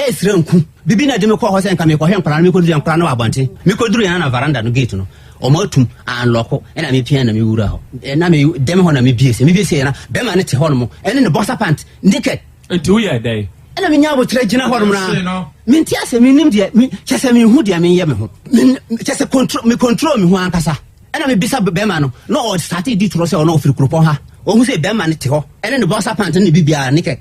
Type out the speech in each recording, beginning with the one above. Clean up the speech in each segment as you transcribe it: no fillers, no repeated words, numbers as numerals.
yes ranku bibi na de me ko ho se nka me ko hwe nkra me ko duru nkra na abonte me ko duru yana na veranda no gate no o matum anloko na me pia na me wura ho na me dem ho na me biese na be ma ne te ho no mo ene ne bossa pant naked enti wo ye dai ena me nya bo tre gina ho no na me ntia se me nim de chese me hu de me ye me ho chese control me hu ankasa ena me bisa be ma no o start di tro se o no ofiri kropon ha o hu se be ma ne te ho ene ne bossa pant ne bibia naked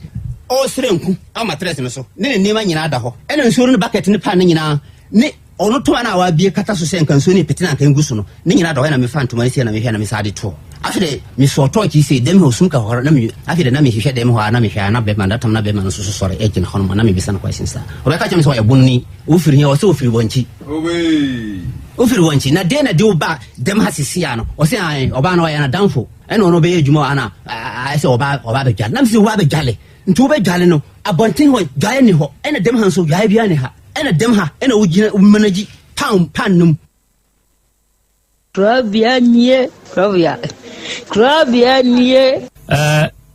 o srenku amatres me so ne nema nyina da ho ena nsoro ne bucket ne pan ne nyina ne ono to na wa bie kata so se nkan so ne petina kan gusu no ne nyina da ho na me fan to ma se na me hwe na me sade to afide me so to ki se dem ho sum ka ho na me afide na me hwe dem ho na me hwe na be man da tam na be man so sore e gina ho na me bisa na question sa o be ka cheme so ya bunni o firi he o se o firi bonchi o firi bonchi na de na de o ba dem ha sisia no o se an o ba na o ya na danfo e no be ejuma ana a se o ba be gal na me se o ba be gale ntu be gale no abonten ho gae ni ho e na dem ha so gae bia ni ha ena dem ha ena ugina managi pan num Krobea nie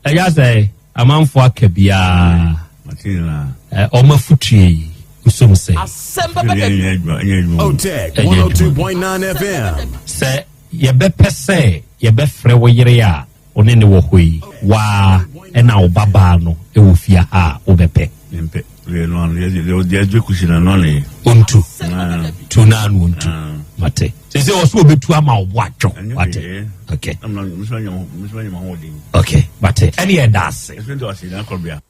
ya say amanfo akabia Matina o mafutue usum say Asem Beba Dabi. Otek 102.9 FM. say ye be pese ye be frɛ wo yere a one ne wo hoi wa ena wo baba no e wo fia ha wo bepe Nimpe le non le je kushina non untu tunanu untu mate se o so betu ama wo adwo mate okay I'm not misanya holding okay mate any e da se it's into us in Krobea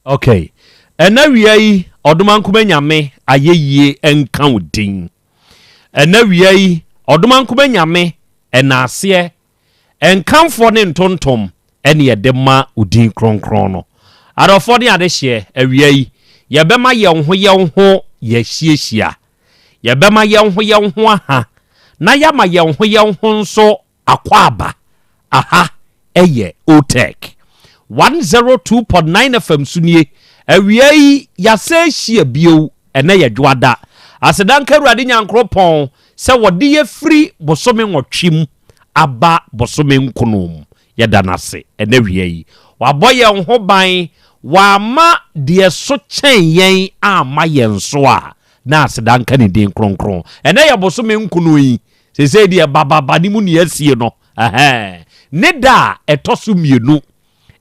okay enawia yi odomankoma nyame ayeyie enka udin enawia yi odomankoma nyame enase enkamfo ne ntontom ene yedema udin kronkron no adofo de ade hye awia yi yebema ye ho ye hiehyia yebema ye ho aha na yama ye ho nso akwaba aha eye otek 102.9 FM sunie awia yi yase hia bio ene ye dwada asedanka ruade nyankropon se wode ye free bosome nwotwem aba bosome nkonom ye danase ene awia yi waboye ho ban wa ma de so chen yen ama yen so a na asedanka ne din kronkron ene ya bosome nkuno yi sese de baba ni mu ne asie no ne da etoso mienu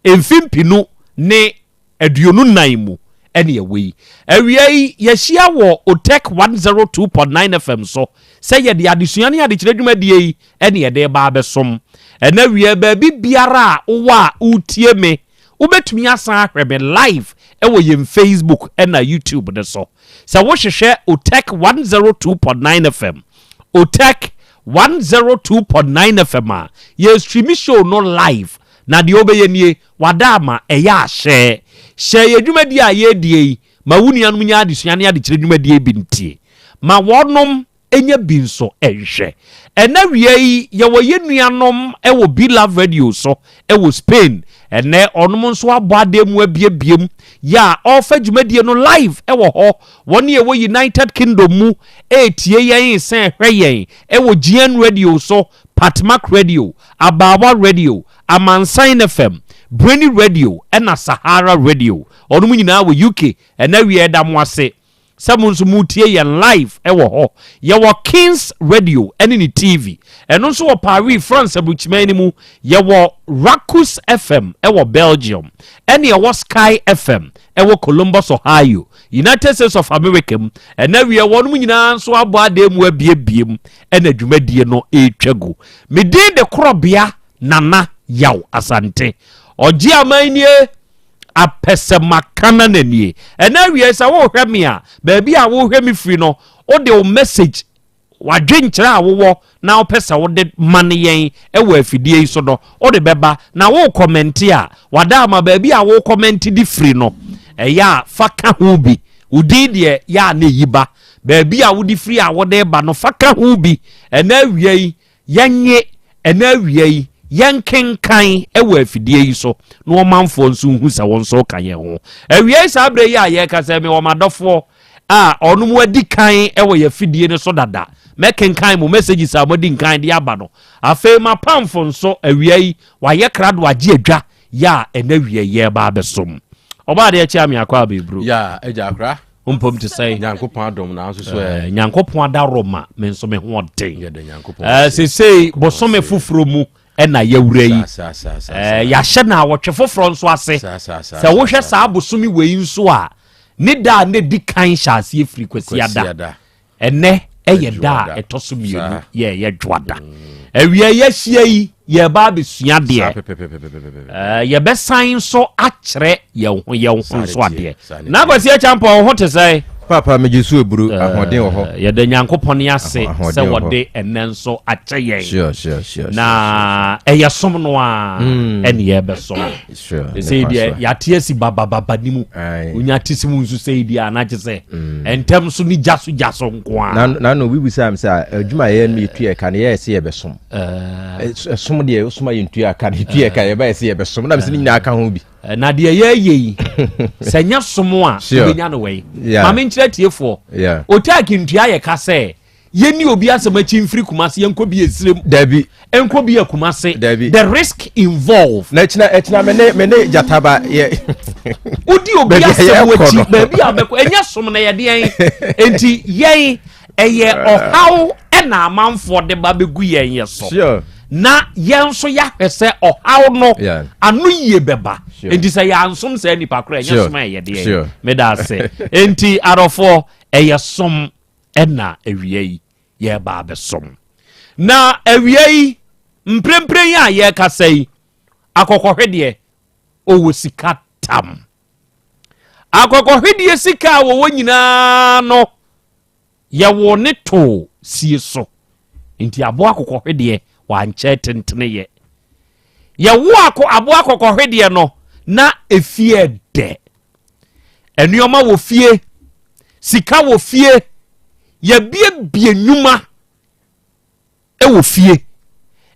emfimpinu ne aduonu nan mu ene yewi awiai yehia wo Otek 102.9 FM so se ye de adesua ne ade kiredwumadie yi ene ye de ba besom ene wie ba biara wo utie me ubetumi asan ahwebe live ewo yem Facebook ena YouTube de so se wo hwehwe Otek 102.9 FM Otek 102.9 FM a ye stream show no live na de obeye nie wadama eya share ye dwumadi a ye die ma wunianum nya adesua ne ade kire dwumadi bintie ma wonom enya binso ehwe ena wiei ye wo yenuanom ewo Be Love Radio so ewo Spain ene onom nso abode mu abiebiem ya ofa dwumadi no live ewo ho woni ewo United Kingdom mu etie yen sen hweyen ewo GN Radio so Patmac Radio Abawa Radio Amansan FM Brainy Radio ena Sahara Radio onom nyina wo UK ena wie da mo ase samunsu mutie yen live ewo ho ye wo Kings Radio ene ni TV eno nso wo Paris France abuchimani mu ye wo Racus FM ewo Belgium ene ye wo Sky FM ewo Columbus Ohio United States of America ena wie wonum nyina nso abo ade mu abiebiem ena dwumadie no etwagu medin de Krobea nana Yaw Asante oji amanie apese makana nanie ena wie sa wo hwɛ me a baabi a wo hwɛ me free no o de o message wadwenkyere a wo na o pese wo de mane yen ewo afidie so no o de beba na wo comment a wada ma baabi a wo comment di free no eya faka ho bi udi de ya na yiba baabi a wo di free a wo de ba no faka ho bi ena wie yenye ena wie yankenkan ewo afidie yi so no omanfo nso hu sa won so kan ye ho awie sa abre yi a ye ka se me wo madofo a onu mu adi kan ewo ye afidie ne so dada mekenkan mu messages a modi kan de aba no afa ma pamfo nso awie yi wa ye krado age adwa ya ena wie ye ba besom oba de echi am yakwa bebru ya eja akra umpom te say nyankopon adom na nso so nyankopon adaroma me nso me ho den ye de nyankopon se bosome fufuro mu ena yawura yi ya hye na wotwe foforo nso ase se wo hwe sa abosomi wei nso a ne da ne di kan hyase efiri kwasi ada ene eye da etoso mienu ye dwada awie ye hia yi ye ba besua de ye be san so akere ye ho so ade na kwasi a champo ho te sai papa mejesu eburu ahoden wo ho ye de nyankopon ase se wode enenso acheyen sure na eya som no a ene ye be so sure se dia ya tiesi baba nimu unya tisimu nsu se dia na je entem so ni jaso nko a na no we sam say adwuma ye no etua ka na ye se ye be som som dia osoma ye ntua ka na etua ka ye ba se ye be som na me se ni nyina aka ho bi na de ye senya somo a benya no we ma me nkyere tiefo Otaki ntua ye ka se ye ni obi asemachi mfiri kumase ye nko bi esirem dabi enko bi akumase the risk involved na echina mene jataba ye udi obi asemachi baby abeko enya som na ye de enti ye eye ohaw ena amanfo de ba begu ye so sure na yenso ya hwese ohaw no anu yie beba enti say ya ansom say nipa kra enya som ye de me da se enti arofo eye som ena awiei ye ba besom na awiei mprempren ya ye ka sei akokohwede owo sika tam akokohwede sika wo nyina no ye wo ne to sie so enti abo akokohwede wanche tentene ye wo abo akokohwede no na efie de enuoma wo fie sika wo fie ye bie nyuma e wo fie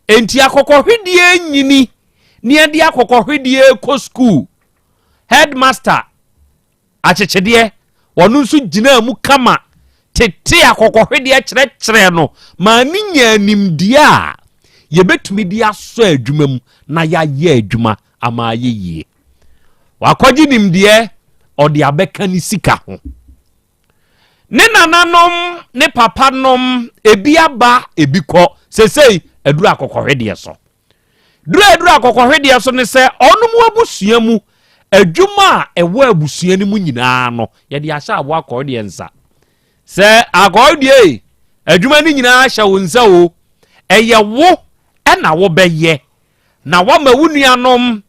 enti akokohwede nyini ne ade akokohwede ko school headmaster achechede wonu nso gina mu kama tete akokohwede kyerɛkyerɛ no ma ni nya nimdia a ye betumi dia so adwuma mu na ya ye adwuma ama yeye wakogi nimdia odi abeka ni sika ho ne nananom ne papanom ebi aba ebi kɔ sesei aduru akɔkɔhwedeɛ so duru akɔkɔhwedeɛ so ne sɛ ɔnom abusua mu adwuma a ɛwɔ abusua ne mu nyinaa no yɛde ahyɛ abo akɔhwedeɛ nsa sɛ akɔhwedeɛ adwuma ne nyinaa hyɛ wo nsa o ɛyɛ wo ɛna wo bɛyɛ na wama wo nuanom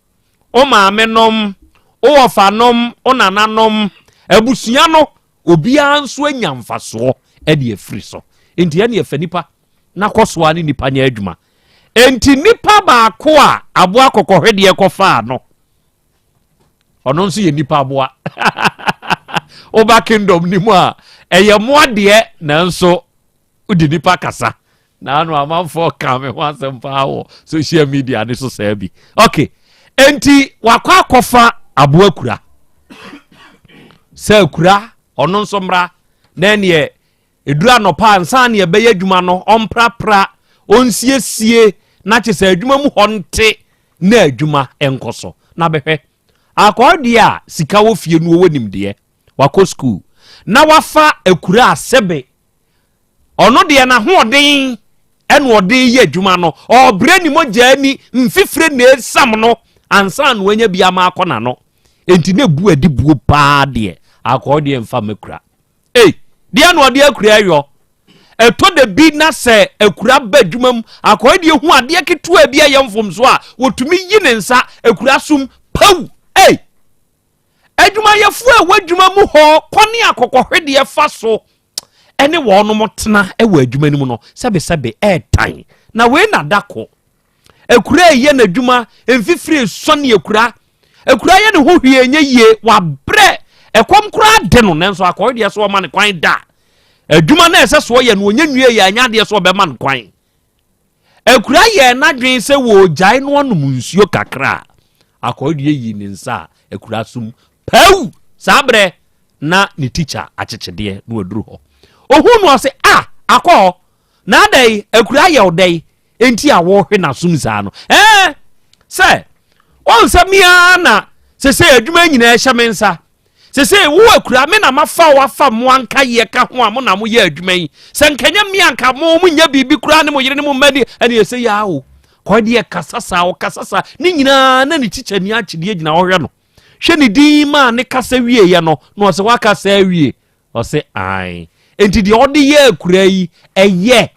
o maamenom o wɔfanom o nananom abusua no obiara nso anya mfasoɔ ɛde afiri so enti ɛne ɛfa nipa na kɔsoa ne nipa nya adwuma enti nipa baako a aboa kɔkɔhwedeɛ kɔfaa no ɔno nso yɛ nipa aboa oba kingdom ni mu a ɛyɛ moadeɛ nanso udi nipa kasa na anu amanfo ka me ho asɛm pa wo social media ne so saa bi okay enti wakɔ akɔfa aboa kura sɛ kura ɔno nso mra na ne edura no pa ansa ne ɛbɛyɛ adwuma no ɔmprapra onsiesie na kyɛ sɛ adwuma mu hɔnte na adwuma ɛnkɔso na bɛhwɛ akɔde a sika wɔ fie no wɔ nimdeɛ wakɔ school na wafa akura asɛbe ɔno deɛ na hoɔden ɛna ɔde yɛ adwuma no ɔbrɛ ni mogya ni mfifire na esam no ansa no wanya bia ma akɔ na no enti na bu adi buo paa deɛ akɔde mfa makura deɛ na ɔde akura ayɔ ɛtɔ da bi na sɛ akura ba adwuma mu akɔde hu adeɛ ketewa bi ayɛ mfomso a wotumi yi ne nsa akura sum pau adwuma yɛfo a wadwuma mu hɔ kɔne akɔkɔhwedeɛ fa so ɛne wɔnom tena ɛwɔ adwuma no mu no sɛbesɛbe ɛɛtan na wei na dako akura yɛ na adwuma mfifiri sɔne akura yɛ ne ho hwie nyɛ yie wabrɛ ɛkɔm kora de no nanso akɔhwedeɛ so ɔma ne kwan da adwuma na ɛsɛ so yɛ no onye nwie yɛ anya deɛ so ɔbɛma ne kwan akura yɛ n'adwen sɛ wɔ gyae no ɔnom nsuo kakra akɔhwedeɛ yi ne nsa akura sum pau sabre na ne teacher akyekyedeɛ no aduru hɔ ohu no ɔse akɔ na dai akura yɛ odai enti a wo hwe na sum saa no sɛ ɔnsa mia na sese adwuma nyina ɛhyɛ me nsa sese wo akura me na mafa wafa mo anka ye ka ho a mo na mo yɛ adwuma yi sɛ nkanya mi anka mo nya bibi kura ne mo yere ne mo madi ɛne ɛsɛ ya wo kɔde kasasa ne nyina na ne teacher ni akyede gyina ɔhwɛ no hwɛ ne din ma ne kasa wie yɛ no na ɔsɛ wakasa wie ɔsɛ ai enti de ɔde yɛ akura yi ɛyɛ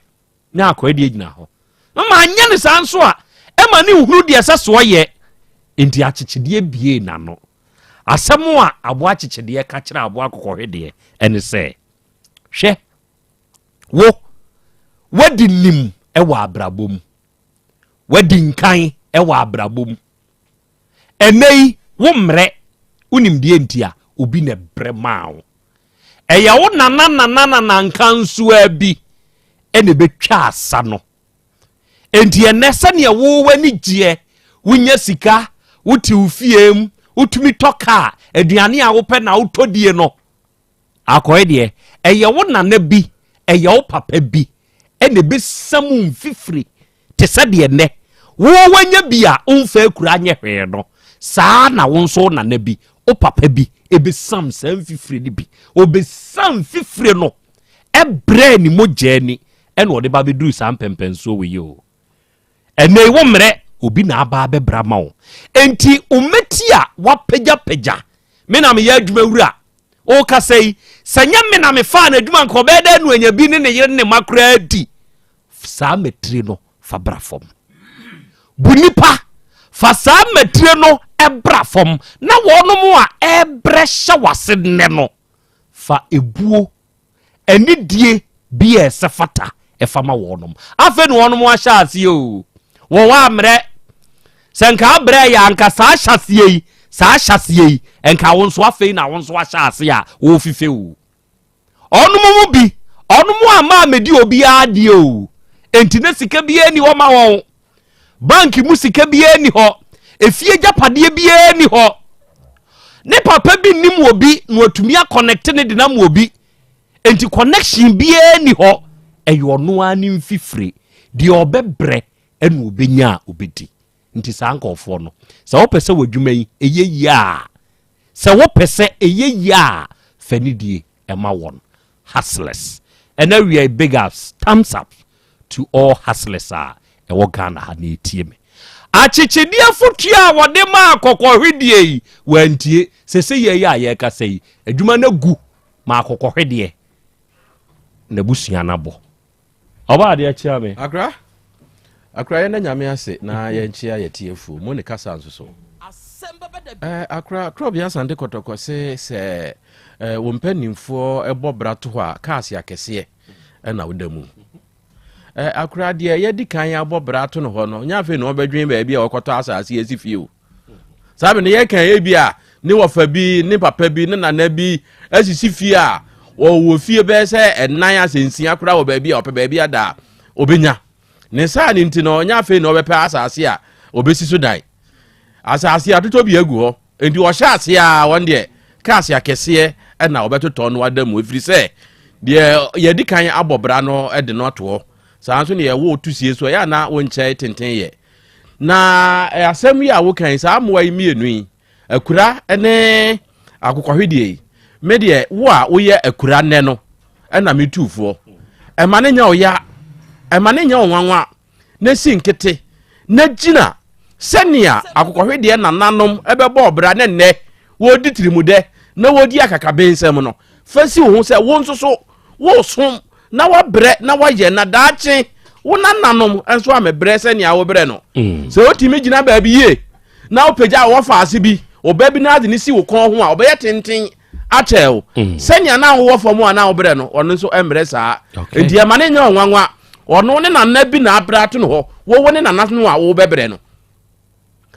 na akɔde gyina hɔ ma anya ne saa nso a ɛma ne hunu de ɛsɛ so yɛ enti akyekyedeɛ bie na no asɛm a aboa akyekyedeɛ ka kyerɛ aboa akɔkɔhwedeɛ ɛne sɛ hwɛ wo wadi nim ɛwɔ abrabom wadi nkan ɛwɔ abrabom ɛnɛyi wo mmerɛ unimdeɛ nti a obi na brɛ maa wo ɛyɛ wo nana nka nso abi ɛne betwa asa no enti ɛnɛ sɛnea wo wani gyeɛ wonya sika wote wo fiem wotumi tɔka aduane a wopɛ na wotɔdie no akɔɛ deɛ ɛyɛ wo nana bi ɛyɛ wo papa bi ɛne besam mfifiri te sɛ deɛ nɛ wo wanya bi a omfa akura nyɛ hwee no saa na wo nso nana bi o papa bi ebesam saa mfifiri ni bi obesam mfifiri no ɛbrɛ ni mogya ni ɛna ɔde ba beduru saa mpɛmpɛnso wɔ yi o ɛnɛ wo mmerɛ obi na aba bɛbra ma wo enti umeti a wapagya me na me yɛ adwuma wura o ka sɛ sɛnya me na me fa na adwuma nko bɛda no anya bi ne ne yere ne makra di saa metire no fa bra fam bunipa fa saa metire no ɛbra fam na wɔnom a ɛbrɛ hyɛ wase nne no fa ebuo anidie bi ɛsɛ fata ɛfa ma wɔnom afa ne wɔnom ahyɛ ase o wɔn wa mmerɛ sɛnka abrɛ yɛ anka saa hyɛseɛ yi ɛnka wo nso afei na wo nso ahyɛ ase a wo fife o ɔnom mu bi ɔnom a ma medi obi adie o enti na sika bi ani hɔ ma wɔn bank mu sika bi ani hɔ efie japadeɛ bi ani hɔ ne papa bi nim obi na otumi a connect ne de nam obi enti connection bi ani hɔ ɛyɛ ɔno ani mfifire de ɔbɛbrɛ ɛna obenya obedi nti saa nkɔfoɔ no sɛ wo pɛsɛ wadwuma yi ɛyɛ yi a sɛ wo pɛsɛ ɛyɛ yi a fanidie ɛma wɔn hustlers. And now we are big ups, thumbs up to all hustlers are a Ghana ha na etie me. Achichidia futua wode ma akokɔhwedie wantie sese ye ya ye ka sei adwuma na gu ma akokɔhwedie na busua na bo. Oba de achia me. Akra ye na nyame ase na ye nchia ye tiefu mo ne kasa nso so. Asem Beba Dabi. Akra Krobea Asante kotoko se wo mpanimfo ebo brato ho a kaase akese na wodamu. Akra de ye di kan ya brato no ho no nya fe no obedwen ba bia okoto asase esifie o. Sabe ne ye kan e bia ne wofa bi ne papa bi ne nana bi asisifie a wo fie be se enan asensi akra wo ba bia ope ba bia da obenya. Ne sa ni ntino nya fe no obepe asase a obesi so dai. Asase atoto bi agu ho enti wo hya ase a won de kaase akese na obetoto no adamu efiri se de ye di kan abobra no de no to saa nso ne ye wo tusie so ya na wo nche tenten ye na asem ya wo kan saa moa yi mienu yi akura ne akokɔhwedie me de wo a wo ye akura ne no na metufo ma ne nya wo ya ma ne nya wo nwanwa na sinkete na gina senia akokɔhwedie na nanom ebɛbɔ obra ne nne wo ditirimude na wo di akaka bensem no fasi wo se wo nso so wo som na wa bre na wa ye na daache wo nananom enso amebre senia wo bre no se otimi gina ba bi ye na wo pagya wo faase bi oba bi na ade ni si wo kon ho a obeye tenten atel senia na wo fo mu ana wo bre no ono nso emre saa enti ama ne nya onwanwa ono ne na bi na abrato no ho wo ne na no a wo bebre no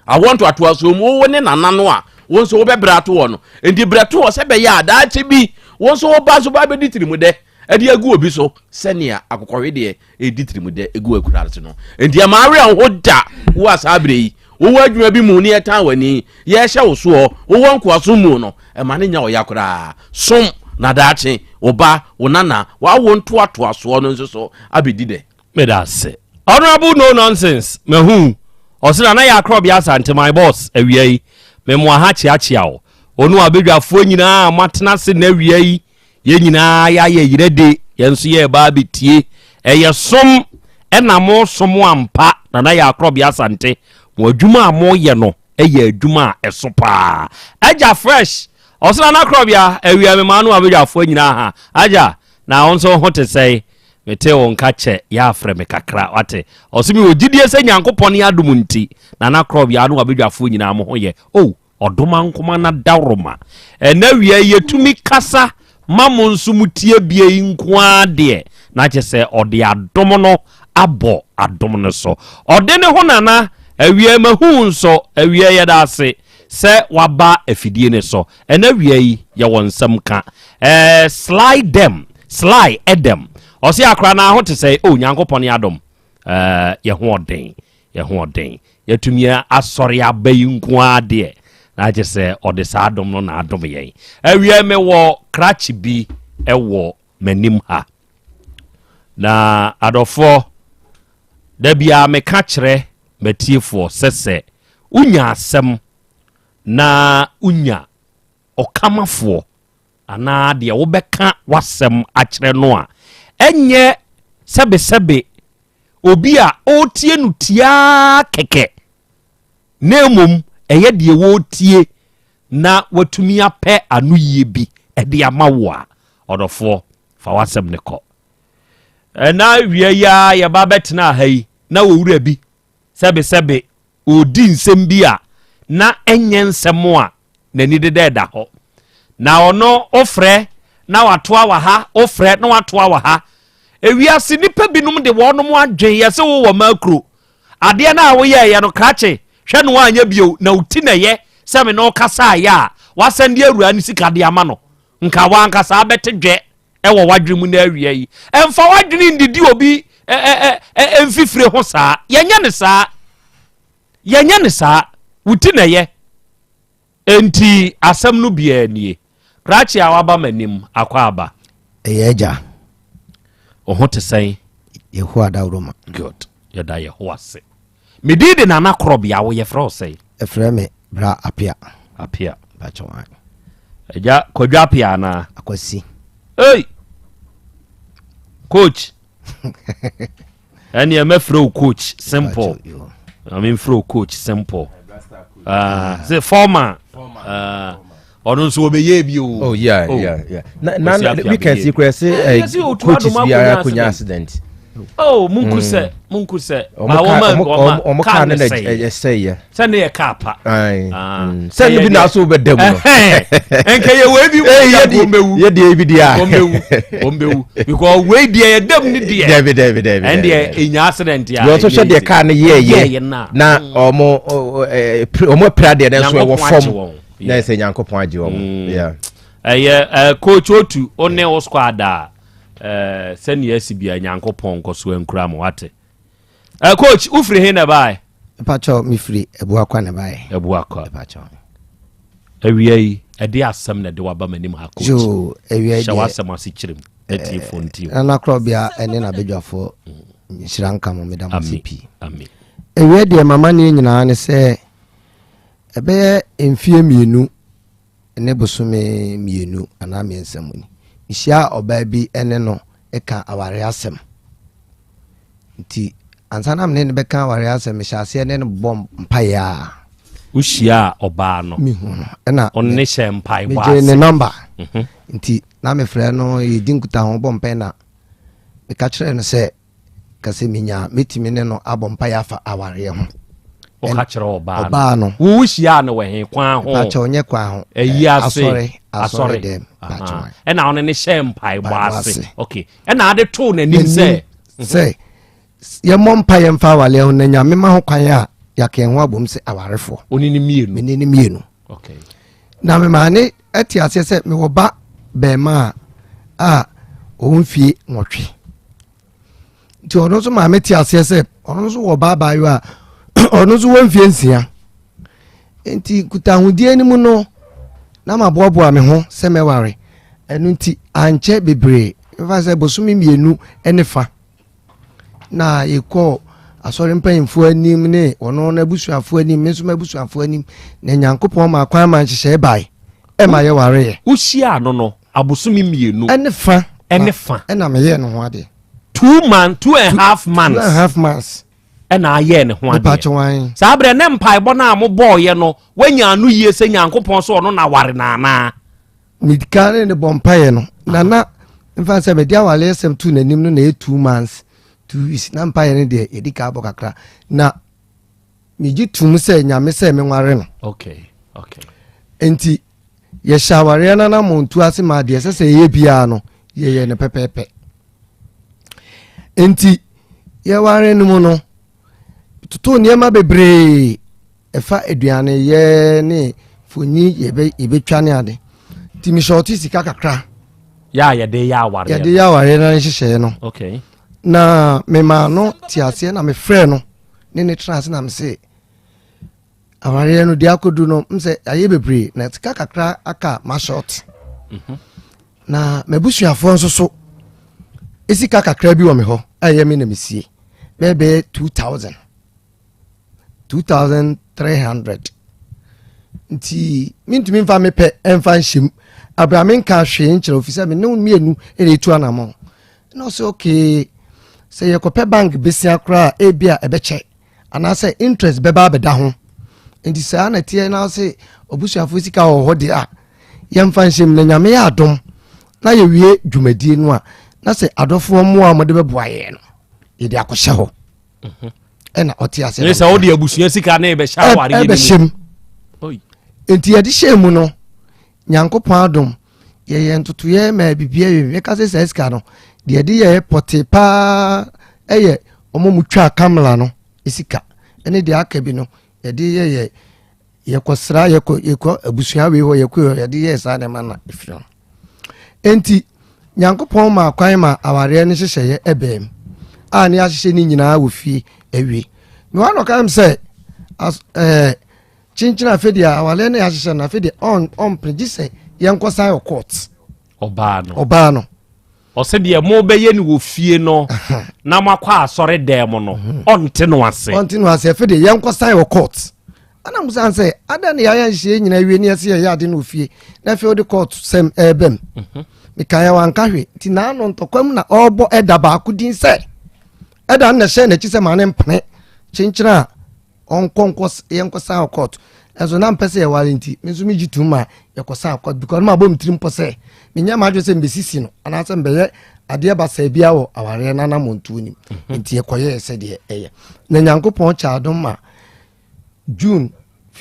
I want to atwa mu wo ne nana no a won so wo bebrato wo no enti brato wo se be ya daache bi won so wo ba so ba be ditirimu de e de agu obi so senia akokɔhwede e ditirimu de egu akurate no enti amaare an hoda wo asabre yi wo adwuma bi mu ne etan wani ye hye wo so wo wonko aso mu no e ma ne nya wo yakora som na daache wo ba wo nana wa wo nto ato aso no nso so abedi de Me da se. Honorable no nonsense. Me hu. Osina na ya Krobea Asante my boss awiai me mo ha chiachia o onu abedwafo nyina matena se na awiai ye nyina ya ye yirede ye nso ye ba betie eye som na mo som ampa na ya Krobea Asante mo adwuma mo ye no eye adwuma eso pa aja fresh osina na Krobea awia me manu abedwafo nyina ha aja na onso hote sei mete won kache ya afre me kakra wate osimi ogidie se nyankopon ya adumunti na Krobea anu abedwafo nyina mo ho ye odoma nkoma na dawroma na wia yetumi kasa mamonso mutie bie nkoa de na chese ode adom no abo adom no so ode ne ho nana awia mahu nso awia ye da ase se waba afidie ne so na wia yi ye wonsam ka sly edem osi akra na ho te say nyankopon ya adom ye ho oden yetumia asori abayi nkoa de na je se ode sa adom no na adom ye awia me wo krachi bi wo manim ha na adofo da bia me ka kire matiefo sese unya asem na unya okamafo ana de wo beka wasem akire no a enye sebe obi a otie no tia keke nemum eye de wo tie na watumi apɛ anu yie bi de amawo a odofo fa wasem ne kɔ na wie ya ye ba betena hai na wowura bi sebe odi nsem bi a na enye nsem a nani deda hɔ na ono ofrɛ na watoa wa ha ofrɛ na watoa wa ha ewiase nipa binum de wonom adwen ye se wo makro ade na wo ye no krache hwɛ no anya bio na uti na ye se me no kasa ya wasende awura ni sika de ama no nka wa nkasa abetedwe wo wadwemu na awia yi emfa wadwene ndidi obi emfifire ho saa yenya ne saa uti na ye enti asem no bia nie krache awaba manim akwaba eyeja ohote sai yehoa dawroma good yada yehoa se medide na Krobea wo ye fro sai efreme bra apia ba chawan eja kodwa apia na akwasi coach and you may throw coach simple. I mean throw coach simple. Say former. Oh yeah. Now we can see coach is be a accident. Oh, Munku say. Omo can say yeah. Send a kappa. Send you now so be dem. Enke ye we bi ye dey bi dia. Because we dey dem ni dey. David. And dey in accident ya. You also share the car na ye. Na omo pra dey so we form. Na say Nyankopon age omo. Yeah. Coach Otu one o squad da. Send yes be a Nyankopon koso enkura mo wate. Coach ufri he na bai. Pacho mi free ebuakwa na bai. Ebuakwa. Pacho. Ewiei ede asem na de waba manim ha coach. Jo ewiei shawa asem asikyerem. Eti fonti. Na Krobea ene na bedwafo nyiranka mo medam CP. Amen. Ewiei de mama ni nyina ne se ebe emfie mienu ne bosume mienu ana miensam ni. Ishia oba bi ene no eka aware asem. Nti ansana mne ne beka aware asem hyase ne bom mpaya. Ushia oba no. Ena onne hye mpai wa. Me ne number. Nti na me frɛ no yedinkuta ho bom pe na me ka kyerɛ no sɛ kase minya metimi ne no abom mpaya fa aware ho. O ka kyerɛ oba no. Wo ushia no we he kwan ho. Pacho onye kwan ho. Asore dem. Pacho. Ena onne hye mpai wa. Okay. Ena ade to na nim sɛ ye mompa ye mfa wale ho na nyame ma ho kwan a yake ho abom se awarefo onini mienu menini mienu. Okay. Na me mane ati ase se me wo ba be ma a o mfie nwotwe ti ono so ma me ti ase se ono so wo ba yo a ono so wo mfie nsia enti kuta hodie ni mu no na ma boaboa me ho se me ware enu nti anche bebre fa se bosumi mienu enefa na yekọ asori mpanyimfo anim ne ono na busuafo anim me so ma busuafo anim na Nyankopon ma kwan ma nhyehyɛ bai e ma ye ware ye uhyia no abosumi mienu enefa na me ye no ho ade 2.5 months 2.5 months na aye ne ho ade patwan sa bre ne mpai bo na mo boy ye no wanya anu yie se Nyankopon so ono na ware na na midikare ne bompaye no na mfa se me dia wale sem tu nanim no na 2 months 2 weeks na mpa yene de edika abo kakra na miji tum se nyame se me nware no. Okay. Enti ye shaware na muntu ase ma de se ye bia no ye ne pepepe. Enti ye ware no mu no tutu niema bebre efa eduane ye ne foni ye betwane ade ti mi shorti sika kakra ya de ya ware na nhyehyɛ no. Okay. Na me ma no ti ase na me frɛ no ne trans na me se aware no dia kodu no mse aye bebre na tika kakra aka ma short na mebusuafo nso so esika kakra bi wo me ho aye me na mesie bebe 2300 nti mintumi mfa me pe emfa nhim abramen ka hwe nkyere ofisa me no mienu etu anamo no so okay say ye kope bank besia kra ebia ebeche ana say interest beba beda ho enti say na tie na say obusuafo sika ho de a ye mfa nhim na nyame ya adom na ye wie dwumadie no a na say adofo mo a mo de beboa ye no ye de akɔhye ho ena otia say say wo de abusua sika na ebe sha ware ye ni oi enti ye de hyem no Nyankopon adom ye ntoto ye ma bibia ye ka say sika no de ye potepa eye omomutwa kamera no isika ene de aka bi no ye kosra ye abusua we ho ye de ye sa ne mana ifio enti Nyankopon ma kwan ma aware ne hyehyɛ ebem a ne ahyehyɛ ni nyinaa wo fie ewie me wa no kam say chinchina afedia awale ne ahyehyɛ na afedia on prejise ye nkosa yo court oba no ose de mo be ye ni wo fie no na makwa asore dem no onte no ase afedia ye nkosa yo court ana musan say ada ne ya hye nyina wie ne ase ye ade no fie na fe odi court sem ebem mekaya wankahwe ti na no ntokwam na obo eda ba akudin se eda na hye na chise ma ne mpene chinchira onkonkos yenkosa court ezo na mpese ye warranty mezu mi gituma yekosa court because ma bom trim pose menya ma adwese mbesisi no anase mbeye ade ba sa bia wo aware na na montu ni nti yekoye se de eye na nyankopon cha adom ma June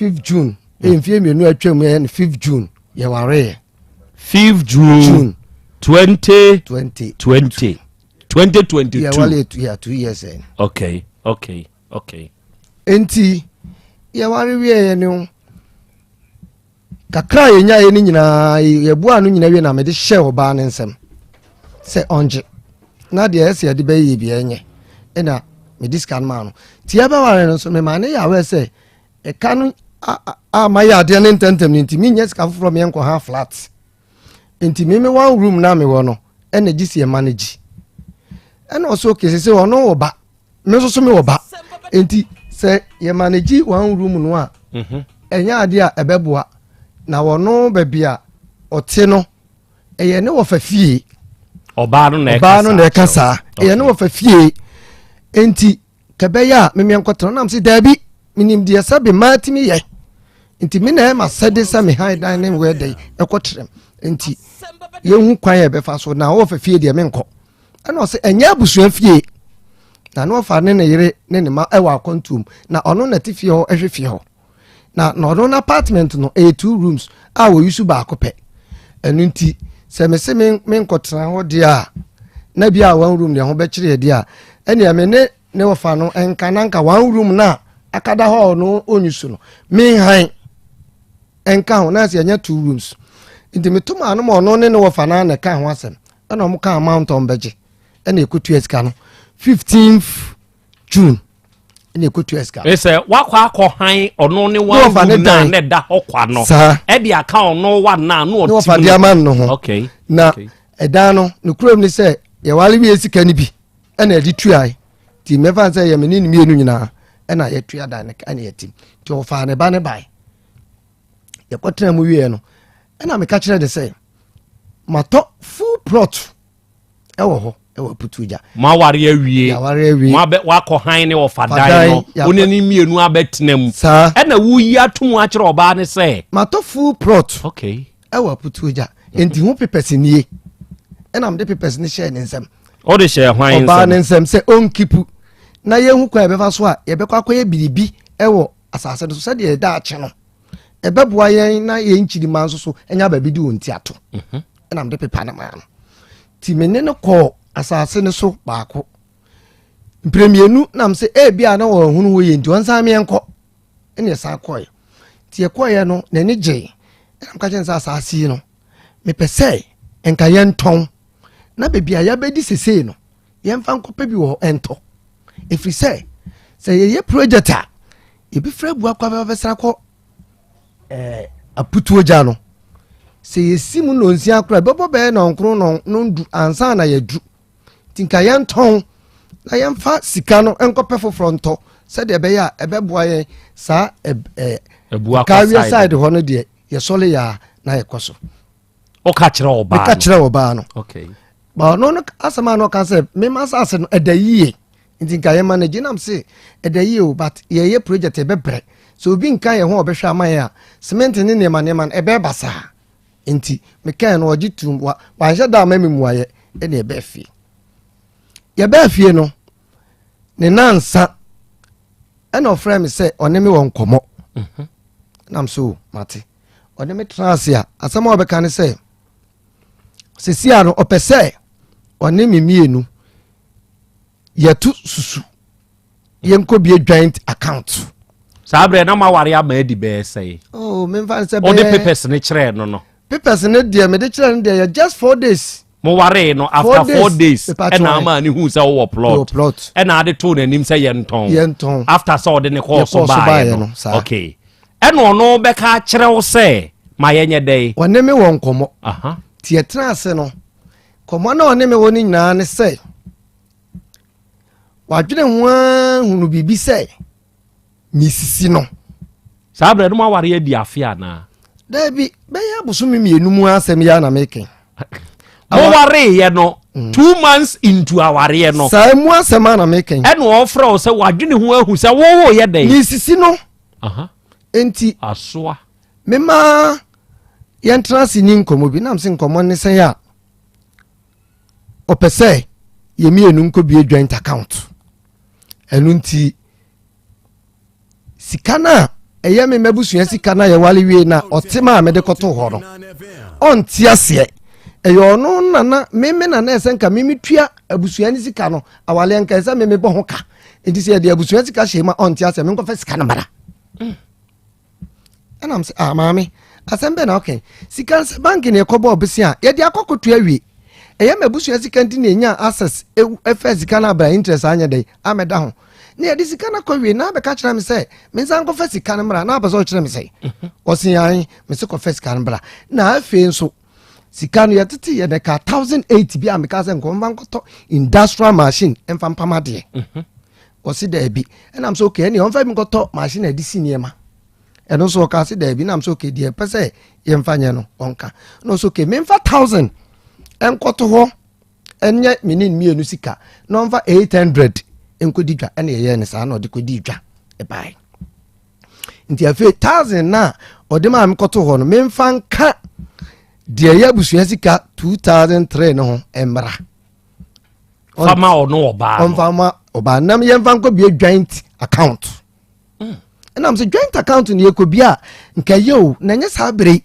5th June enfie mienu atwam ye 5th June ye ware 5th June 2022 yeah wale 2 years okay enti ye ware wie ye ne kakra ye nya ye ni nyina ye bua no nyina wie na me de hye oba ne nsem se onje na de ese ye de be ye bia nye ena me discount ma no ti ya ba ware no so me ma ne ya we se e kanu ma ya de ne ntentem ni nti mi nye sika foforo me enko ha flat nti me one room na me wo no ena gisi e manage ena oso kese se ono oba me so me oba nti se ye manage one room no a enya ade a ebeboa na wono bebia ote no eye ne wo fa fie oba no na ekasa eye ne wo fa fie enti kebeya me enkoto na mse dabi minim de sabe matimi ye enti me na ma sede sa me high dining we dey ekotrem enti ye hu kwan ye be fa so na wo fa fie de me nko ana o se enya abusuan fie na no fa ne yire ne ma e wa kontum na ono na tifie ho ehwe fie ho na no na apartment no 2 rooms a wo yusu ba akopɛ enu nti se me se me nkotra ho de a na bia one room de ho be kire de a ene me ne wo fa no enkananka one room na akada ho no onyusu no me han enka ho na se anya 2 rooms nti me tuma no mo no ne wo fa na ka ho asem ana mo ka amount on beje ene ekotu esika no 15th June ene ekotu esika ese wakwa akohan ono ne wa na ne da hokwa no e de aka ono wa na no no fa dia man no ho okay na eda no ne kurom ni se ye wale bi esika ni bi ene edi tuai ti me fa se ye me ni mienu nyina ena ye tua da ne ene yetim ti o fa ne ba ne bai ye kwotena mu wie no ena me ka kire de se mato full plot ewo ho ewo putuja ma ware awie ma be wakohan ne ofadan no onani mienu abetenam ena wo yi atum a kire oba ne se mato full plot okay ewo putuja enti hu pepes nie ena me de pepes ne share ne nsem o de share hwan nsem oba ne nsem se onkipu na ye hu kwa ebe fa so a ye be kwa koye biribi ewo asase no so se de da ache no ebe boa yen na ye nchiri man so enya ba bi di wonti ato na mde pepa na ma no ti menene ko asase ne so baako premienu na mse e bia na wo hunu wo ye nti won sa me enko ene sa koye ti e koye no na ni je na mka chen sa asase no me pese enka ye nton na bebia ya bedi sese no ye mfa nkopa bi wo ento efri se ye project a e bi fra bua kwa be sra ko aputu oja no se yesimu no nsia akra bebo be na onkro no ndu ansa na yadu tinka yenton na yemfa sika no enkope fofronto se de be ya ebeboa ye sa ebua kwa side ho no de ye sole ya na ye koso o ka kire oba ka kire oba no okay ba no asama no ka se me masase no edayie tinka ye manage nam se edayie o but ye project e bebre so obi nka ye ho obehwa aman ya cement ne ne man ebe basa enti me kan no ogitum wa hye da mamimu aye ene ebe fie ye be fie no ne nansa ene ofre me se one me won komo nam so mate one me transia asama obeka ne se sesia no opese one me mienu ye tu susu ye nko bi joint account sabre na ma ware ama edi be say oh me fan se be o de papers ne kire no papers ne de me de kire ne de just 4 days mo ware no after 4 days and ama ni hu say wo plot and na de to na nim say yenton after so de ne course buy no okay and no be ka kire wo say ma yenye dey wone me won komo aha tie trase no komo na wone me woni nyina ne say wadwene ho hunu bibi say misisi no sabre no ma ware adi afia na dabi be ya busu mi mienu mu asem ya na meken worry ye no 2 months into our ye no sa mu asema na making and offer o say wadwene ho ahu say wo ye den ni sisi no enti asoa mema yentra sini nkomo bi nam se nkomo ne sen ya opese ye mienu nko bi joint account enu nti sikana eye me mabusua sikana ye wale wie na otema me de koto ho no onti ase eyo no nana meme na na esenka meme tua abusua ni sika no awale nka esa meme bo ho ka enti se de abusua sika shema onti ase me nko fa sika na mara ana am se maami Asem Beba na okay sika bank ni ekobo obesia ye de akokoto awie eye mabusua sika nti na enya access efa sika na bra interest anya dey ameda ho ne ye de sika na kowie na be ka kira me say me nsan ko fa sika na mara na abaso kira me say osiyan me se ko fa sika na mara na afi nso sika no yetete ye de ka 1008 bi ameka se nko mba nkoto industrial machine emfa mpamade osi da bi and am so okay ni on fa mi nkoto machine edisi niema eno so ka se da bi na am so okay die pese ye mfa nye no onka no so okay me mfa 1000 enkoto ho enye minin mienu sika no mfa 800 enkodi dwa ene ye ne sa na ode kodi dwa e bai nti afi 1000 na ode ma mi koto ho no me mfa nka de ya busua sika 2003 no emra fama ono oba on fama oba nam ye mfa nko bi joint account and am say joint account ni ekobia nka ye na nya sa bere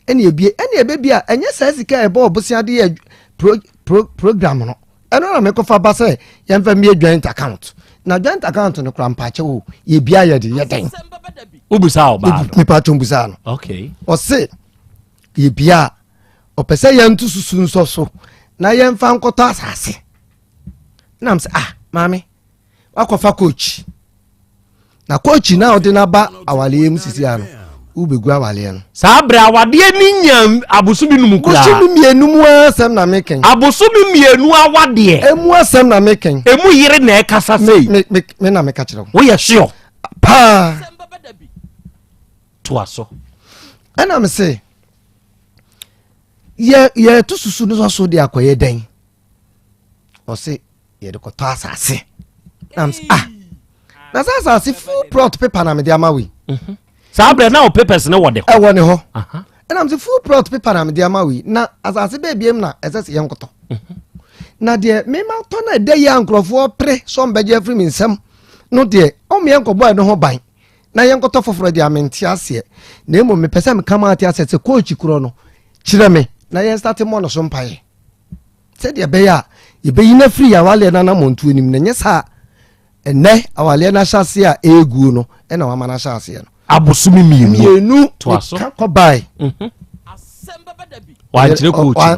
ene ebie ene ebebia enye sa sika ebo obusia de ye program no eno na me ko fa ba say ye mfa mi joint account na joint account no kra mpache wo ye bia ye de ye den ubusa oba me pa chombusa no okay o se ye bia opese ye ntu susu nso so na ye mfa nkoto asase na am say mami wakofa coach na coach na odi na ba awale musisi ano ubegu awale no sa bra awade ni nyam abosu bi num kura abosu bi mienu mu asem na meken abosu bi mienu awade emu asem na meken emu yire na ekasa sei me na meka kire wo ye sure pa to aso ana me say ye to susu no so de akoye den o se ye de ko to asase na me say na asase full plot paper na me de amawi sa bra na o papers ne wode e woni ho and am say full plot paper na me de amawi na asase be biem na esese ye nkoto na de me ma to na de ye ankrofo pre so mbeje free me nsem no de o me enko boy no ho ban na ye nkoto foforo de amenti ase na emo me pese me kama ati ase coach kuro no kire me na ye start mo no so mpaye se de be ya ye be yina free ya wale na na montu nim na nye sa ene awale na hyase a egu no e na wa mana hyase no abosu mi mienu to aso ka bai Asem Beba Dabi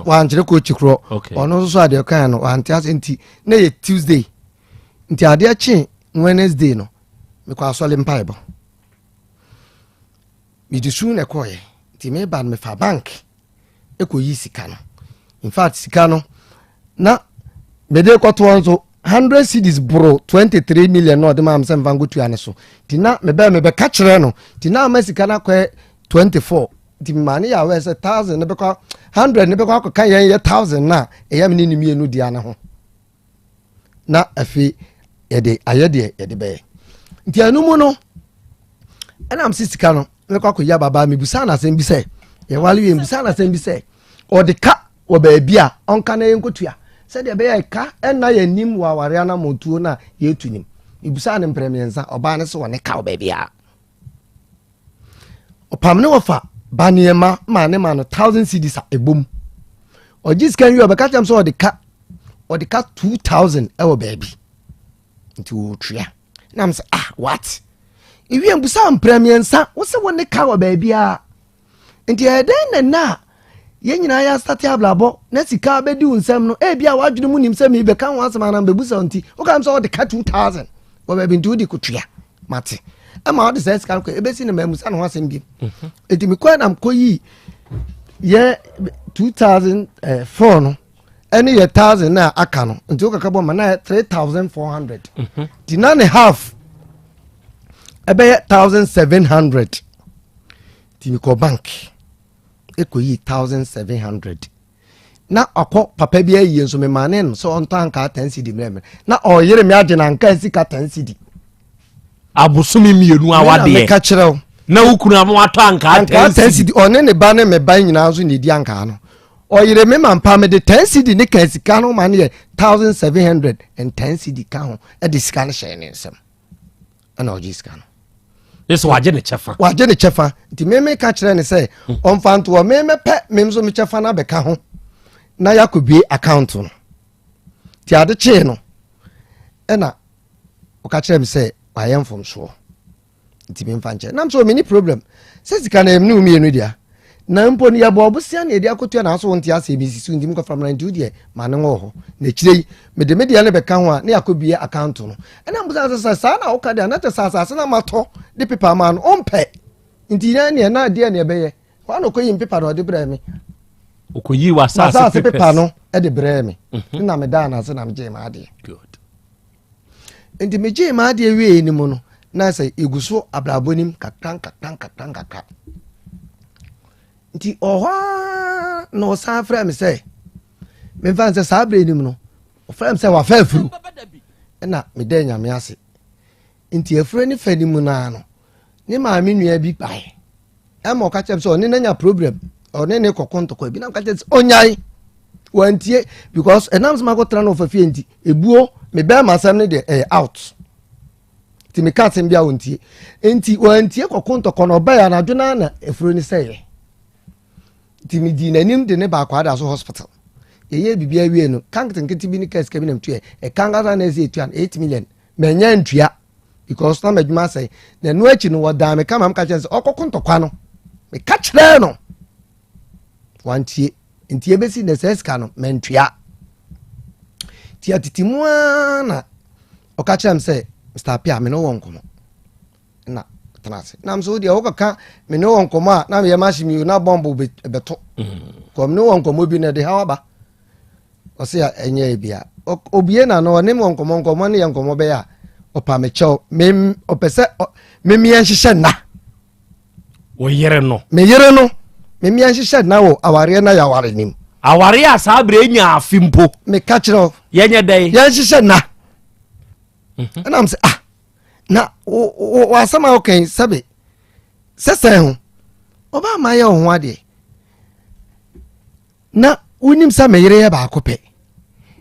wanjire coach kuro ono so ade kan no wanti ase nti na ye Tuesday nti ade chi Wednesday no me kwa so le mpaibo mi disu na koye nti me ban me fa bank ekoyi sika no in fact sika no na me de kwato onzo 100 cedis bro 23 million no de ma am sem vango tu ane so tina me be ka kire no tina ma sika na kwa 24 di mani ya we say 1000 ne be kwa 100 ne be kwa kan ye 1000 na e ya me ni mienu di ane ho na afi ye de ayede ye de be nti anu mu no ana am sika no me kwa ko ya baba me busa na sem bi say ye wale ye busa na sem bi say o de ka wo ba bia onka na ye nkotua se de be ya ka na ye nim wa ware na montuo na ye tunim ibusa ne mpremiensa oba ne so wone ka wo ba bia opamne wofa baniema ma ne ma no 1000 cedis a ebom ogis kan wi obeka cham so o de ka 2000 e wo ba bi nti wo tria na am say what iwi mbusa mpremiensa wo se wone ka wo ba bia nti eden na ye nyina ya start ablabo na sika be di unsem no e bia wadwene mu nim sem be kan wasema na be busa nti o kam so de ka 2000 wo be bintu di kutua mate e ma o de sika ko e be si na mamusa no wasem bi enti me kwa na mkoyi ye 2004 no ene ye 1000 na aka no nti o kaka bo ma na 3400 di na ne half e be 1700 ti mi ko bank ekoyi 1700 na akɔ papa bi ayi nso me mane no so onto anka 10 cedi mreme na oyere me ade na anka sika 10 cedi abosome mienu awade me ka kyerɛw na wukunu am wato anka 10 cedi one ne ba ne me ba nyina nso ne di anka no oyere me mampa me de 10 cedi ne ka sika no ma ne 1710 cedi ka ho e de sika no hyɛ ne nsɛm ana oji sika no yes waje ne chefa nti me ka kyerɛ ne sɛ ɔmfa nto me pɛ me nso me chefa na bɛka ho na yakobie account no ti ade kye no ɛna ɔka kyerɛ me sɛ wayɛ mfom so nti me mfa nkyɛ nam so me ni problem sɛ sika na emnu mi enu dia na mpo ni yabo obusia na edi akotua na so wonti ase bi sisu ndim ko from 92 dia ma ne ngo ho na kyire me de media ne bɛka ho a na yakobie account no ɛna mbusa sɛ sa na woka dia na te sa na mato de paper ma no ompɛ nti na dia na ɛbɛyɛ wa no koyi paper no de brɛ me okoyi wa asase paper no e de brɛ me na me da na se na me gye ma ade good nti me gye ma ade wie ni mu no na sɛ eguso abrabonim kakran nti oha no sa fra me sɛ me fan sɛ sa bre nim no o fra me sɛ wa fa afuru na me da nyame ase nti afuru ni fa nim na no ne ma me nua bi bae e ma o ka kyem sɛ oni na nya problem oni ne kokonto ko bi na ka kyem sɛ onyai wantie because enam sma ko tra no fa fie nti ebuo me ba ma sam ne de out ti me ka tem bia wontie nti wantie kokonto ko no ba ya na dwena na afuru ni sɛ ye ti mi di nanim de ne ba kwa da so hospital ye bibia wie no kankin kiti bi ni case ka bi nam tue kanga na eze tuan 8 million menya ntua because na madwuma sai na no achi no woda me kama mka chance okokontokwa no me ka kire no wantie ntie besi na seska no mentua ti atitimu na oka kire am say Mr. Pia me no wonko na tanase nam so dia wokaka me no wonko a na me machine na bombo beto kom no wonko bi na de hawaba o se enye bia obie na no ne wonko ne yanko be ya opa me chew me opese me mia hihye na wo yere no me mia hihye na wo aware na ya ware nim aware asa bre nya afimpo me ka kire yenye dai ya hihye na na am se na wa sama okay sabe sese ho oba ma ye ho ade na unim sa meyere ye ba akopɛ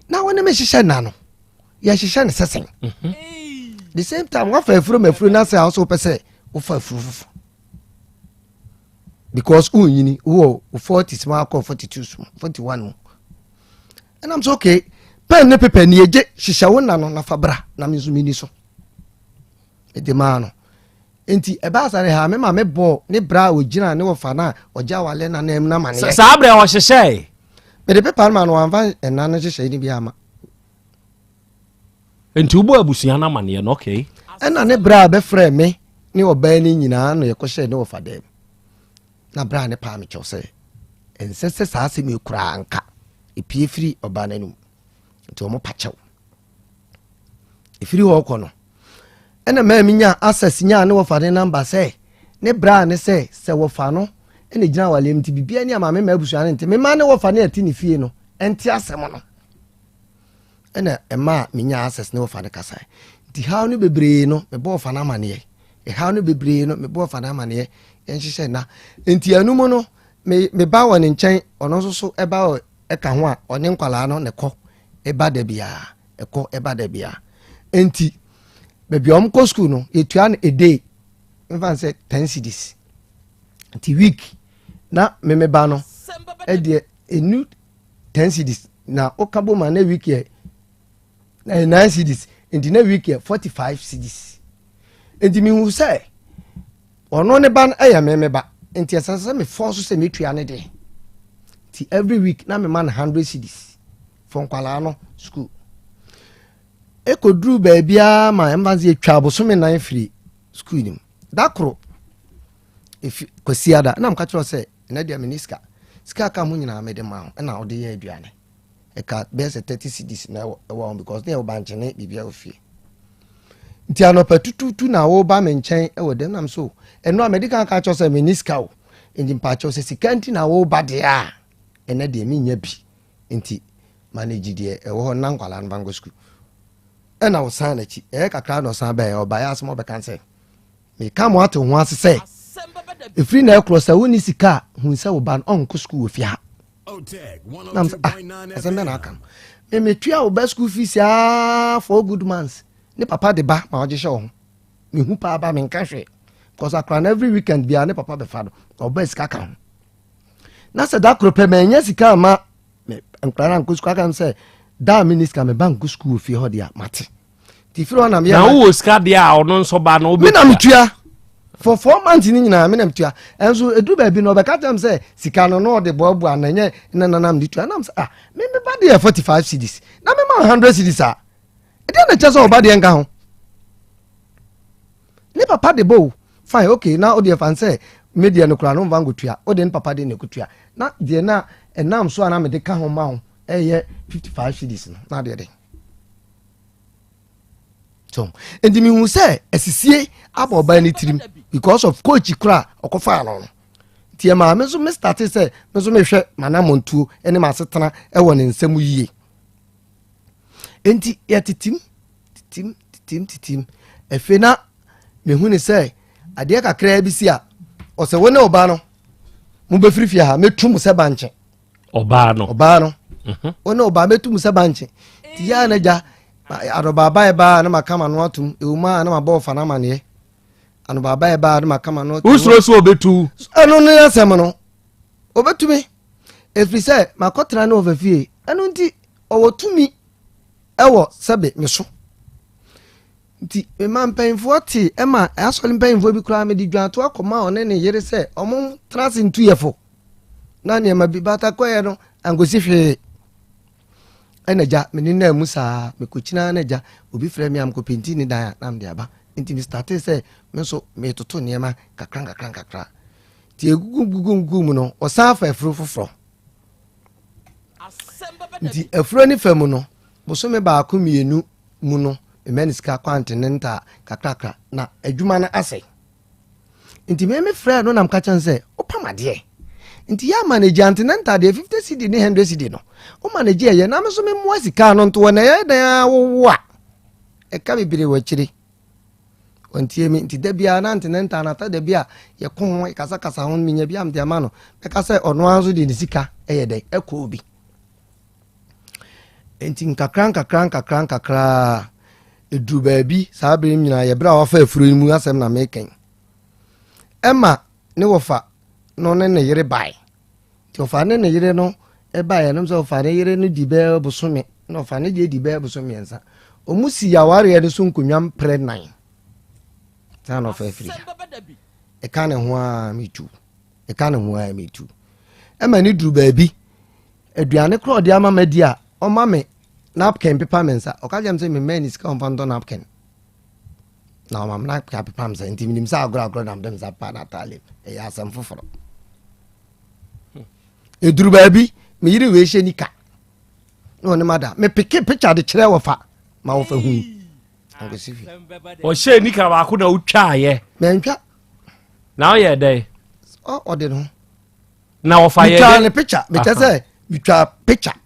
na woni me hihye na no ya hihye ne sesen the same time wa fa afuro mafuro na say also pese wo fa afuro because unyini wo 40 small 42 41 and I'm so okay pen ne pepe ni eje hihye wo na no na fa bra na me zo mini so edemano enti eba sare ha me ma me bo ne bra ogina ne wo fa na oja wale na na em na mane sa bra wo hyehyɛ me de pepa ma no anfa ena na hyehyɛ ni bi ama enti ubo abusua na mane no okay ena ne bra be frɛ me ne oba ni nyina no ye ko hye ne wo fa dem na bra ne pa me kyɛw sɛ ensese saa se me kura anka epie firi oba nanum enti o mo pa kyɛw efiri wo kɔ no ena ma minya access nya ne wo fa ne number sɛ ne bra ne sɛ wo fa no ene gina wale mti bibia ni ama me ma abusua ne nti me ma ne wo fa ne ati ne fie no enti asɛm no ena ema minya access ne wo fa ne kasa nti haw ne bebre no me bo fa na mane haw ne bebre no me bo fa na mane enhyehyɛ na enti anumu no me ba wɔ ne nkyɛn ɔno nso so eba o eka ho a ɔne nkwala no ne kɔ eba da bia ɛkɔ eba da bia enti baby ko school no etua na a day mfa say 10 cedis ti week na me ba no e de enu 10 cedis na okabo ma na week e 9 cedis enti na week e 45 cedis enti mi hu say ono ne ba na me ba enti asase me force say me tua ne de ti every week na me man 100 cedis for nkwala no school ekodru baabia ma embassy atwa abosome nan firi school nim dakro if kwasiada na mka kyerɛ sɛ na dia miniska ska ka mu nyina me de ma na ode ye aduane e ka best 30 cedis na ɛwɔ because na obanchene bibia ofie nti anopa tututu na wo ba me nkyɛn ɛwɔ dem nam so ɛno a medical ka kyerɛ sɛ miniska o ndi mpa kyerɛ sɛ sika nti na wo ba de a ɛna de me nya bi nti manage die e wo na nkwala no bango school e na wo san na chi e kakra no san ba e oba ya asmo be kan say me ka mo ate ho ase say efiri na ekro sa woni sika hu se wo ban on ko school ofia ha asem na aka me tua wo ba school fees for good months ne papa de ba ma oje show me hu pa ba me nka hwe because akran every weekend bia ne papa be fa do oba sika kan na se da krope me nya sika ma me nkran an ko school kan say da minister me bank school ofia ho dia mate ti firo na me na wo sika dia ono nso ba no me na me tua for 4 months ni nyina me nam tua enso edu ba bi no be ka tam say sika no no de boabu ananye na nam di tua nam say me ba de 45 cedis na me ma 100 cedis e dey na chese oba de nka ho ni papa de bo fine okay na o de fan say me de no kura no vango tua o de papa de ne kutua na de na enam so ana me de ka ho ma ho ye 55 cedis no na de so endi mi hu say esisie aboba ni tirim because of coach kra okofa no tie ma me so me start say me so me hwe manamontuo ene ma setena e wo ne nsam yie enti yetitim titim efena me hu ni say ade kakra bi si a o se wona oba no mu be firifia ha metum se banche oba no wona oba metum se banche ti ya na ja ado baba e ba na makama no atum euma na mabọ fa na mane ano baba e ba na makama no atum usro so obetu eno ne asem no obetumi efri say makotra na ovafie eno nti owotumi ewo sebe meso nti me man painfo ti e ma asole painfo bi kura me di dwanto akoma one ne yere say omo trans ntu yefo na ne ma bi bata koye no angosi hwe enaja meni na musa me kochina naja obi frɛ me am ko penti ni dan na mde aba nti mi start say me so me toto niema kakran ti egugu mu no osan fa afro foforo nti afro ni fa mu no boso me ba ko mienu mu no emeniska continental kakra na adwuma na asai nti me frɛ no nam ka chan say opamade nti ya manage continental de 50 cd ni 100 cd no o manage ye na me so me mo sika no nto na ye dan wo a e ka bibire wa chiri ontie mi nti da bia na continental na ta da bia ye ko kasa ho minya bia am de ama no e ka say ono anzo de ni sika e ye dai e ko obi enti nkakran edu baabi saa bere nyina ye bra wa fa afuro mu asem na meken ema ne wo fa no ne yere bai ti ofa ne yere no e bai no so ofa ne yere no di be bosome no ofa ne di be bosome ensa omusi ya ware ne so nkonwam pre 9 ta no fa free e ka ne ho a metu e ma ni duru baabi aduane kro de ama madi a o ma me napkin paper mensa o ka jam se me mani ska on pando napkin na o ma na ka paper mensa nti minim sa agora na dem sa pa na tale e ya sam foforo eduru baabi me yiri we hye nika no ne mada me pike picture de kire wo fa ma wo fa hu angosifi o hye nika ba ko na utwa ye me ntwa na o ye dey o de no na wo fa ye dey ne picture me tese bitwa picture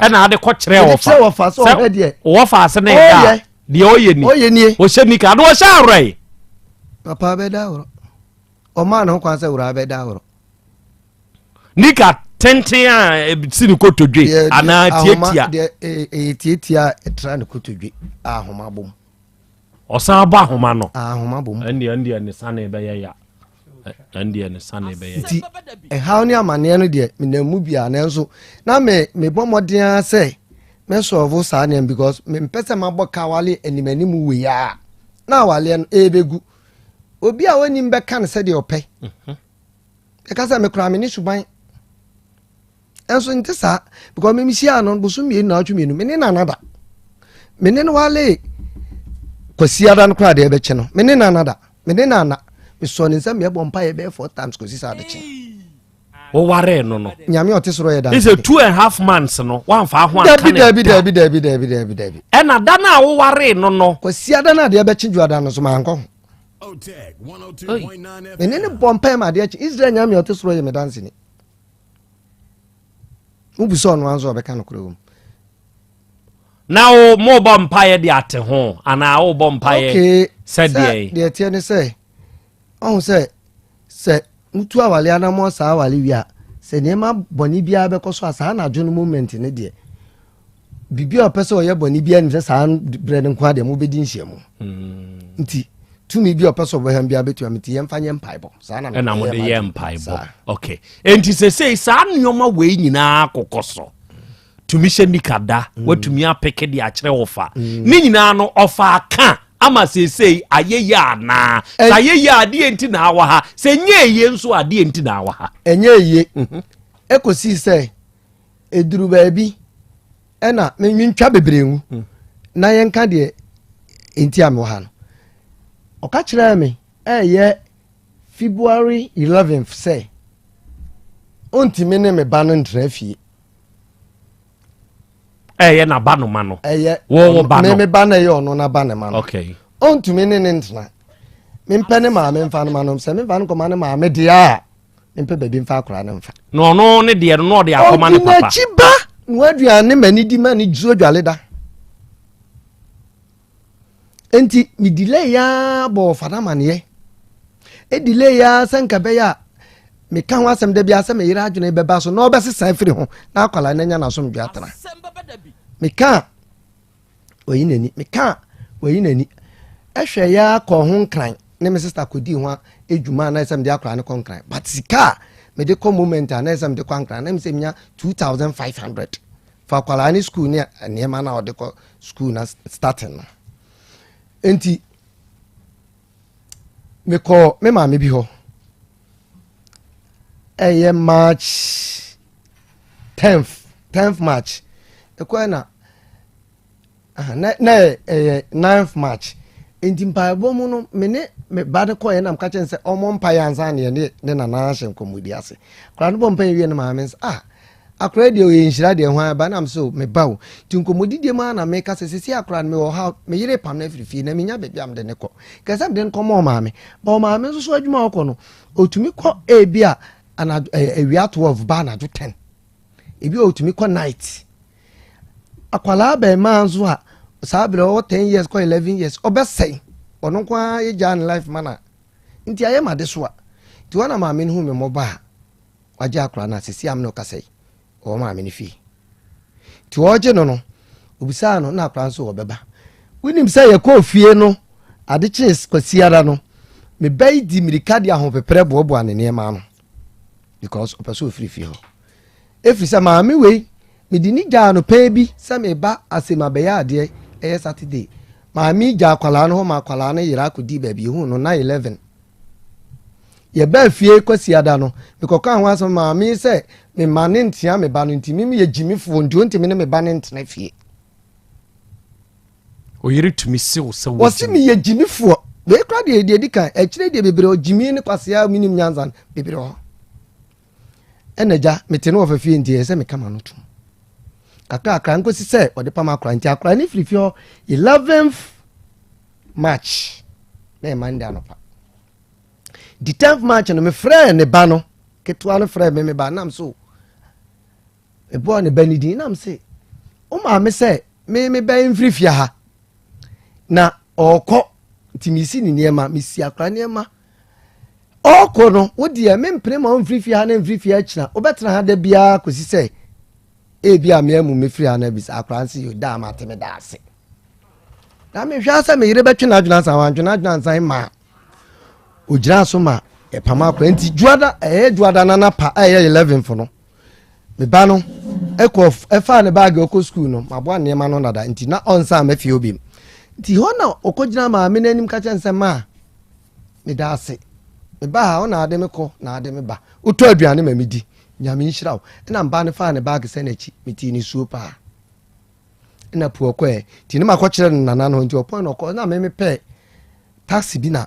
e na ade ko kire wo fa so he de wo fa ase na ya de o ye ni o hye nika do o hye aroi papa be da woro o ma na ho kwan se wura be da woro nika tenten a sini kotodwe ana tietia etra ne kotodwe ahoma bom osan ba ahoma no ahoma bom andi ne sane be ya andi ne sane be ya ti e haw ne amane no de menamu bia na nso na me bomoden say me solve sa ne because me mpese maboka wale animanimu we ya na wale no ebegu obi a woni mbe kan se de opɛ e ka se me kura me ni suban enso nti sa because me misia no busu mie na atwumi no me ne nanada me ne no wale kwasiada no kura de ebe che no me ne nanada me ne nana me so ne nsam ye bompa ye be 4 times kwasi sa de che o ware no no nyame otesoro ye da is a 2.5 months no wan fa ho aka ne dabi e na da na wo ware no no kwasiada na de ebe che juada no so ma anko me ne bompa ma de che Israel nyame otesoro ye me dance ni ubuso no anzo obeka no kuro now mo bom paye de ate ho ana wo bom paye said de tie ne say on say mutu awale ana mo sa awale wi a se nema boni bia be koso asa na adwo no moment ne de bibia opese oye boni bia ni se sa bread nkwa de mo be di nhia mu nti tumi bia opese obo bia betu amiti yemfa nye mpaibo sa na mo de ye mpaibo okay enti se say sa nyoma we nyina kokoso tumi hye nikada watumi apeke de akere wofa ni nyina no ofa aka ama sesei ayeye ana sayeye ade enti na awa ha se nyeye nso ade enti na awa ha enyeye ekosi se eduru baabi ena mentwa bebrenu na yenka de enti ame ha no oka kire me February 11th say ontime ne me ba no ntra fie na ba no ma no wo ba no me ba na ye ono na ba ne ma no okay ontumi ne ntena mempe ne ma me mfa no ma no se me ba no koma ne ma me dia mempe baby mfa akora ne mfa no ne de no de akoma ne papa chiba no aduane mani di mani juo dwale da enti mi delay ya bo fada mane e delay ya sanka be ya me kan ho asem da bia se me yira adwene beba so no obesesa afiri ho na akwala na nya na so mdwa tara me kan oyinani me kan oyinani ehwe ya ko ho nkran ne me sister kodi ho edwuma na esem de akwala ne konkran but sika me de ko moment na esem de konkran na me se nya 2500 for akwala ni school ne ma na ode ko school na starting na enti me ko me ma me bi ho March 10th March ekwena na 9th March enti mpaibo mu no me ba de ko ye na mka chen se omo mpai ansa ne na na ahye nkomudi ase kra no bompa wie na ma me akra de o yenhira de ho aba na so me bawo ti nkomudi de ma na me ka sesi akra no me wo ha me yire pam na frifi na me nya bebi am de ne ko ka sam de nko mo ma me ba ma me so adwuma okọ no otumi ko ebia ana ewia 12 ba na 10 ebi otumi ko night akwala ba ma nzo a sabre o 10 years ko 11 years obesai ono kwa ye jan life mana nti aye ma de so a ti wana ma me hu me mo ba waje akwala na sisi am no kasai o ma me ni fi ti oje no obisa no na akwala nso obeba winim say ye ko fie no ade chis kwasiara no me bai di mirika dia ho pepere bobo anene ma no because opeso free ho efri sa ma me we me di ni ja no pa bi sa me ba asema be ya ade Saturday ma mi ja kwala no ma kwala no yira akodi ba bi hu no na 11 ye ba fie kwasiada no because kan ho asema ma mi se me mane ntia me ba no ntimi me ye jimifo ndio ntimi ne me ba ne ntena fie o yiri tumi se o se wo si me ye jimifo we kra de di kan e kire de bebre o jimi ne kwasia minim nyanzan bebre ho eneja metene ofafie ntie se me kama no tum akra nkosi se ode pama akra ntia akra ni frifio 11th March na Monday anopa the 10th March no me frɛ ne ba no ketwa no frɛ me ba nam so e bo ne ba ni din nam se o ma me se me ba mfrifia ha na okɔ timisi ni niema misi akra niema okɔ no wodi me mpre ma mfrifia ha na mfrifia akira obetra ha da bia kosi se bia me amu me free ana bisa akra nsi yo da ma teme da ase na me hwa sa me yire betwe na adwuna san adwuna san ma ogira so ma e pama akra nti juada na pa 11 fo no me ba no fa ne bag okọ school no mabo ane ma no nada nti na onsa ma fie obi nti ho na okogina ma me nanim ka chense ma me da ase me ba ha ona ade me ko na ade me ba uto aduane ma me di nyame nhirawo na mba ne fa ne bag se na chi meti ni suo pa na pu okọ ti ne makọ kire nana no nti opon no ko na me pe taxi bi na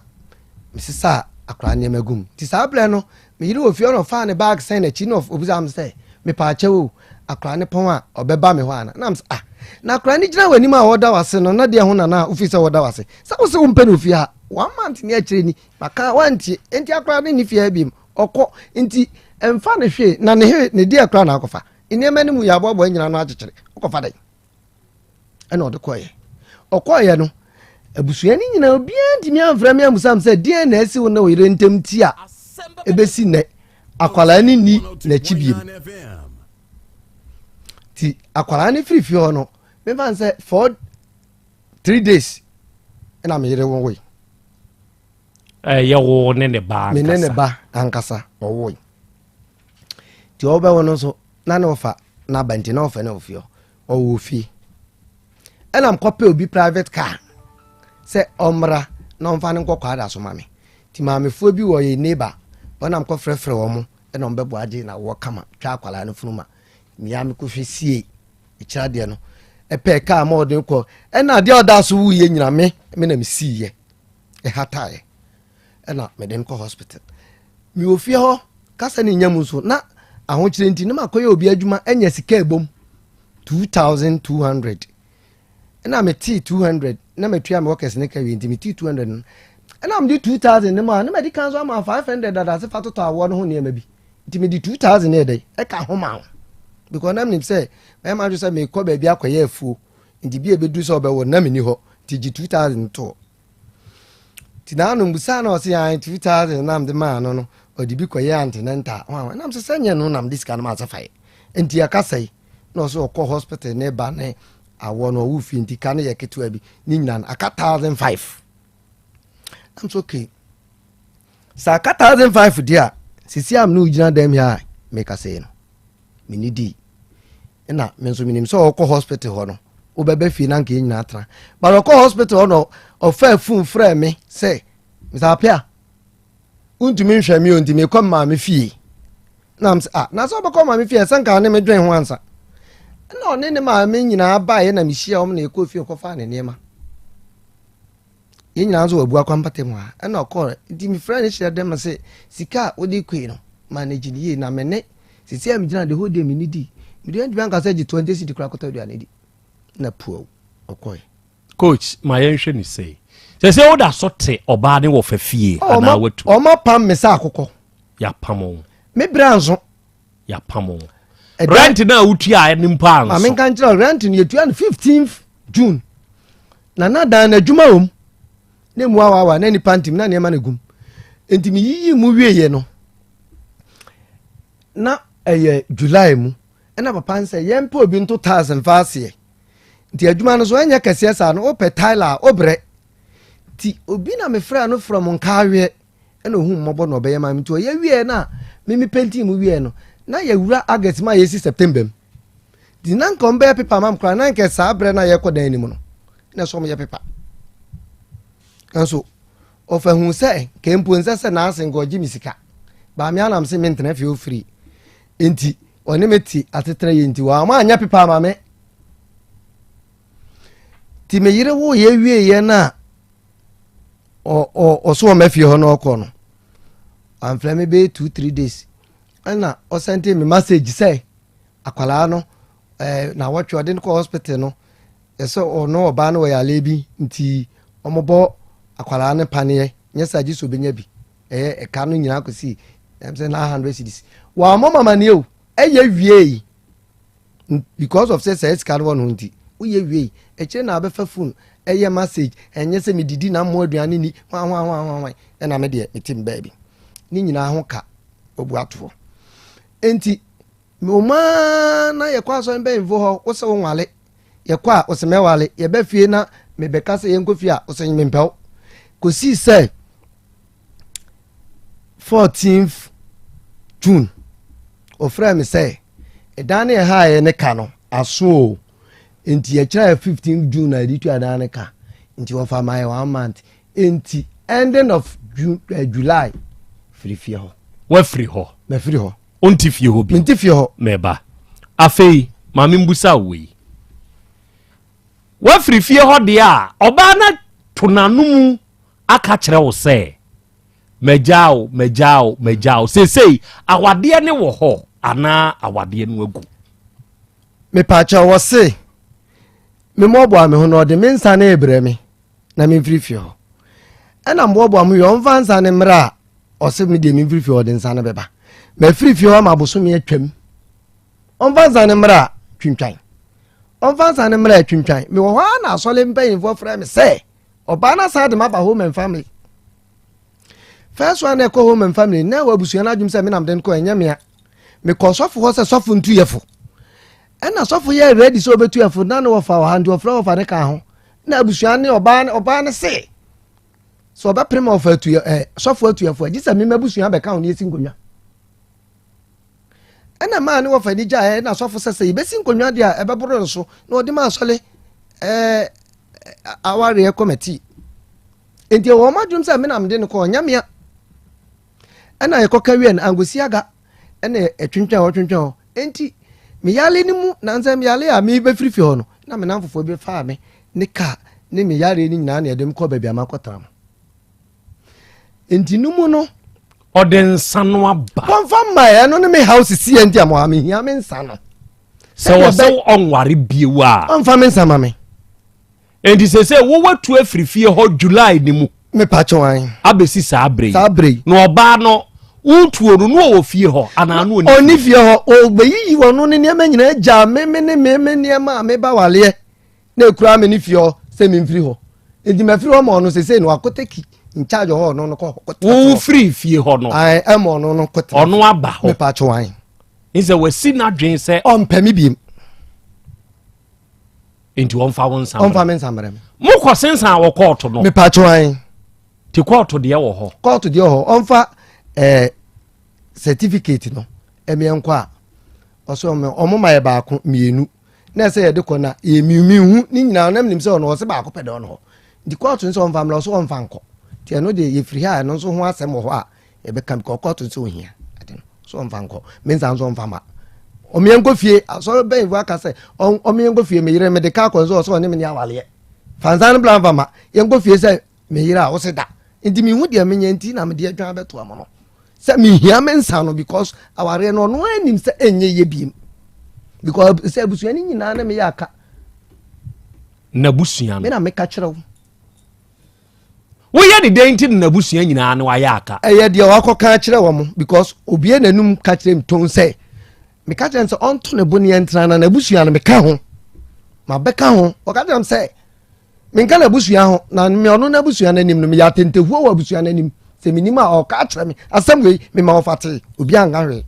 misisa akra ne magum ti sa ble no me yiri ofie no fa ne bag se na chi no obizam se me pa chewo akra ne pon a obeba me ho ana na ms na akra ne gina wani ma woda wase no na de ho na na ofisa woda wase sa wo se wo mpe no ofie ha 1 month ni akire ni maka wanti enti akra ne ni fie bi okọ enti emfa ne hwe na ne di akra na akofa inema ni mu ya bobo nyina no akyekere okofa dai ena odekoye okoye no abusuani nyina obi antimi amfra me amusam se die na asi wo na oyire ntem ti a ebesi ne akwala ni na chibiem ti akwala ni free ho no me fan se for 3 days ena me yire won we yawo ne ba me ne ba ankasa owo ti oba wono so na na ofa na banti na ofa na ofio owo fi ena mkope obi private car se omra na omfa ne nkokwa da so mame ti mame fu bi wo ye neighbor wana mko frefre wo mo ena ombebo age na wo kama twa akwala no funuma miya me ko hwesie ikira de no epe car ma odin ko ena de oda so wu ye nyina me na me siye hataye ena me den ko hospital mi ofie ho kasa ni nyam so na ahokyere nti ne makoye obi adwuma enya sika ebom 2200 ena me ti 200 na me tua me workers ne ka wi nti me ti 200 ena me di 2000 ne ma na me di kan so ama 500 dada se fatoto awo no ho ne ma bi nti me di 2000 ne dey e ka ho ma because na me say me ma jo say me ko ba bi akoye afuo nti bi e bedu so obewo na me ni ho ti gi 2000 to ti na no mbusa na o se an 2000 na me de ma no odi bi koye antenenta wa na me se sanye no na me diska na ma safai nti akasai na so ko hospital ne ba ne awo no wu fi nti kan ye ketu abi ni nyina aka 1005 I'm so okay sa aka 1005 dia sisi am no ugina dem ya make say no me ni di na me so minim so ko hospital ho no wo bebe fi na nka nyina atra but ko hospital ho no ofa fun frɛ me say misa apia untumi nhwɛ me untumi kom ma me fie na am na so be kom ma me fie sanka ne me dwen ho ansa na one ne ma me nyina ba ye na me hia om na ekɔ fie kɔfa ne nema ye nyina zo wabu akwa mpatem ha na ɔkɔ di me frɛ ne hyɛ dem se sika odi kwe no manage ni ye na me ne sisi am gyina de ho de me ni di me de ndwan ka se gi 20 city kura kɔtɔ aduane di na puo ɔkɔ coach ma yen hwɛ ni sei se wo da so te oba ne wo fa fie ana watu o ma pam me sa akokɔ ya pamo me branzo ya pamo rent na utua ni mpa anso ma men kan kira rent ni etua no 15th June na dan na djuma om ne mu awa na ni pantim na ne ma na gum enti mi yiyi mu wieye no na July mu na papa nse yempa obi nto 1000 faase nti adwuma no so anya kase sa no opɛ Tyler obre ti obi na me fra no from nkawe na ohu mmɔbɔ na ɔbɛyɛ ma me to ye wie na me penti mu wie no na ye wura August ma ye si September di nan ko mbe pepa mam kra nan ke sa bre na ye ko dan ni mu no na so mo ye pepa kanso ofa hu se ke mpo nsa se na asen go gimi sika ba me anam se me ntena fi ofri enti one meti atetere ye enti wa ma anya pepa ma me ti me yire wo ye wie ye na o so ma fi ho no ko no am fla me be 2-3 days ana o sente me message say akwala no na watch odin ko hospital no eso o no oba no ya lebi nti omobo akwala ne pane nyesa gi so benya bi e ka no nyina akosi am say na 100 cedis wa mama ne o eye wie because of say scan one nti wo ye wie e kire na abefa phone eye message enye se me didi na mo aduane ni wa na me de metim baby ni nyina ho ka obu ato enti moma na ye kwa so mbe mvo ho wo se wo nwale ye kwa wo se mewale ye ba fie na me beka se ye nkofie a wo se nyempew ko si say 14th June ofra me say edane ye ha ye ne ka no aso enti ye kira 15th June na di tu adane ka enti wo fa my 1 month enti ending of July free fie ho wa free ho me free ho onti fie ho bi minti fie ho meba afei ma me mbusa we wa free fie ho de a oba na tonanum aka kire wo se mejao sei awade ne wo ho ana awade no agu me pacha wo se me mobo ame ho no de me nsa na ebre me na me free fie ho ena mobo am yo mfa nsa ne mra o se me de me free fie ho de nsa na beba me free fie ho ma boso me atwam ɔmfa nsa ne mmra twintwan ɔmfa nsa ne mmra twintwan me wɔ hɔ na asɔle mpanyinfoɔ frɛ me sɛ ɔbaa na saa de ma ba home and family first one ɛkɔ home and family na wɔ abusua na adwum sɛ me nam den kɔ ɛnyɛ mea me kɔ sɔfo hɔ sɛ sɔfo ntu yɛfo ɛna sɔfo yɛ ready sɛ obetu yɛfo na ne wɔfa wɔ ha nti wɔfrɛ wɔfa ne ka ho na abusua ne ɔbaa ne se so ɔbɛpere ma ɔfa atu sɔfo atu yɛfo agye sɛ mema abusua bɛka ho ne yɛsi nkonnwa ɛna maa ne wɔfa ni gya na sɔfo sɛ sɛ yɛbɛsi nkonnwa deɛ a ɛbɛboro no so na ɔde ma asɔle awareɛ committee enti wɔn adwum sɛ menam de no kɔ ɔnyamea ɛna yɛkɔka wie no angosi aga ɛna ɛtwintwan hɔ enti meyale ne mu nansɛ meyale a mebɛfiri fie hɔ no na menam fofoɔ bi faa me ne ka ne meyare ne nyinaa ne ɛde m kɔ baabi a makɔtara mo enti no mu no ɔde nsa no aba kɔmfa mmaeɛ no ne me house si enti a mɔha mehia me nsa no sɛ wɔ sɛ ɔnware bio a ɔmfa me nsa ma me enti sɛ wowatu afiri fie hɔ July ne mu mepatwe wan abɛsi saa berɛ na ɔbaa no wotuo no no wɔ fie hɔ anaa no ɔni fie hɔ ɔbɛyiyi wɔ no ne nneɛma nyinaa gya me nneɛma a meba waleɛ na ekura me ne fie hɔ sɛ memfiri hɔ enti mafiri hɔ ma ɔno sɛ no akoteki in charge hɔ no kɔ wo free fie hɔ no ɛma ɔno no kɔtɛ ɔno aba hɔ mepatwe wan sɛ wasi n'adwen sɛ ɔmpɛ me biem enti ɔmfa wo nsa ɔmfa me nsa mmerɛ me mokɔ sensan wɔ kɔɔto no mepatwe wan ti kɔɔto deɛ wɔ hɔ kɔɔto deɛ wɔ hɔ ɔmfa certificate no ɛmeɛ nkɔ a ɔsɛ ɔmo ma yɛ baako mmienu na ɛsɛ yɛde kɔ na yɛmiumihu ne nyinaa nam nim sɛ ɔno ɔsɛ baako pɛ dɛ ɔno hɔ nti kɔɔto nso ɔmfa mmerɛ ɔso ɔmfa nkɔ nti ɛno de yɛfiri ha ɛno nso ho asɛm wɔ hɔ a yɛbɛka bi kɔɔto nso ohia ade no so ɔmfa nkɔ mensa nso ɔmfa ma ɔmeɛ nkɔ fie asɔre bɛyifo aka sɛ ɔmeɛ nkɔ fie meyere mede ka akɔ nso ɔsɛ ɔne me ne awaleɛ fansa no bla mfa ma yɛnkɔ fie sɛ meyere a wose da nti mehu deɛ menyɛ nti na mede adwan bɛtoa mo no sɛ mehia me nsa no because awareɛ no ɔno anim sɛ ɛnyɛ yɛ biem because sɛ abusua no nyinaa na meyɛ aka n'abusua no me na meka kyerɛ wo woyɛ de dɛn nti n'abusua nyinaa no wayɛ aka ɛyɛ deɛ wakɔka kyerɛ wɔ mo because obie n'anum ka kyerɛ m ton sɛ meka kyerɛ sɛ ɔnto ne bo ne yɛntena na n'abusua no meka ho mabɛka ho ɔka kyerɛ m sɛ menka n'abusua ho na me ɔno n'abusua no anim no meyɛ atentehuo wɔ abusua no anim sɛ menim a ɔka kyerɛ me asɛm wei mema wɔfate obi anka hwee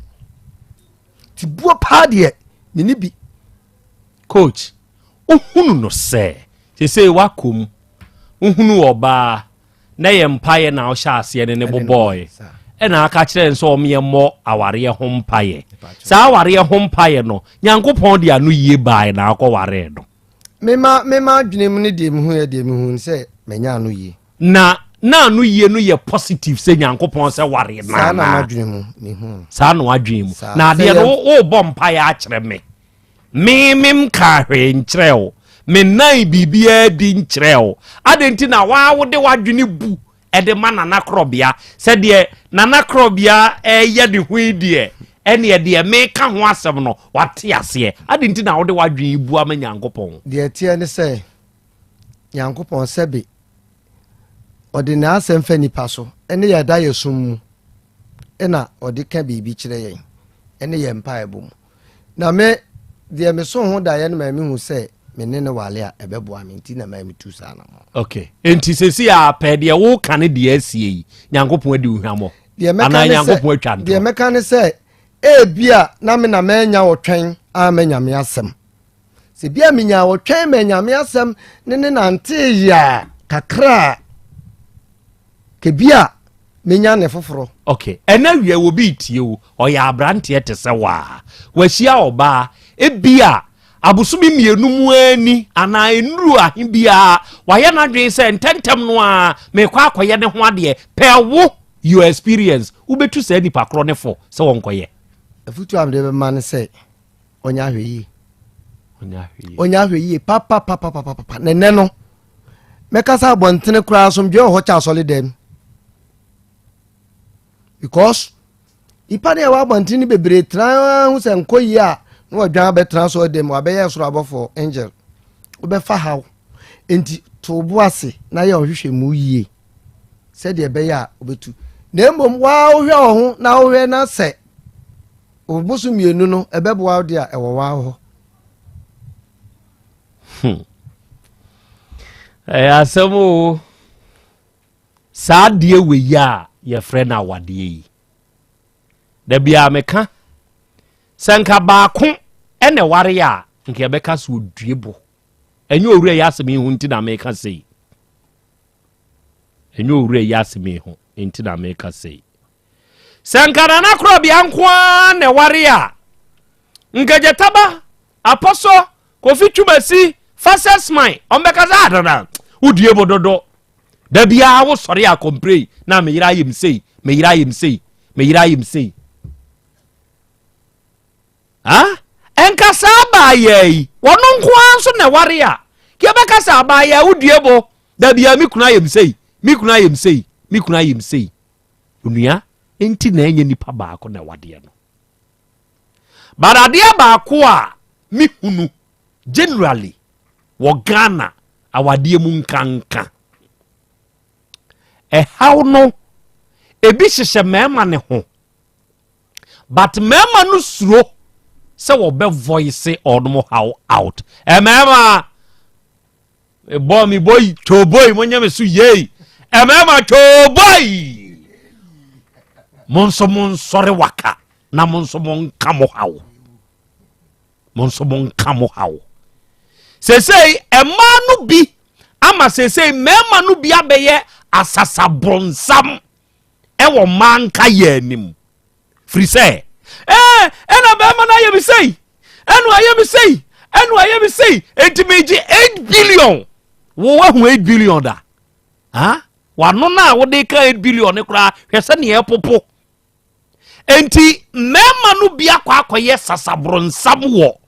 nti buo paa deɛ mene bi coach wohunu no sɛ sɛsɛ wakɔm wohunu ɔbaa na yɛ mpayɛ na ɔhyɛ aseɛ ne bobɔɔe ɛna aka kyerɛ sɛ ɔmeyɛ mmɔ awareɛ ho mpayɛ saa awareɛ ho mpayɛ no nyankopɔn de ano yie bae na akɔwaree no mema adwene mu ne deɛ mehu yɛ deɛ mehu sɛ manya ano yie na ano yie no yɛ positive sɛ nyankopɔn sɛ ware saa na madwene mu mehu saa na wadwene mu na adeɛ no wobɔ mpayɛ akyerɛ me memem ka hwee nkyerɛ wo menan biribiaa di nkyerɛ wo ade nti na wode wadwene bu ɛde ma Nana Krobea sɛdeɛ Nana Krobea ɛyɛ de hui deɛ ɛne deɛ meka ho asɛm no wate aseɛ ade nti na wode wadwene bu ama nyankopɔn deɛ tiɛ ne sɛ nyankopɔn sɛbe ɔde n'asɛm fa nipa so ɛne yɛda yɛ som mu ɛna ɔde ka biribi kyerɛ yɛn ɛne yɛ mpaebɔ mu na me deɛ me so ho da yɛ no ma mehu sɛ me ne wale a ɛbɛboa me nti na ma me tu saa na mo okay enti sesi a pɛ deɛ wo ka ne deɛ asie yi nyankopɔn adi hwamɔ ana nyankopɔn atwa nto deɛ meka ne sɛ ebia na me na manya wo twɛn a manya me asɛm sɛ bia menya wo twɛn manya me asɛm ne nante ya kakra kebia menya ne foforo okay ɛna wie wo bi tie wo ɔyɛ abranteɛ te sɛ waa wahyia ɔbaa ebia abosomi mienu mu ani ana enuru ahe bia wayɛ n'adwen sɛ ntɛntɛm no a mekɔ akɔyɛ ne ho adeɛ pɛ wo your experience wobetu sɛ nipa korɔ ne fo sɛ wɔnkɔyɛ afutu amde be man sɛ onya hwe yi papa nene no mekasa abontene kura asomdwe ho cha asole dem because ipa de wa abontene bebre tra hu sɛ nkoyi a no wadwan betra so dem wa bɛyɛ soro abɔfo angel wo bɛfa haw enti to bo ase na yɛ ohwehwɛ mu yie sɛ de bɛyɛ a obetu na mbom wa ohwɛ ho na ohwɛ na sɛ obosu mienu no ebeboa wo dia ewowa ho asemo saa die we ya ye frɛ na wade yi da bia meka sanka baako ene ware ya nke beka so duebo enye owura ya asem hu nti na meka sei enye owura ya asem hu nti na meka sei sanka na Krobea nkoa ne ware ya ngejetaba aposo kofi twumasi fastest mine ombeka za adana uduebo dodo da bia wo sori a comprei na me yira yim sei enka sa baye wono nkoa so ne ware a ke beka sa baye uduebo da bia mikuna yim sei onua enti na enye nipa baako na wade no barade baako a mihunu generally wo Ghana awade mu nkanka how no ebi hyehyɛ mema ne ho but mema no suro se wo be voice onomo how out mema boy to boy monya me su ye mema to boy monso sore waka na monso kamo how sesei emanu bi ama sesei mema no bi abeye asasa bronsam ewo manka ye anim free say ena mema na ye sei enu aye sei entimeji 8 billion wo wa hu 8 billion da wano na wo de ka 8 billion ne kura hwese ne epopo enti mema no bi akwakoye sasa bronsam wo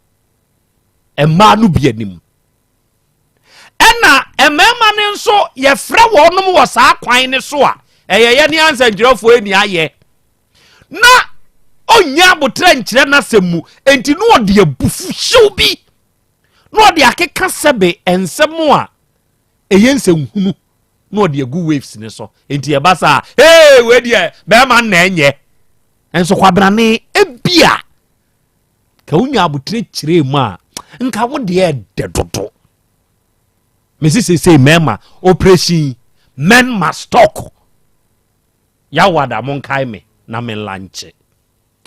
emma no bi anim ena emema ne nso ye frɛ wonom wo saa kwan ne so a ye ne ansanjirofo eni aye na onya abotra nkyerɛ na semu enti no ode abufu hyew bi no ode akeka sebe ensem a ensehunu no ode agu waves ne so enti ye basa we die be ma na enye enso kwabrane ebia ka unya abotra kyerɛ mu a nka wo de de dodo Mrs. say mema operation men must talk yawada monkai me na men lanche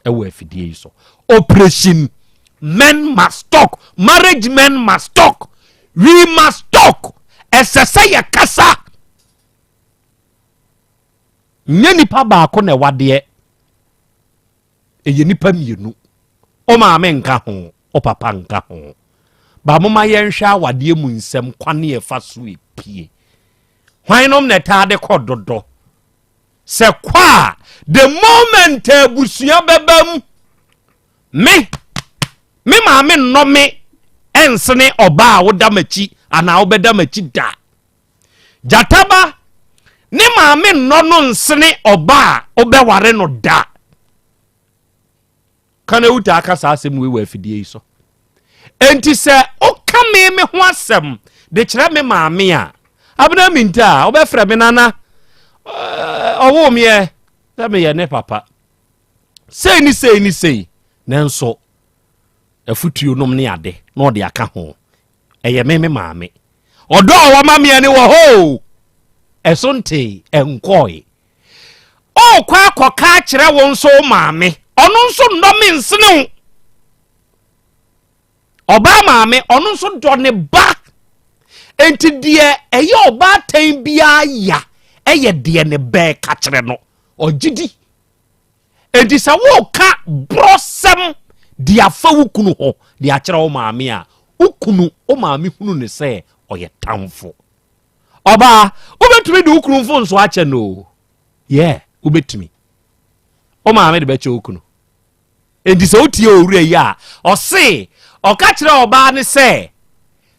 ewo afidie so operation men must talk marriage men must talk we must talk esese ya kasa nye nipa baako na wade eye nipa mienu o maame nka ho o papa nka ho ba moma yenhwa wade mu nsem kwane e fa so epie hwanom na taade kododo se kwa the moment abusua bebam me maame no me ensene oba wo damachi ana wo bedamachi da jataba ne maame no nsene oba obeware no da kana uta aka sa asem we afidie so enti se o kame me ho asem de kire me maame a abna minta obefra me nana owo me da me ye ne papa sei ni nanso afutuo nom ne ade na ode aka ho eye me maame odo wa maame ne wo ho esonte enkoi o kwa akoka kire won so maame ono nso nnome nsene oba maame ono nso do ne ba enti de eye oba tan bia ya eye de ne be ka kire no ogidi enti sa wo ka brosem de afa wukunu ho de a kire wo maame a ukunu o maame hunu ne se oye tamfo oba obetumi de ukunu mfo nso ache no obetumi o maame de be che ukunu enti se otie owura yi a o se o ka kire oba ne se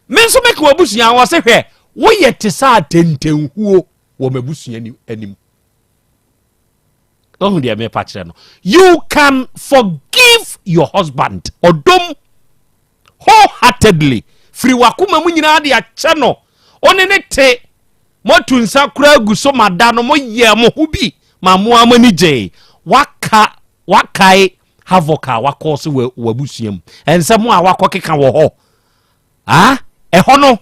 me nso meka wabusuan wo se hwe wo ye te sa tentenhuo wo mabusuan anim oh dear me patch no you can forgive your husband odom wholeheartedly free wakuma mu nyina de ache no one ne te motunsa kura guso mada no mo ye mo hu bi ma mo amani je wakai havoc a wakɔ so wabusuam ensɛm a wakɔ keka wɔ hɔ ɛhɔ no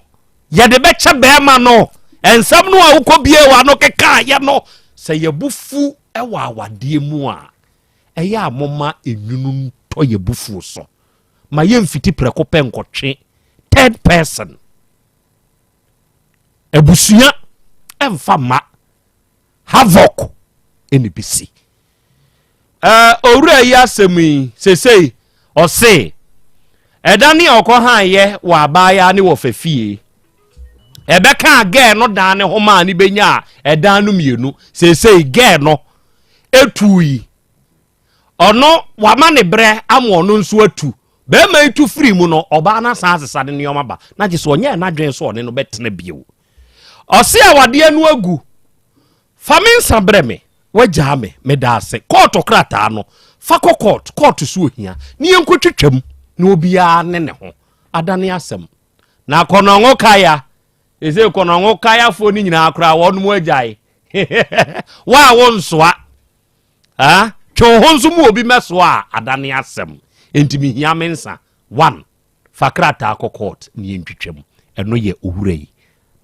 yɛde bɛkyɛ bɛɛma no ensɛm no a wokɔ bie wa no keka yɛ no sɛ yɛbufu ɛwɔ awadeɛ mu a ɛyɛ a moma enwunu ntɔ yɛbufu so ma yɛmfiti prɛko pɛ nkɔtwe third person abusua ɛmfa ma havoc ɛne bisi owura yi asɛm yi sesei ɔse ɛda ne ɔkɔ ha yɛ wɔ abaaya ne wɔ fafie ɛbɛka gɛɛ no dan ne ho maa ne benya a ɛdan no mmienu sesei gɛɛ no ɛtui ɔno wama ne brɛ ama ɔno nso atu bɛɛma itu firi mu no ɔbaa na saa asesa ne nneɔma ba na gye sɛ ɔnyɛ n'adwen so ɔne no bɛtena bio ɔse awadeɛ no agu fa me nsa brɛ me wagyaa me meda ase kɔɔtɔ krataa no fa kɔ kɔɔto so ohia ne yɛnkɔtwitwam na obiara ne ne ho adane asɛm na kɔnɔngo kaya ɛsɛ kɔnɔngo kayafoɔ no nyinaa koraa wɔnom agyae wa wo nsoa twɛ ho nso mu obi mɛsoa a adane asɛm enti mehia me nsa 1 fa krataa kɔ kɔɔt ne yɛntwitwam ɛno yɛ owura yi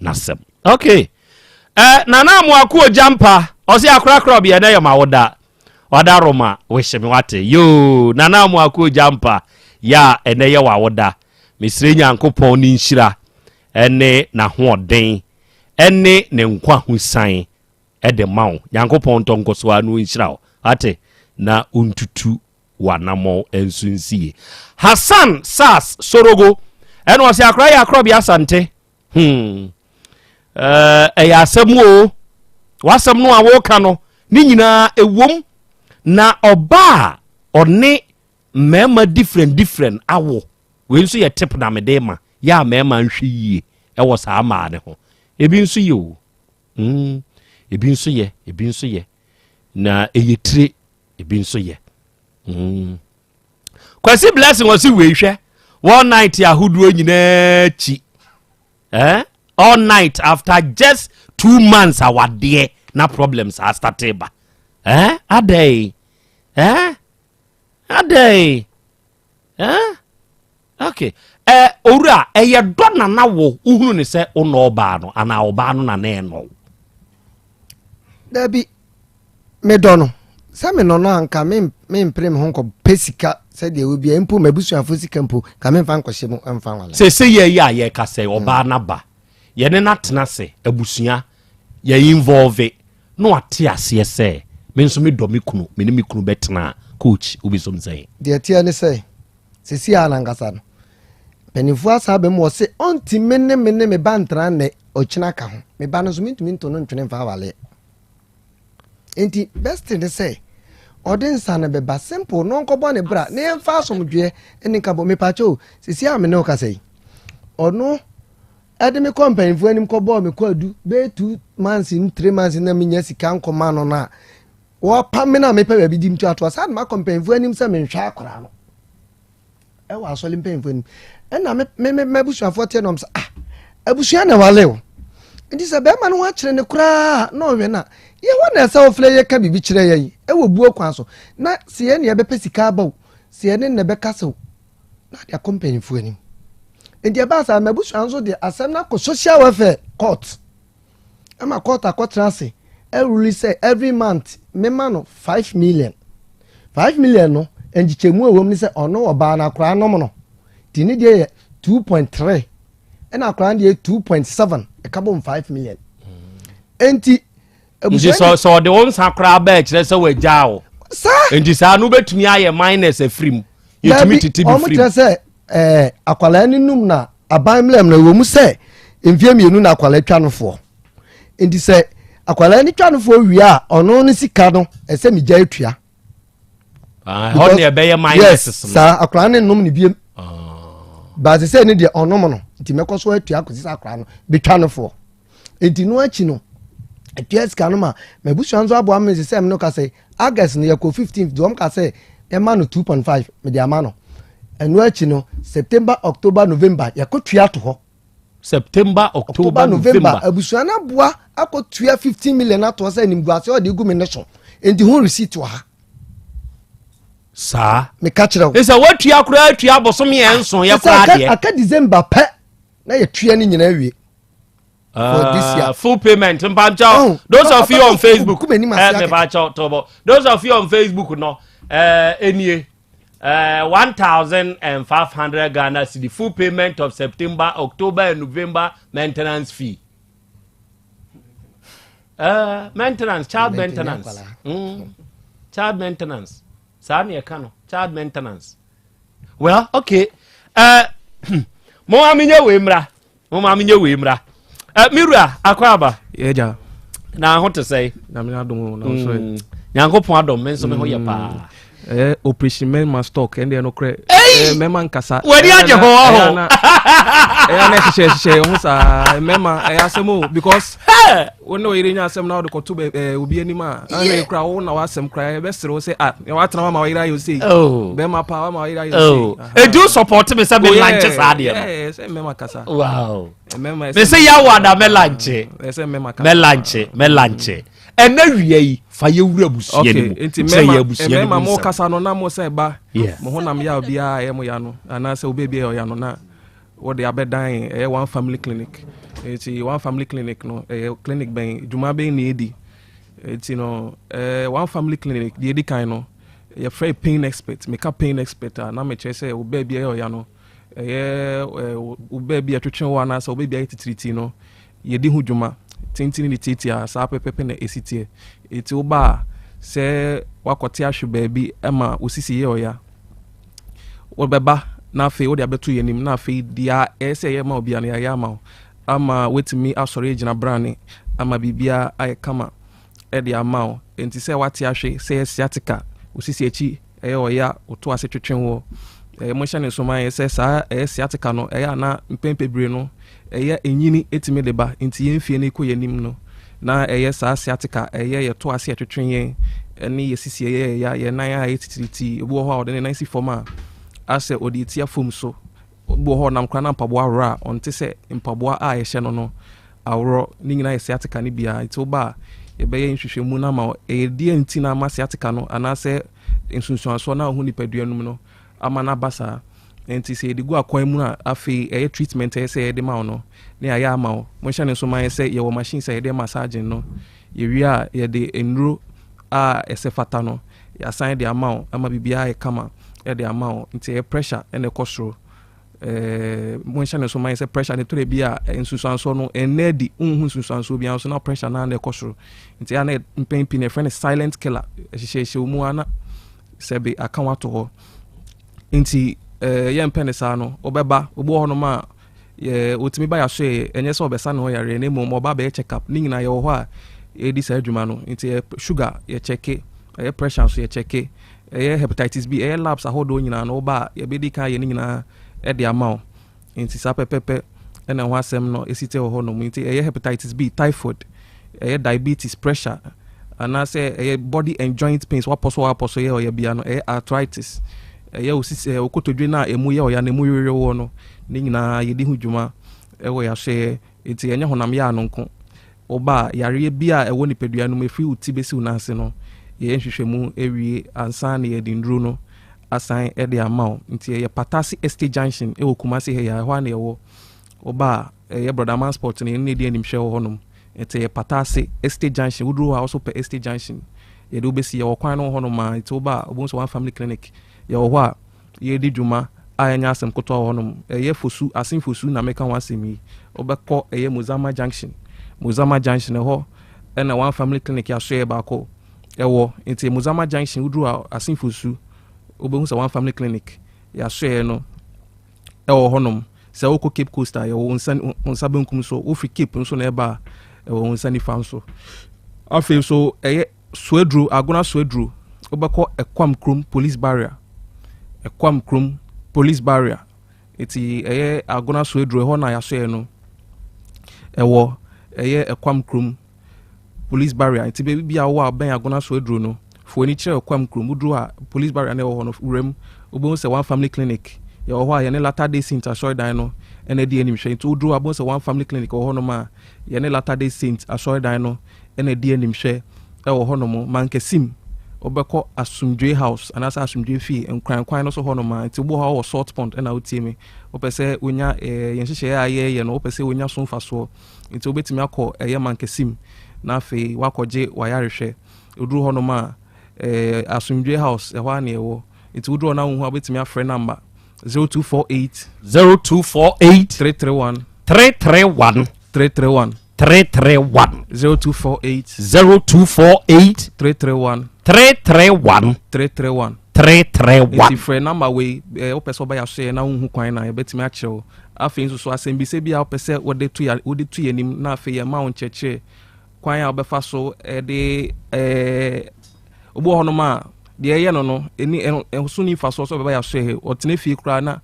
n'asɛm okay nana amoako jampa ɔse akorakora bi ɛnɛ yɛ ma woda wada roma wehye me wate yo nana amoako jampa ya ɛnɛ yɛ wa woda mesire nyankopɔn ne nhyira ɛne na hoɔden ɛne ne nkwa ho san ɛde ma wo nyankopɔn ntɔnkɔso a no nhyira wo ate na untutu wanamo enso nsie Hassan Sas Sorogo ɛna ɔse akora yɛ akora bi asante ɛyɛ asɛm o wasɛm no a woka no ne nyinaa ewom na ɔba ɔne mɛma different awo we nso yɛ tip na mede ma ya mɛma nhwe yie ɛwɔ saa maa ne ho ebi nso yɛ o ebi nso yɛ na ɛyɛ tire ebi nso yɛ kwasi blessing wɔ si we hwɛ one night ahodoɔ nyinaa chi all night after just 2 months awadeɛ na problems are started ba adai okay owura ɛyɛ dɔ na na wo uhunu ne sɛ ono ɔbaa no ana ɔbaa no na na ɛno dabi me dɔ no sɛ me no no anka me mprem ho nkɔ pesika sɛ deɛ obi mpo mabusuafo sika mpo ka me mfa nkɔhyɛ mu mfa wala sɛ yɛ a yɛ ka sɛ ɔbaa na ba yɛne na tena sɛ abusua yɛ involve no ate aseɛ sɛ me nso me dɔ me kunu me ne me kunu bɛtena coach obi som sɛ deɛ tia ne sɛ sisi anankasa no penifo asa bɛm wɔ se ɔnti me ne me ba ntra ne ɔkyena ka ho me ba no so mentumi nto no ntwene mfa wale enti best ne sɛ ɔde nsa ne bɛba simple no nkɔbɔ ne bra ne yɛmfa asomdwe ne nka bɔ me pacho sisi a me ne ɔka sɛ ɔno ɛde me kɔmpanifo anim kɔbɔ me kɔadu be 2 months 3 months na me nya sika nkɔma no na wɔpa me na me pɛ baabi dim to ato asa na kɔmpanifo anim sɛ me nhwɛ akora no ɛwɔ asɔle mpanifo anim ɛna me busuafo te nom sɛ abusua na wale wo nti sɛ bɛma no wakyerɛ ne koraa na ɔhwɛ na ye wona sɛ ofle ye ka bibi kyerɛ yɛ ɛwɔ buo kwan so na sɛ yɛ ne yɛbɛpɛ sika abaw sɛ yɛ ne ne bɛka sɛ na de kɔmpanifo anim nti ɛba sa mabusuan so de asɛm na kɔ social welfare court ama court akɔtra se ɛruli sɛ every month mema no 5 million no enjichemu ewom ni sɛ ɔno ɔbaa na akora nom no ti ne deɛ yɛ 2.3 ɛna akora deɛ 2.7 ɛkabom 5 million enti so ɔde wɔn nsa akora ba kyerɛ sɛ wagya wo enti saa no betumi ayɛ minus afrim yɛtumi tete bi frim ɔmo kyerɛ sɛ akwala ni num na aban mlem na wɔ mu sɛ mfie mienu na akwala twa no fo enti sɛ akwala ni twa no fo wi a ɔno ne sika no ɛsɛ mi gya atua hɔ ne ɛbɛyɛ minus sa akwala ne num ne biem ba se sɛ ne de ɔnom no enti mɛkɔ so atua akɔsi sa akwala no betwa no fo enti no achi no atua sika no ma mabusuan so aboa me sɛ me no ka sɛ August no yɛkɔ 15th dɔm ka sɛ ɛma no 2.5 me de ama no ɛno achi no September October November yɛkɔtua to hɔ September October November abusua na boa akɔtua 15 million ato sɛ nimguase ɔde gu me ne so enti ho receipt wa ha Sa. Me catch it. It's a what you are create you abosom ye nso ye kwa de. Aka December pe na ye tue ni nyina wie. For this year. Full payment. Those of you on Facebook. Those of you on Facebook no any 1,500 Ghana cedi full payment of September, October and November maintenance fee. Maintenance, child maintenance. Child maintenance. Sami ekano, child maintenance. Well, okay. Mo aminye we mra. Mirua akwaba. Yeja. Na ho to say. Na me adom no so. Nyankopon adom me so me ho ye pa. Operation men must talk and they no cre. Mema nkasa. Wadi aje ho ho. Na she ho sa mema asemo because we no ire nya asem na do koto obi anima ana kra wo na wasem kra be sere wo say ya watena ma ira yo say mema pa ma ira yo say e do support me say me lunch sa de no yes mema kasa wow mema me say ya wada me lunch mema kasa me lunch ena wie yi fa ye wura busie ni mu say ye busie ni mema mo kasa no na mo say ba mo ho nam ya bia ye mo ya no ana say obebi e ya no na what they are bedan one family clinic. It's one family clinic no clinic ben juma ben edi. It's one family clinic the edi kind no a free pain expert make up pain expert na me say o baby e ya no o baby atwetwe wa na so o baby ititriti no ye di hu juma tintin ni titi a sa pepepe na esitie eti oba se wakote ahwe baby ema osisi ye oya o beba na fe wo de abeto yenim na fe dia ese ye ma obi an ya ma ama wetimi asore gina brane ama bibia ay kama e de ama enti se wate ahwe se sciatica osisi echi e oya oto ase twetwen wo mo hya ne so man se sa sciatica no e na mpempebre no e enyini etimi de ba enti ye mfie ne ko yenim no na e sa sciatica e ye to ase twetwen ye ene ye sisi ye nan ya etitiriti obo ho a de nan si forma ase odi tia fom so bo ho nam kwana mpabo awra onte se mpabo a ye hye no awro ni nyina ye sciatica ni bia iti ba ye be ye nhwehwemu na ma e di enti na ma sciatica no anase nsunsuanso na hu ni paduanum no ama na basa enti se edigu akwan mu na afi e treatment e se ye de ma no ne aya ama mo hye ne so ma ye se ye wo machine se ye de massage no ye wi a ye de enro a ese fata no ya sign de ama bibia e kama e de ama nti pressure ene kosro mo hye so man say pressure ne tore bia nsusuanso no enedi unhu nsusuanso bia so na pressure na ne kosro nti ya na mpempi ne friend silent killer hye mu ana sebe aka wato ho nti ye mpene sa no obeba ogbo ho no ma otimi ba ya so enye so obesa no yare ne mo ba ba check up ni nyina ye ho a edi sa adwuma no nti sugar ye check pressure so ye check hepatitis B labs ahodo nyina no ba ye bedi kan ye nyina e de amount nti sa pepepe ena ho asem no esite ho no nti hepatitis B typhoid diabetes pressure ana say body and joint pains waposo ye oya bia no arthritis osisi okotodwe na emu ye oya na emu yere wo no ni nyina ye di hu dwuma wo ya hye nti enye honam ya no nko oba yare bia wo ni pedua no mefi uti besi unase no ye nhwehwemu ewie ansa na ye dindru no asan e de amount nti ye patasi estate junction e okumase he ya hwa na ye wo oba ye brother man sport ni ne de animhwe ho honom nti ye patasi estate junction wudru also per estate junction ye do besi ye okwan no honom ma nti oba obunso one family clinic ye wo hwa ye di dwuma anya asem koto honom ye fosu asin fosu na meka wasemi obekọ ye Mozama junction ho na one family clinic ya so ye ba ko ewo nti Mozama junction wudru asin fosu obehu sa one family clinic ya share no ewo honom se wo ko Cape Coast ya wo nsa benkum so wo fi Cape nso na eba ewo nsa ni fan so afi so Swedru agona Swedru obekọ Ekwam Krom police barrier eti agona Swedru ho na ya share no ewo Ekwam Krom police barrier eti be bia wo aben agona Swedru no for any chair Ekwam Krom udru a police barrier na ho no urem obo se one family clinic ya ho a ye ne latter day saint ashoy dan no ene di enim hwe nti udru abo se one family clinic ho no ma ye ne latter day saint ashoy dan no ene di enim hwe e ho no mo mankesim obeko asumdwe house anasa asumdwe fee nkran no so ho no ma nti bo ho salt pond na utie me opese onya yenhyehyɛ ayɛ no opese onya so mfa so nti obetimi akɔ ɛyɛ mankesim na afei wakɔgye wayarehwɛ oduru ho no ma asumdwe house ɛhɔ ana ɛwɔ nti oduru na ho obetimi afrɛ number 0248 331 331 331 331 0248 331 331 frɛ number we wopɛ sɛ ɔbɛyɛ aso na wohu kwan na yɛbɛtumi akyerɛw afei nso so asɛmbisɛ bi a wopɛ sɛ wode tu yɛnim na afei yɛma wo nkyerɛkyerɛ kwan a wobɛfa so de obu hɔ no ma deɛ ɛyɛ no no ɛso ni fa so bɛbɛyɛ aso ɔtena fie koraa na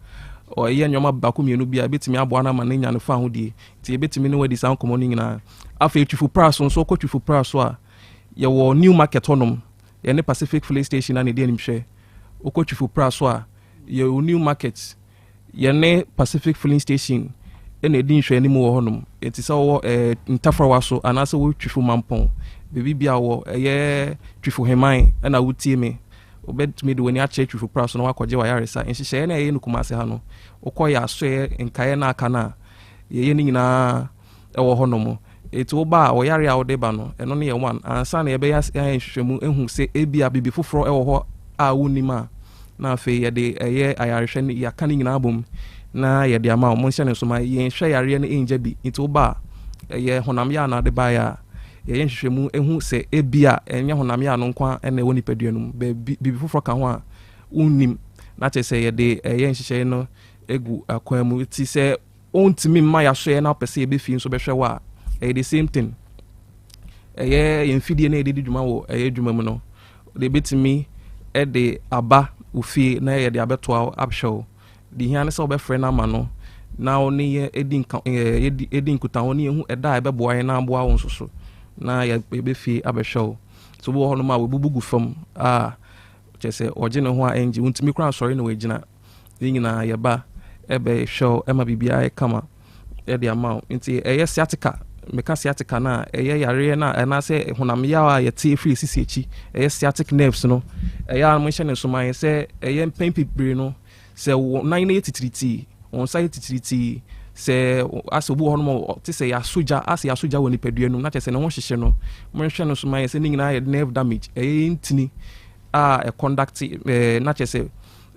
ɔyɛ nnwoma baako mmienu bi a ɛbɛtumi aboa no ma ne nya no fa hodie nti yɛbɛtumi ne wadi saa nkɔmmɔ no nyinaa afei twifo pra so nso kɔ twifo pra so a yɛwɔ new market hɔnom yɛne Pacific Filling Station na ne deɛ nimhwɛ okɔ twifo pra so a yɛwɔ new market yɛne Pacific Filling Station ɛna ɛdi nhwɛ anim wɔ hɔnom ɛti sɛ wɔwɔ ntafrawa so anaasɛ wɔ twifo mampɔn baabi bi a wɔ ɛyɛ twifo heman ɛna wotie me obetumi de wani akyɛ twifo pra so na wakɔgye wayaresa nhyehyɛ na ɛyɛ no kumase ha no wokɔ yɛ asoɛ nkaeɛ na aka na yɛyɛ ne nyinaa ɛwɔ hɔnom ɛti woba a wɔyare a wode ba no ɛno ne yɛ one ansa na yɛbɛyɛ nhwehwɛmu ehu sɛ ebia bibi foforɔ ɛwɔ hɔ a wonim a na afei yɛde ɛyɛ ayarehwɛ ne yɛaka ne nyinaa bom na yɛde ama wo nhyɛ ne so ma yɛnhwɛ yareɛ no ɛngya bi nti woba a ɛyɛ honam yɛ na de baeɛ a yɛyɛ nhwehwɛmu ehu sɛ ebia ɛnyɛ honam yɛ no nkwa ɛna ɛwɔ nipadua no mu bibi foforɔ ka ho a wonnim na kyerɛ sɛ yɛde ɛyɛ nhyehyɛ no egu akwan mu ti sɛ ontimi mma yɛasoɛ na pɛ sɛ yɛbɛfie nso bɛhwɛ wɔ a ɛyɛ the same thing ɛyɛ yɛmfidie na yɛde di dwuma wɔ ɛyɛ dwuma mu no de bɛtumi ɛde aba ofie na yɛde abɛtoa abhwɛ wo de hia ne sɛ wobɛfrɛ no ama no na wo ne yɛ ɛdi nkuta ho ne yɛhu ɛda a ɛbɛboa yɛ na aboa wo nso so na yɛbɛfie abɛhwɛ wo so wobɔ hɔ no ma wɔbubu gu fam a kyerɛ sɛ ɔgye ne ho a ɛngye wontumi kora asɔre na wɔagyina ne nyinaa yɛba ɛbɛhwɛ wo ɛma biribiara ɛkama ɛde ama wo nti ɛyɛ sciatica meka sciatica na ɛyɛ yareɛ na ɛnaasɛ honamyaw a yɛte ɛfiri sisi akyi ɛyɛ sciatic nerves no ɛyɛ a monhyɛ ne nsoman sɛ ɛyɛ mpɛn bebree no sɛ wo nan no yɛ titiritii wɔn nsa yɛ titiritii sɛ asɛ obi wɔ hɔ nom te sɛ yɛasogya wɔ nipadua no na kyerɛ sɛ ne ho hyehyɛ no monhwɛ no nsoman sɛ ne nyinaa yɛ nerve damage ɛyɛ ntini a ɛconduct na kyerɛ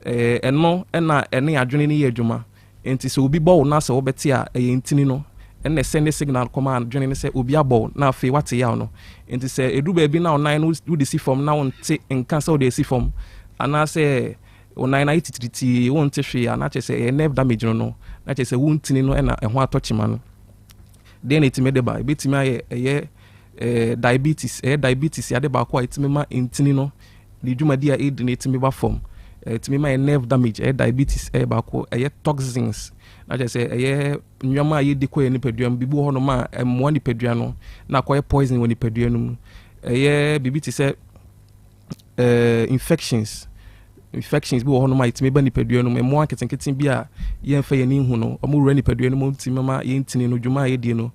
sɛ ɛno ɛna ɛne adwene no yɛ adwuma nti sɛ obi bɔ wo na sɛ wobɛte a ɛyɛ ntini no ɛna send signal command adwene no sɛ obi abɔ na afei wate yaw no nti sɛ ɛdu baabi na ɔnan no wode si fam na wonte nka sɛ wode asi fam anaasɛ ɔnan no ayɛ titiritii wonte hwee a na kyerɛ sɛ ɛyɛ nerve damage no na kyerɛ sɛ wontini no ɛna ɛho atɔkyema no deɛ na ɛtumi de ba ɛbɛtumi ayɛ ɛyɛ diabetes yɛade baako a ɛtumi ma ntini no ne dwumadi a ɛdi no ɛtumi ba fam ɛtumi ma yɛ nerve damage ɛyɛ diabetes ɛyɛ baako ɛyɛ toxins na kyerɛ sɛ ɛyɛ nneɛma a yɛdi kɔ yɛ nipadua mu bibi wɔ hɔ nom a ɛmmoa nipadua no na akɔyɛ poison wɔ nipadua no mu ɛyɛ biribi te sɛ infections bi wɔ hɔ nom a yɛtumi ba nipadua no mu ɛmmoa nketenkete bi a yɛmfa yɛni hu no ɔmo wura nipadua no mu ntumi ma yɛntini no dwuma a yɛdie no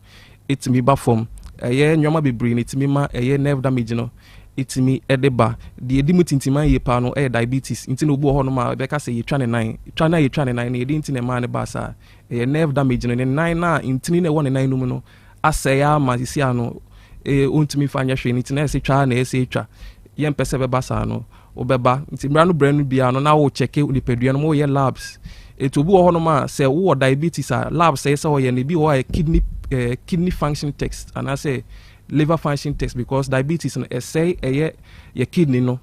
ɛtumi ba fam ɛyɛ nneɛma bebree na ɛtumi ma ɛyɛ nerve damage no ɛtumi ɛde ba deɛ ɛdi mu tintima yie paa no ɛyɛ diabetes nti na obi wɔ hɔ nom a bɛka sɛ yɛtwa ne nan na yɛtwa ne nan na yɛde nti na ɛmaa ne ba saa ɛyɛ nerve damage no ne nan na ntini na ɛwɔ ne nan no mu no asɛe ama sisi ano ɔntumi fa nyɛ hwee nti na ɛsɛ twa na ɛsɛ twa yɛmpɛ sɛ bɛba saa no wobɛba nti mmara no brɛ no bia no na wokyɛke nipadua no woyɛ labs ɛti obi wɔ hɔ nom a sɛ wowɔ diabetes a labs ɛyɛ sɛ wɔyɛ no bi wɔ a kidney function test anaasɛ liver function test because diabetes no ɛsɛe ɛyɛ yɛ kidney no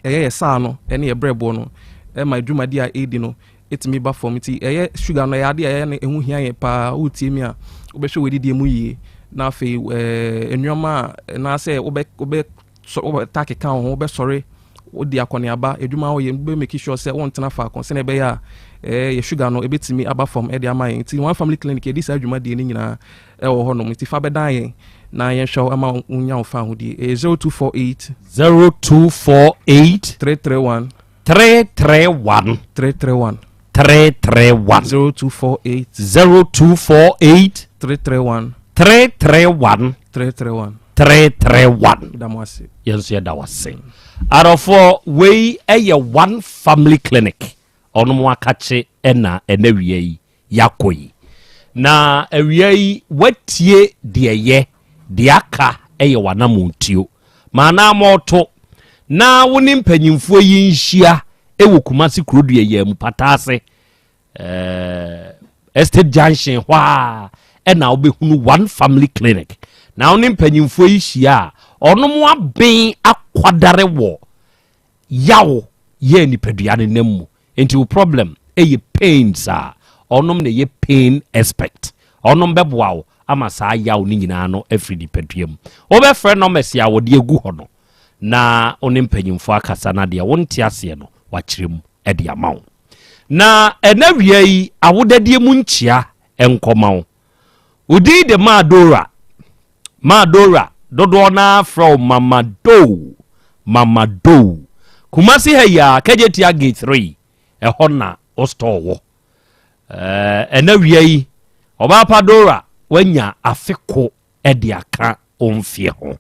ɛyɛ yɛ saa no ɛne yɛ brɛboɔ no ɛma adwumadi a ɛdi no ɛtumi ba fam nti ɛyɛ sugar no ɛyɛ ade a ɛyɛ no ɛho hia yɛ paa wotie mi a wobɛhwɛ wɔdidie mu yie na afei nneɛma a naasɛ wobɛta keka wo ho wobɛsɔre wodi akɔneaba adwuma a woyɛ wobɛmaki sure sɛ wontena faako sɛne ɛbɛyɛ a yɛ sugar no ɛbɛtumi aba fam ɛde ama yɛn nti one family clinic yɛdi saa adwumadie no nyinaa ɛwɔ hɔ nom nti fa bɛdan yɛn na yɛnhwɛ ama wonya wo fa ahodie 0248 331 331 0248 331 331 yɛnso yɛda wase arofo we one family clinic ono mo akache na enawie yi yakoi na awie yi watie de ye de aka wanamontio mana moto na woni mpanyimfo yi nhia Kumasi Krobea ye mu patase estate junction hwa na obehunu one family clinic na woni mpanyimfo yi hia ono mo aben akwadare wo yaw ye nipadua ne namu enti problem pains onom ne ye pain aspect onom beboa wo ama saa yaw ni nyina no afri nipadua mu obefre no mesia wo de egu ho no na onim panyimfo akasa na de wonte ase no wachirem e de amawo na enawia yi awodadie mu nchia enkomawo udi de madora dodo na from mamado Kumasi ya kejetia gate 3 ehona ostowo enawia yi obapa dora wanya afiko ede aka omfie ho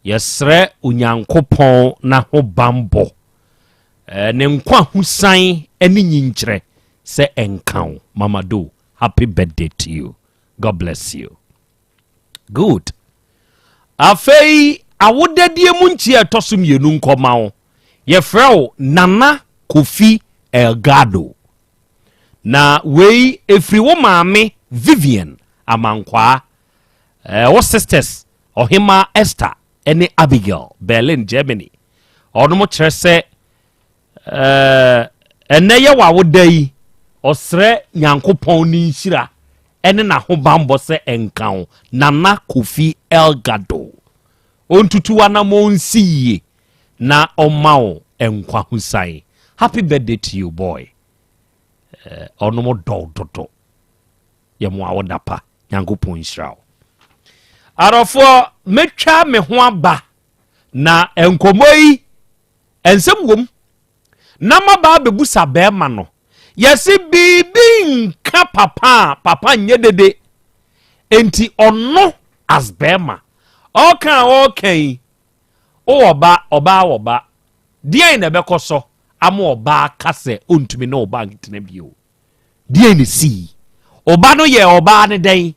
yesre unyankopon na ho bambo ne nkwa husan eni nyinkyere se enkan mamado happy birthday to you, God bless you. Good afei awodadie mu nchie tosum yenu nkomawo ye frɛw Nana Kofi Elgado na wei efri wo maame Vivian Amankwa wo sisters Ohima Esther ene Abigail Berlin Germany ono mo kyerɛ sɛ ene ye wa wodai osrɛ nyankopɔn ni nhira ene na ho bambo sɛ enkan Nana Kofi Elgado ontutu wana mo nsiye na omao enkwa husai. Happy birthday to you, boy. Ono mo do ye mo awodapa nyankopon nhyirawo arofo metwa me ho aba na enkomoyi ensem wom na maba bebusa bema no yesi bibi nka papa nye dede enti ono as bema okay oba die na bekoso ama oba kase ontumi na oba ntene bio die ne si oba no ye oba ne den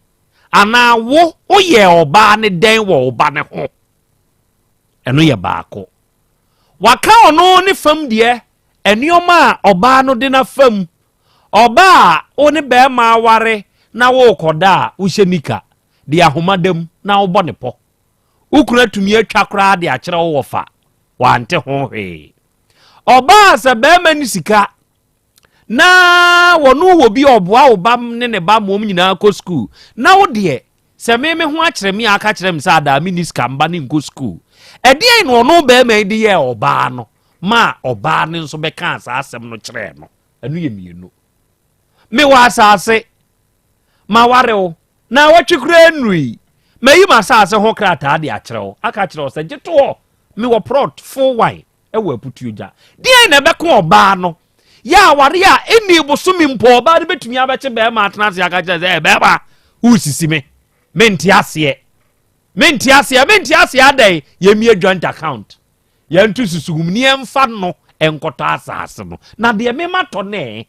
ana wo ye oba ne den wo oba ne ho eno ye baako waka ono ne fam de enioma oba no de na fam oba oni be ma ware na wo koda wo hyenika de ahomadam na wo bɔ ne pɔ ukura tumi atwa kora de akyerɛ wo wofa wante ho hwe oba se be ma ni sika na wonu wo bi oboa wo bam ne ne ba mom nyina ko school na wo de se me ho akyerɛ me aka kyerɛ me sa da miniska mba ne ko school ɛdeɛ no no be ma de ye oba no ma oba ne nso be ka asa asɛm no kyerɛ no anu ye mienu me wa asase ma ware wo na watwekura nui mayi ma asase ho krata de akyerɛ wo aka kyerɛ wo sɛ gyeto me wo prot full wine e wo aputuoja deɛ na be ko oba no ya ware a eni bosumi mpo oba de betumi abɛkye be ma atena ase aka kyerɛ sɛ be ba usisi me menti ase adai ye mie joint account ye ntu susugum ni emfa no enkoto asase no na de me mato ne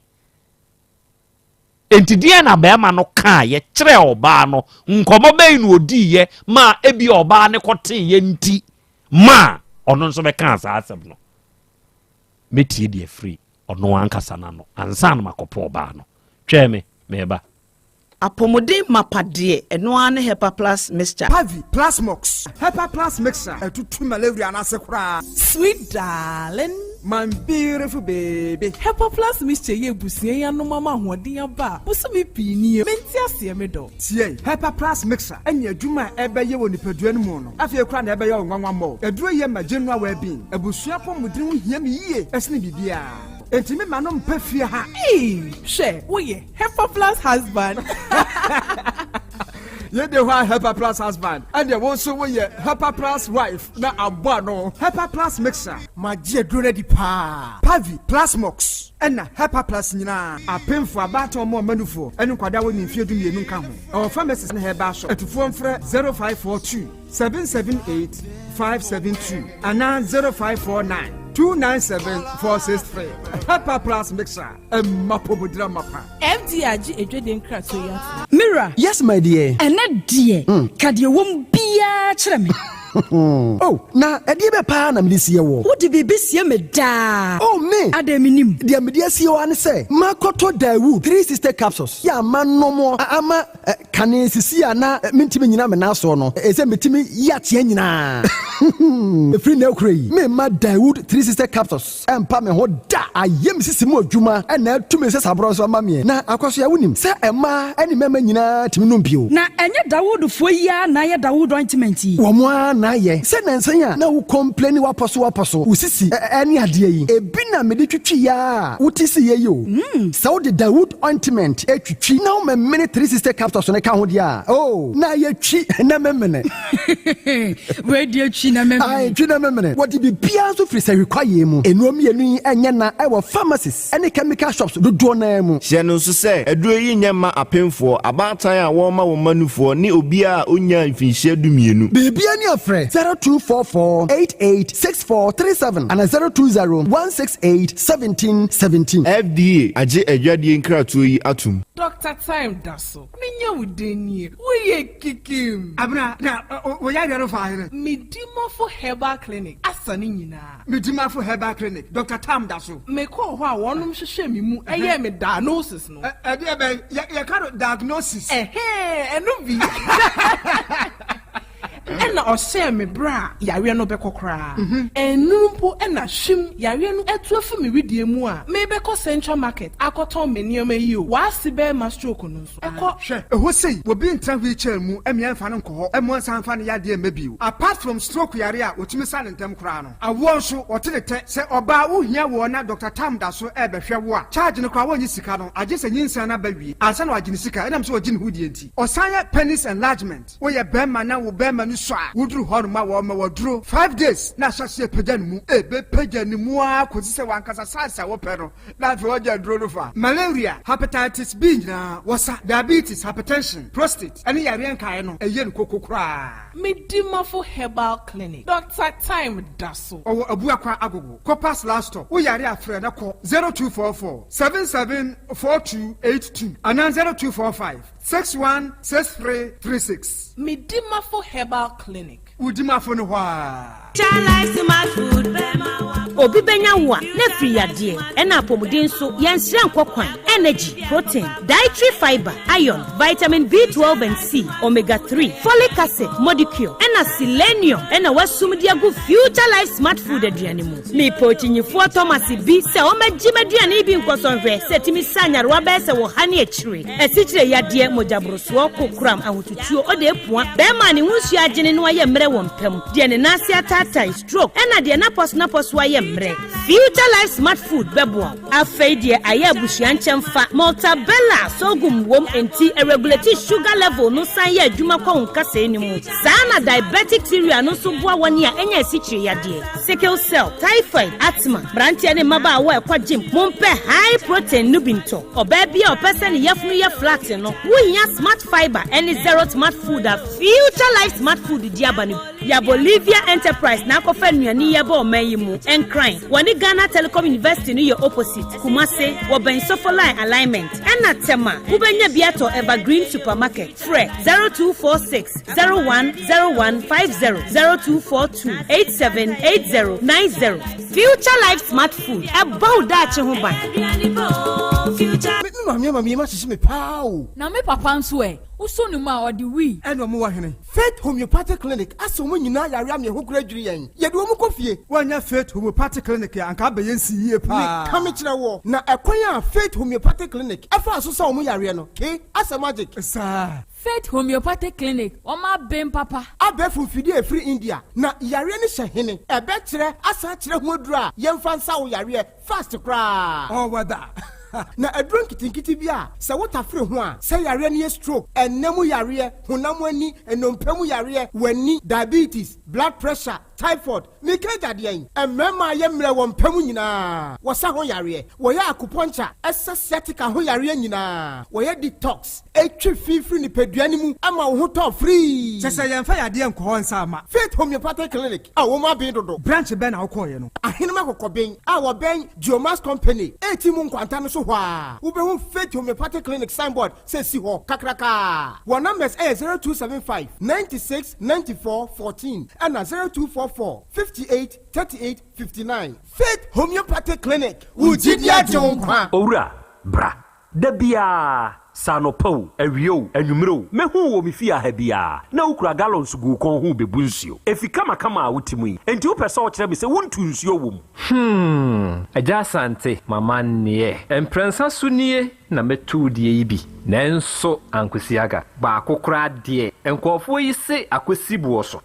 enti de na be ma no ka ye kyerɛ oba no nkomo be no odi ye ma ebi oba ne kote ye nti ma ono nso be ka asase no metie de free ono ankasa na no ansa na makopo oba no twɛ me meba apomode mapade eno ane hepa plus mixture Pavi plus mox hepa plus mixture etutu malaria na sekura Sweet darling, my beautiful baby Hepa plus mixture ye busie ya no mama hoden aba. Busumi pini menti ase me do. tie hepa plus mixture enya adwuma ebeye wo nipadua no mu no afie kura na ebeye onwanwa mo aduro ye ma general well-being ebusua pomodin ho hia me yie esne bibia enti me manom pafie ha Hey, she, wo ye Hepa plus husband. Ye de wa Hepa Plus husband. And ye also we Hepa Plus wife. Na abwa no. Hepa Plus mixer. Ma je drone di pa. Pavi Plus Mox. Ena Hepa Plus nyina. Apem for abato mo manufo. Enu kwada wo ni mfie du mienu nka ho. Our pharmacist na heba shop. Etufo mfre 0542 778 572 and 0549 297-463. Hepa Plus mixer. Mapobudra mapa. FDRG ejwede nkra so ya. Mira. Yes, my dear. Ene dear. Kade wom bia kyerɛ me. Oh, na ɛdeɛ bɛ paa na mede sie wɔ. Wode biribi sie me daa. Oh, me. Ada minim. Deɛ mede sie wɔ ane sɛ, makɔtɔ Dawood 3 sister capsules. Ya ama nomo ama kane sisi a na mentimi nyina me naso no. Ɛsɛ metimi yateɛ nyinaa. Efiri na okura yi. Me ma Dawood 3 sister capsules. Ɛmpa me ho da. Ayem sisi mu adwuma ɛna atumi sɛ sabro so ama me. Na akɔso ya wonim. Sɛ ɛma ɛne mɛma nyinaa timi no mpio. Na ɛnyɛ Dawood fo yi a na yɛ Dawood ointment yi. Wo mo na ye se nansan a na wo complain waposo usisi ene ade yi ebi na me de twitwi ya wotisi ye yo so the Dawood ointment etwitwi na wo memene 3 sister capsules ne ka ho dia oh na ye twi na memene we de twi na memene ai twi na memene what be bia so free say require mu enuom yenu enye na e wo pharmacies ene chemical shops dodo na mu hye no so say eduro yi nyema apemfo abatan a wo ma wo manufo ne obi a onya mfinhye dumienu bibia ni afre 0244886437 and 0201681717 FDA aje adwadie nkratoɔ yi atum. Dr. Time Daso. Minya udeni. We kikim. Abna na we ya yaro fa here. Midimo for Herbal Clinic. Asani nyina. Midimo for Herbal Clinic. Dr. Time Daso. Me ko ho a wonum hwehwe me mu. Eye me diagnosis no. E de be ya ka diagnosis. Eno bi. Ena ɔhyɛ me bra yare no bɛkɔ koraa enumpo ena hwim yare no etu afi me widie mu a me bɛkɔ Central Market akɔtɔn me nneɛma yi o waasi bɛ ma stroke no nso ɛkɔ hwɛ ɛho sei obi ntra wheelchair mu emia mfa no nkɔ hɔ emo nsan fa no yade mebiu apart from stroke yare a otumi sa ne ntem koraa no awo nso ɔte de tɛ sɛ ɔbaa wo hia wo na Dr. Tam da so ɛbɛhwɛ wo a charge no koraa wo nyi sika no agye sɛ nyinsan na bawie ansa na wagye ne sika enam sɛ wagye ne hudie nti ɔsan yɛ penis enlargement wo yɛ bɛma na wo bɛma no so a wuduru hɔ no ma wɔ ma wɔduro 5 days na ahyɛhyɛ pagya ne mu ebe pagya ne mu a kɔsi sɛ wankasa sansa wɔpɛ no na afei wɔgya duro no fa malaria hepatitis B nyinaa wɔsa diabetes hypertension prostate ɛne yareɛ nkaeɛ no ɛyɛ no koko koraa Midimafo Herbal Clinic Dr. Time Daso ɔwɔ abuakwa agogo Copas last stop wo yare afrɛ na kɔ 0244 774282 anaa 0245 616336 Midimafo Herbal Clinic Udimafo no hwa obi benya wa na free yade ena apomuden so yensire nkokwan energy protein dietary fiber iron vitamin B12 and C omega 3 folic acid molecule ena selenium ena wasum dia go future life smart food aduane mu me potinyifo Thomas bi se o magime aduane bi nkosonhwe setimi sanyarwa be se wo hane akire esikyire yade mojabroso kokram ahotutuo ode epua be ma ne hunsu agene no aye mre wo mpam de ne nase atata stroke ena de na pos aye mre future life smart food bebo afei de aye abusuan kyemfa maltabella sogum wom enti regulate sugar level no san ye adwuma kwa nkasa enimu sana diabetic theory no so boa woni a enya esikyire yade sickle cell typhoid asthma brantia ne maba awo ekwa gym mompe high protein no binto oba bia opese ne yefunu ye flat no wohia smart fiber any zero smart food a future life smart food di abani ya Bolivia enterprise na akofa nuani ye ba o man yi mu enkran woni Ghana Telecom University no ye opposite Kumase wo ben sofoline alignment ena tema ubenya biato evergreen supermarket fre 0246 010150 0242 878090 future life smart food about that ho ban mami ma sisi me pao na me papa nso e uso no ma odi wi eno mo wa hene Faith Homeopathic Clinic aso mo nyina yare am ye hokura dwiri yen ye de mo kofie wanya Faith Homeopathic Clinic anka be yensi yie pa ka me kire wo na ekwan a Faith Homeopathic Clinic afa aso sa mo yare no ke asa magic sa Faith Homeopathic Clinic oma bem papa abefu fidi e free India na yare ne hye hene ebe kire asa kire ho dura ye mfa nsa wo yare fast kra oh wada na adron kitinkiti bi a sɛ wotafere ho a sɛ yare ne stroke ɛnam yare honam ani enompam yare wani diabetes blood pressure typhoid mikaja deɛn ɛmɛma yɛ mmerɛ wɔn pam nyinaa wɔsa ho yare wɔyɛ acupuncture ɛsɛ sciatica ho yare nyinaa wɔyɛ detox etwi fifiri ne peduane mu ama wo ho tɔ free sɛ yɛmfa yadeɛ nkɔ hɔ nsa ama Faith Homeopathic Clinic a wɔn abɛn dodo branch bɛn na wokɔɔyɛ no ahenema kɔkɔbɛn a wɔbɛn Geomas Company eti mu nkwanta no so hɔ a wobɛhu Faith Homeopathic Clinic signboard sɛ si hɔ kakraka wɔn numbers ɛyɛ 0275 96 94 14 ɛna 0244 58 38 59 Faith Homeopathic Clinic wujidia jonkwa owura bra da bia sanopo awio anwumero mehu wo me fia ha bia na ukura gallons gu kon ho bebu nsuo efika makama wutimu yi enti wo pese wo kire me se wontu nsuo wo mu Yaw Asante mama ne emprensa sunie na metu die yi bi nanso ankosiaga ba akokora de enkofo yi se akosi buoso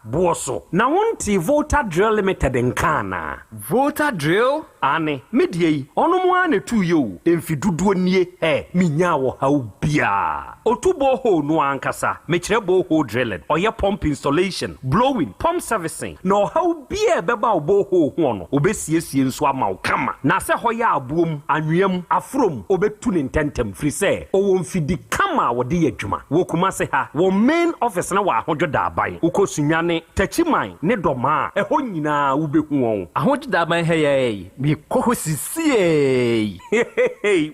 buoso na wonti Volta Drill Limited nkana Volta Drill ane medie yi ono mo ane tu yo emfiduduo nie minya wo hawo bia otubo ho no ankasa mekire bo ho drilling oye pump installation blowing pump servicing no hawo bia beba obo ho ho no obesiesie nso ama wo kama na se hoya abuom anwem afrom obetu ne ntentem firi se owo mfidi kama wo de adwuma wo kuma se ha wo main office na wa ahodwoda aban ukosunyane tachiman ne doma eho nyina wo behu won ahodwoda aban heye mi kohosie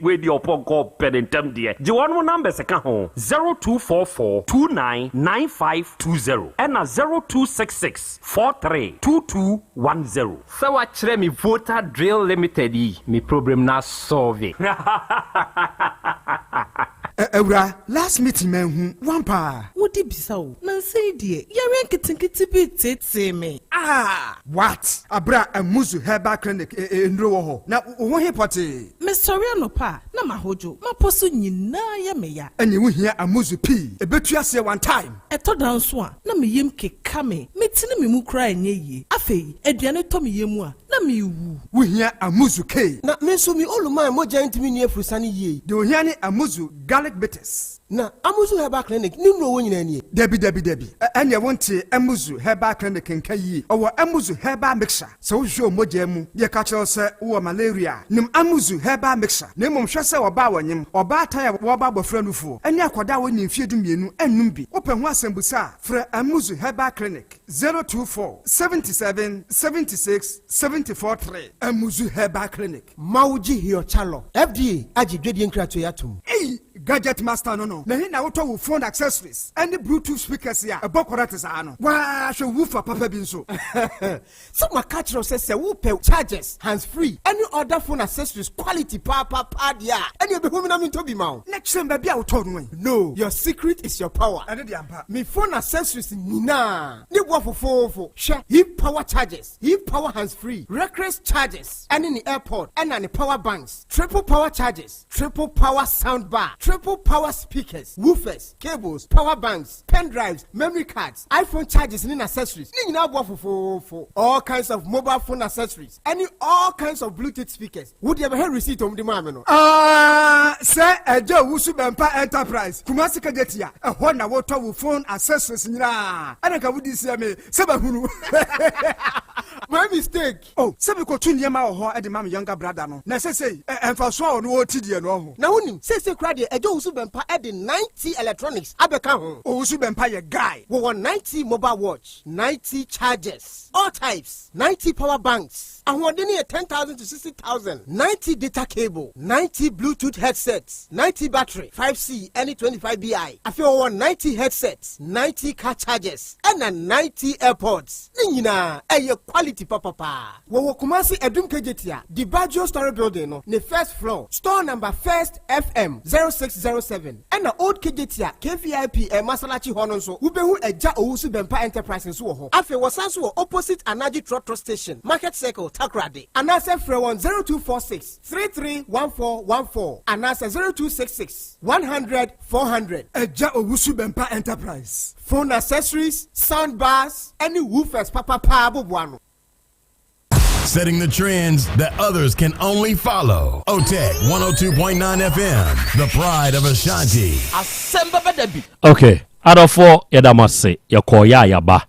we di opogo penentem de je won number se ka ho 0244 299520 and 0266 432210 sa wa kire mi Volta Drill Limited yi mi problem na solve Ewra last meeting man hu one pa wodi bisa o na say die yare nkitinkiti bi tete me what abra amuzu herbal clinic ndro wo ho na wo he pote Mr. Rianopa na mahojo maposo nyina ya meya ene wo hia amuzu p ebetu ase one time eto dan so a na meyem keka me metine me mu kra enye yi afei aduane to meyemu a na mewu wo hia amuzu k na me so mi oluma mo giant mi nie frusane yi de wo hia ne amuzu garlic bitters na amuzu herbal clinic ni no wo nyina nie debi ene wonte amuzu herbal clinic nka yi owo amuzu herbal mixture so wo hwe omogya mu ye ka kire se wo malaria nim amuzu herbal mixture na mom hwe se oba wanyem oba tan ya wo ba bofra nufuo ene akoda wo nyimfie dumienu annum bi open ho asembusa fra amuzu herbal clinic 024 77 76 743 amuzu herbal clinic mawuji hio chalo FDA agidwedie nkrato yatum gadget master no na hina woto wo phone accessories and bluetooth speakers ya ebokora tesa no wa hwe woofer papa bi nso so makachro se wo pe chargers hands free any other phone accessories quality pa dia any be home na me to bi ma o next time be a woto no no your secret is your power and the ampa me phone accessories nina ne bo fofofo hwe hip power chargers hip power hands free reckless chargers and in the airport and the power banks triple power chargers triple power sound bar triple power speakers, woofers, cables, power banks, pen drives, memory cards, iPhone chargers and accessories. For all kinds of mobile phone accessories. And all kinds of Bluetooth speakers. Would you ever hear receipt on the mameno? Sir, a Joe Wusu Bempa Enterprise. Kumasi Kajetia, a Honda water with phone accessories. And I can would see me. Sabahunu. My mistake. Oh, Sabiko Tunyama or at the mamma younger brother. No, necessary. And for so no TD no. Now, say, credit. Ejo Usubempa add 90 electronics abeka ho. Usubempa ye guy. We want 90 mobile watch, 90 chargers, all types, 90 power banks. And we need 10,000 to 60,000. 90 data cable, 90 Bluetooth headsets, 90 battery, 5C, any 25BI. I feel 190 headsets, 90 car chargers, and 90 AirPods. Nina, a quality papa. We will Kumasi Edum Kejetia, the Bajo Story Building, no, the first floor, store number first FM 0607. And the old Kejetia, KVIP, and Masalachi Hononso, Ubehu Eja Owusu Bempa Enterprise in Suho. Afe Wasansu opposite Anaji Trotro Station, Market Circle, Takrade. Anasa Frewan 0246 331414. Anasa 0266 100 400. Eja Owusu Bempa Enterprise. Phone accessories, sound bars, any woofers, papa bubuano. Setting the trends that others can only follow. OTEC 102.9 FM, the pride of Ashanti. Asem Beba Dabi. Okay, out of 4, Yadamase, Yakoya Yaba.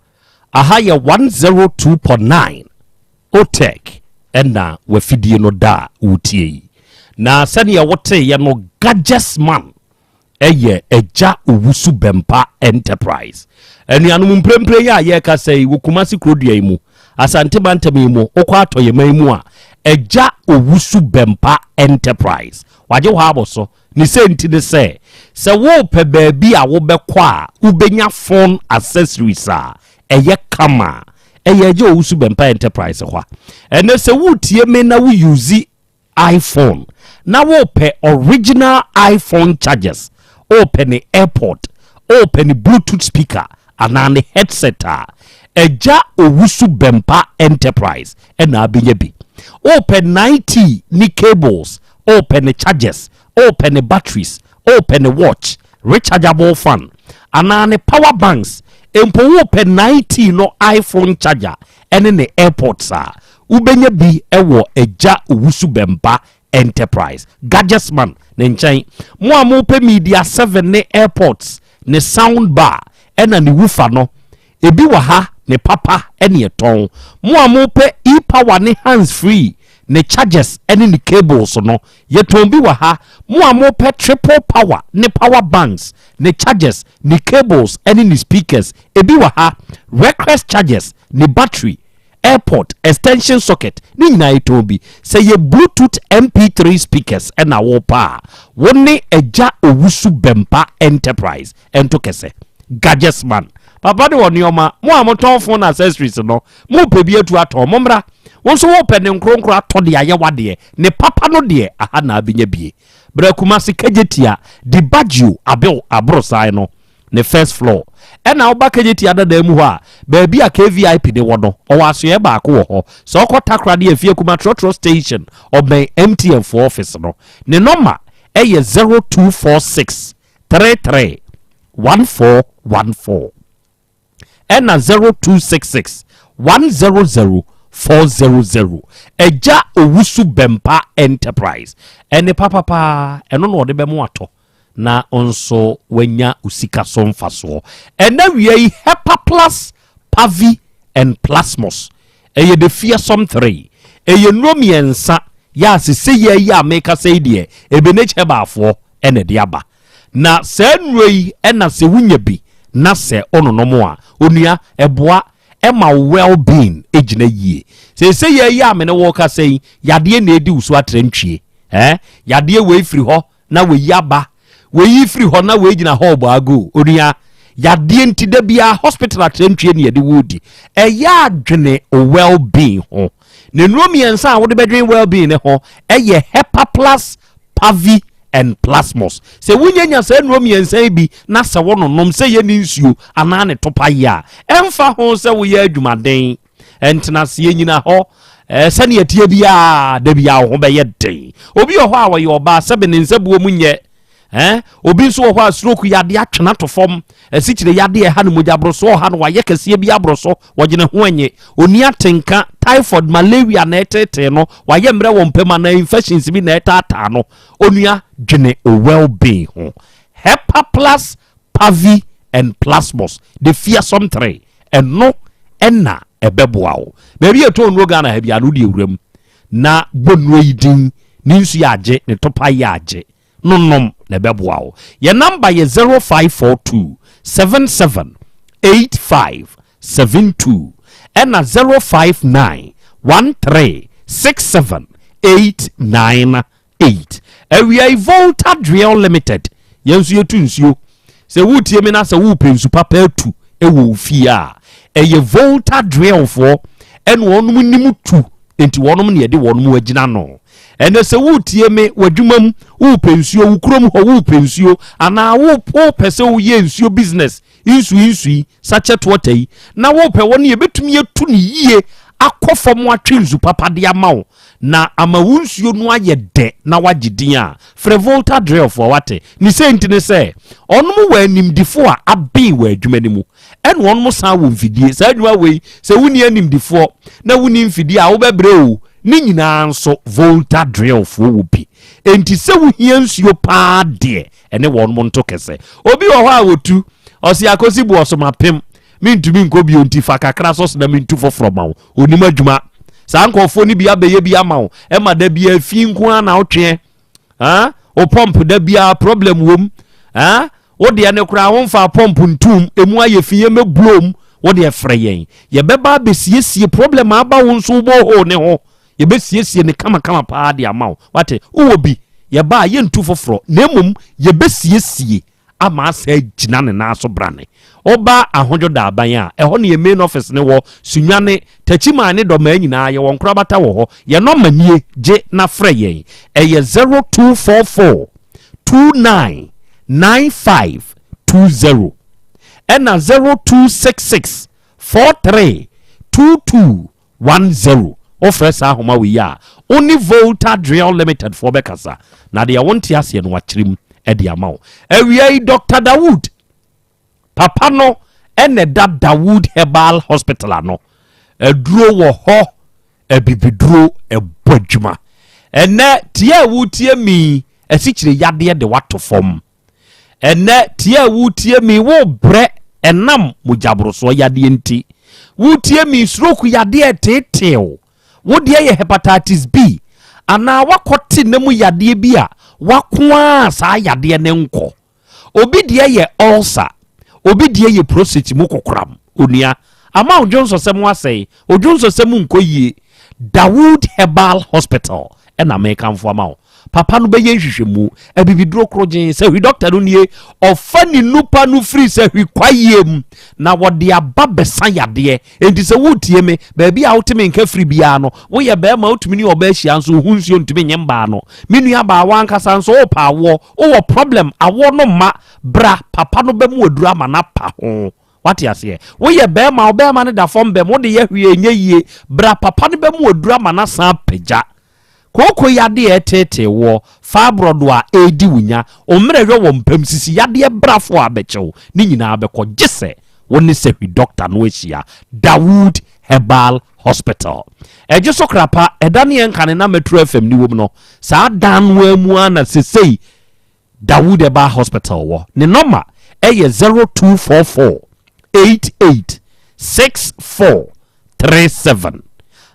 Ahaya 102.9 OTEC, and now we feed no da uti. Na sani ya wote ya no gadgets man. Eye eja uwusu bempa enterprise. Eni anu mprempre ya ye ka sei wukumasi krodua imu. Asante bantame imu okwa atoye maimu a eja uwusu bempa enterprise. Waje wo aboso ni senti de se wo pe baabi a wo bekwa ubenya phone accessories a eye kama eye eja uwusu bempa enterprise kwa. Ene se wo tie me na wo use iPhone. Na wo pe original iPhone chargers. Open the airport, open the Bluetooth speaker, and an headset. Eja owusu bempa enterprise, and abiyebi. Open 90 ni cables, open the chargers, open the batteries, open the watch, rechargeable fan, and an power banks. Empo open 90 no iPhone charger, and in the airport, sir. Ubenyebi ewo eja owusu bempa enterprise. Gadgets man. Nenchai mo amope media 7 ne airports ne sound bar ena ni woofer no ebi wa ha ne papa ene eton mo amope e-power ne hands free ne chargers ene ni cables no yeton bi wa ha mo amope triple power ne power banks ne chargers ne cables ene ni speakers ebi wa ha request chargers ne battery airport extension socket ni nyina etobi say ye Bluetooth MP3 speakers and a wopa woni eja owusu bempa enterprise ento kese gadgets man papa de woni oma mo amoton phone accessories no mo pebi atu ato momra wonso wo pe ne nkronkro ato de aye wade ne papa no de aha na abinya bie bra kumasi kajetia di bagio abel abrosai no ne first floor ena obakejeti adada mu ho a baabi a KVIP de wono o waso ba ko ho so okotakra de afie kuma trotro station oben MTN for office no ne number eye 0246 33 1414 ena 0266 100 400 eja owusu bempa enterprise ene papa eno no de be mu ato na onso wenya usika so mfaso ena wiei Hepa Plus Pavi and Plasmos eye de fearsome 3 eye nomiensa ya sese ye ya make say de ebenech baafo ene de aba na se nwei ena se wunya bi na se ononomo a onua eboa ema well being ejina yie sese ye ya me ne wo ka say yade na edi usu atrantwie yade we firi ho na we yaba we free ho na we gina ho bo ago onua yade ntida bia hospital atrantwie ne yade wodi eya adwene well being ho ne nuomiensa a wode bedwen well being ne ho eye Hepa Plus Pavi and Plasmos se wunyanya se nuomiensa bi na se wononom se ye ni nsuo ana ne topa ya emfa ho se wo ye adwumaden entena se nyina ho sane atie bia da bia ho be ye den obi ho a wo ye oba sebe ne nsabuo munye obi nso ho a stroke yade atwena to fom sikire yade ha no moja broso ha no waye kase bi abroso wogene ho anye oni atenka typhoid malaria na etete no waye mre wo mpema na infections bi na etata no onua dwene well being ho Hepa Plus Pavi and Plasmos the fearsome 3 and no enna ebeboa baby eto onro Ghana ha bia no de ewuram na bonno yidin ni nsu ya age ne topa ya age nonom na beboa ye number ye 0542 778572 and 059 1367 898 Volta Drill Limited yensu yetu nsuo se wutie me na se wu pensu papa atu ewo fia eye Volta Drill for en wonum nimu tu enti wonum ne yede wonum agina no ene se wutie me wadwumam wu pensuo wu krom ho wu pensuo ana wu pese wu ye nsuo business insu sachet water na wo pe won ye betumi etu ne yie akɔfam atwe nsu papa de ama wo na ama wo nsuo no ayɛ dɛ na wagye a frɛ volta drill for wate ni senti ne sɛ ɔnom wɔ animdifo a abe wɔ adwuma ni mu ɛna ɔnom san wɔ mfidie saa adwuma wei sɛ woni animdifo na woni mfidie a wobɛbrɛ o ni nyinaa nso volta drill for wo bi enti sɛ wo hia nsuo paa de ɛne wɔnom nto kɛsɛ obi wɔ hɔ a wotu ɔsi akosi bu ɔsomapem mintumi nkɔbi onti fa kakra so na mintu foforo ma wo onim adwuma saa nkɔfo ni bia beye bia ma wo e ma da bia fi nko na wotwe o pump da bia problem wom wo de ne kura wo mfa pump ntum emu aye fiye me blom wo de frɛ yen ye beba besiesie problem aba wo nso bo ho ne ho ye besiesie ne kama pa de ama wo wate wo bi ye ba ye ntu foforo na emom ye besiesie ama asa gyina ne na so brane oba ahonjo da aban a ɛhɔ ne main office ne wɔ sunwane tachima ne dɔ ma nyina ye won krabata wɔ hɔ ye no manie gye na frɛ yɛn ɛyɛ 0244 299520 ɛna 0266 432210 ofrɛ sa homa wi ya oni Volta Drill Limited for bekasa na de wonte ase no wakyerem ɛde ama wo awiai Dr. Dawood papa no ene da Dawood Herbal Hospital ano aduro wo ho abibiduro ebodwuma ene tie wutie mi asikyire yade de wato fom ene tie wutie mi wo bre enam mujabro so yade enti wutie mi stroke yade tetew wo de ye hepatitis B ana wakote nemu yade bi a wakoa sa yade ne nko obi de ye ulcer obi de ye prostate mu kokram onua ama ojonso semu asai ojonso semu nkoyie Dawood Herbal Hospital ena mekanfo ama wo papa no beye hwehwemu abibiduro krogin se wi doctor no nie ofani nupa no free se wi kwayem na wode aba besa yade enti se wotie me ba bia wotime nka free bia no wo ye ba ma wotumi ni oba hia nso hunsuo ntumi nyemba no menua ba wankasa nso o pa wo wo problem awo no ma bra papa no be mu adura ma na pa ho wati ase wo ye be ma ne da fom be mo de ye hwie enye bra papa no be mu adura ma na san pagya koko yade etete wo fibroid a edi wunya omrehwe wo mpam sisi yade brafo abechew ni nyina abekọ gese woni se hwi doctor no ehia Dawood Herbal Hospital eje so krapa edane enka ne na Metro FM ni wom no sa dan wa mu ana sesei Dawood Herbal Hospital wo ne number eye 0244 886437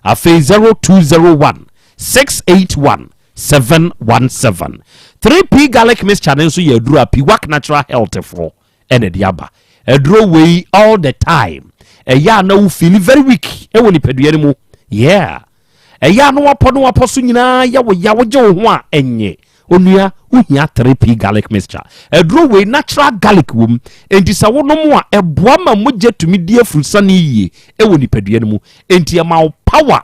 afi 0201 681-717 3P garlic mixture nenso ye aduro Piwak natural health for ene diaba aduro we all the time eya na wo feel very weak e woni padua mu yeah eya no wapo so nyina ya wo je wo ho a enye onua uhia 3P garlic mixture aduro we natural garlic wom enti sa wo no mu a eboa ma mogye tumi die frusa ne yie e woni padua mu enti e ma power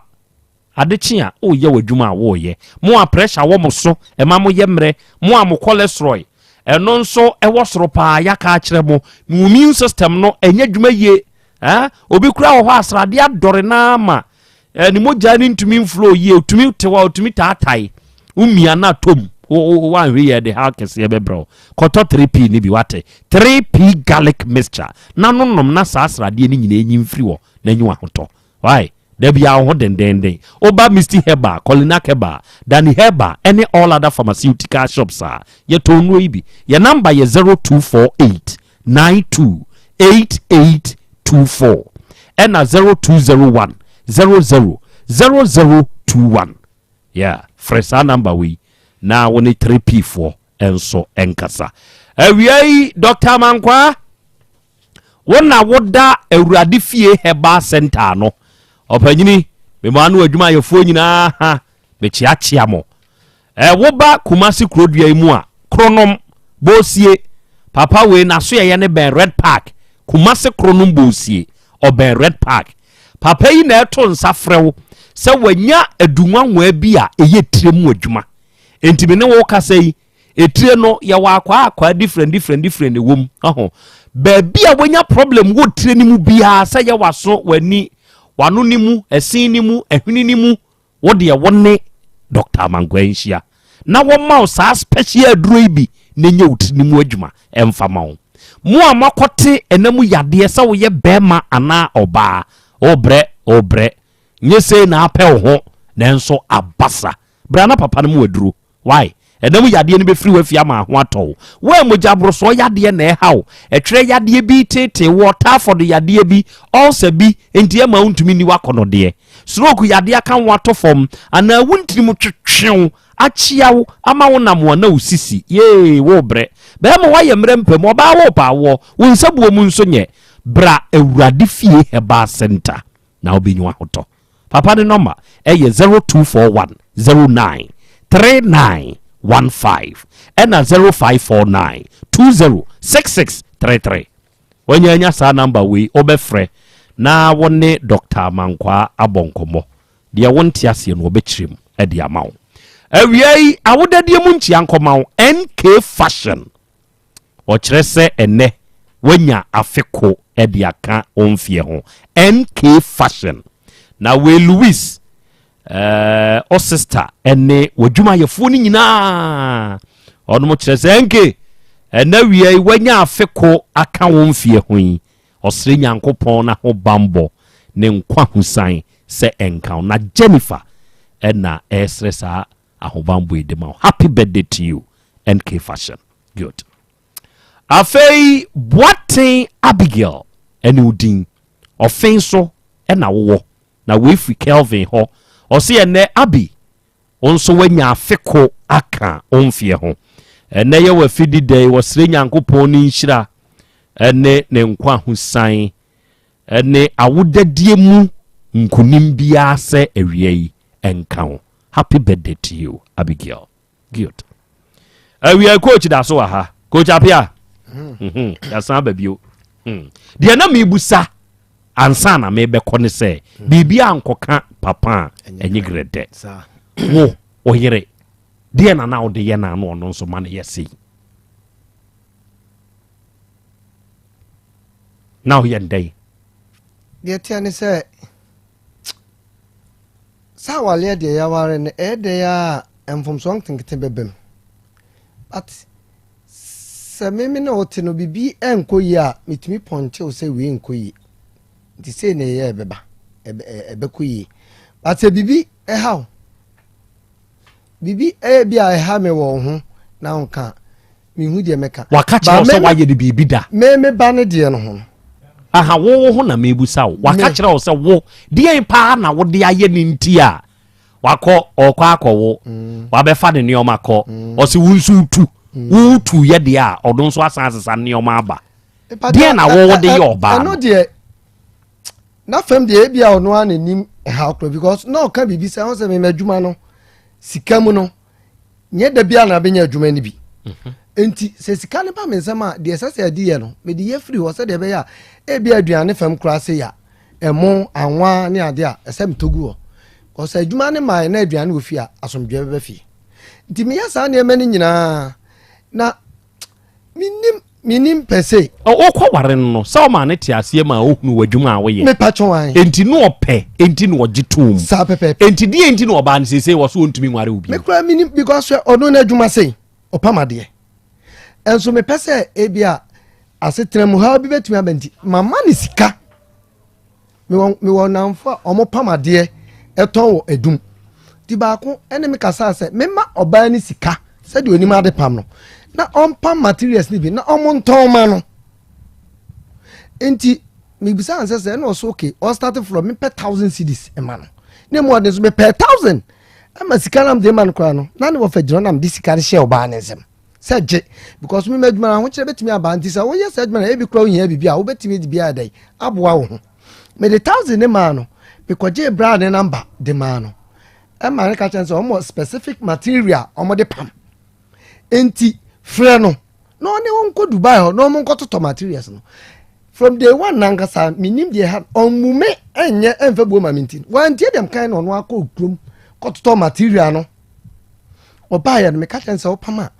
adechia o ye wadwuma wo ye mo a pressure wo mo so e ma mo ye mre mo a mo cholesterol eno nso e wo soro pa ya ka kire mo immune system no enya dwuma ye obi kura wo asrade adore na ma ni mogya ni ntumi flow ye otumi tewa otumi taatai umia na tom wan hwe ye de ha kese ye bebro koto 3P ni bi wate 3P garlic mixture na nonom na sa asrade ni nyina enyi mfiri wo na nyu ahoto why Debi ho dendende oba Misty Heba Colina Keba Danny Heba any all other pharmaceutical shops are ye tonu ibi your number ye 0248 928824 and 0201 000021 yeah fresa number we now we need 3P4 and so enkasa awiai Dr. Mankwa wona woda Awurade fie Heba Center no opanyini me manu adwuma yefo nyina ha me chiachia mo wo ba Kumasi Krodua mu a kronom bosie papa we na so ye ne ben Red Park Kumasi kronom bosie oben Red Park papa yi na eto nsa frewo se wanya adunwanwa bi a eye tiremu adwuma enti me ne wo kasa yi etire no ya wa akwa different wom aho ba bi a wanya problem wo tire ni mu bia se ye waso wani wano ni mu esin ni mu ehwini ni mu wo de wonne Dr. Amankwanhia na wo ma sa special aduro bi na nye wutini mu adwuma emfa ma wo mu amakote enamu yade sa wo ye bema ana oba obre nyese na apɛ wo ho nanso abasa bra na papa no mu aduro why enamu yade ne be free wafia ma ho atɔ wo mogya so yade na ɛhaw ɛtwere yade bi tete water for the yade bi also bi enti ama untumi ni wakonode stroke yade aka wato fom ana wuntini mu twetwew achiaw ama wo nam na usisi ye wo bre be ma wa ye mrempem oba wo pa wo wonsabuo mu nso nye bra awurade fie heba center na obenyu ahoto papa ne number eye 0241 09 3915 ena 0549 206633 wanyanya sa number we obefre na wone Dr. Amankwa abonkomo dia wonte ase no obekirem e dia mawo awiei awodadie mu ntia nkomawo NK fashion o kire se ene wanya afeko e dia ka onfie ho NK fashion na we Louis o sister ene wadwuma yefo ni nyina ono mo kire se NK ena wiei wanya afeko aka onfie ho yi osre nyankopon na ho bambo ne nkwa husan se enka na Jennifer ena esresa ahobambo edema happy birthday to you NK fashion good afei Boaten Abigail ene udin ofenso ena wo na we free Kelvin ho o se ene abi onso wanya afeko aka onfie ho ene ye wa fidi day wasre nyankopon ni nhira ene ne nkwa husan ene awodadie mu nkunim bia se awiei enka happy birthday to you Abigail good awiei coach da so aha coach apia ya san babio dia na mebusa ansa na mebekɔ ne se bibia ankoka papa enye grede wo oyere dia na wo de ye na no no so ma ne yesi now yendai dia tiane se sa wale de ya ware ne e de ya enfom so nkinkete bebem but se meme na ote no bibi enkoyi a mitumi ponche o se we enkoyi di se ne ye beba ebekoyi but se bibi haw bibi bia ha me wo ho na onka mi hu de meka waka che so waye de bibi da me ba ne de no ho aha wo ho na mebusa wo waka kire wo se wo die pa na wo de aye ni ntia wakọ akọwo wabefa de nioma kọ o se wunsu utu ye de a odun so asan ne nioma aba de na wo de ye oba no de na fam de bia ono ananim ha kro because no ka bibi se won se me adwuma no sika mu no nye da bia na benya adwuma ni bi enti se sika ne ba me nsema de sese adi ye no me de ye free ho se de be ya e bia aduane fam kra se ya emo anwa ne ade a esem togu ho ko se adwuma ne mai na aduane wo fi a asomdwe be fi nti me ya sa ne mani nyina na minim pese o kwa ware no sa ma ne tiase ma ohunu wadwuma a wo ye me patcho wan enti no ope enti no ogitum sa pepe enti die enti no oba ne sese wo so ontumi nware obi me kra minim because ono na adwuma sei opamade enso me pese ebia asetrem ha obi betumi abenti mama ne sika me won namfo omopamade eton wo edum ti ba ko ene me kasa se mema oba ne sika se de onim ade pam no na pam materials ni bi na omonton ma no enti me bisa anse se no so okay all started from me per 1000 cedis e ma no ne mo de so me per 1000 ama sika nam de man kwa no na ne wo fa jiro nam de sika share oba ne nsem seje because me madwuma ho kire betimi aba anti sa wo yes adwuma e bi kra ohia bibia wo betimi di bia dai aboa wo ho me de 1000 ne ma no because je brand number de ma no e ma ne ka chance o mo specific material o mo de pam enti frɛ no no ne won ko Dubai ho no mo ko to materials no from day one nankasa minim de ha omume enye emfa buo ma mintin wan tie dem kan no no akọ krom ko to material no oba ya no me ka chance o pama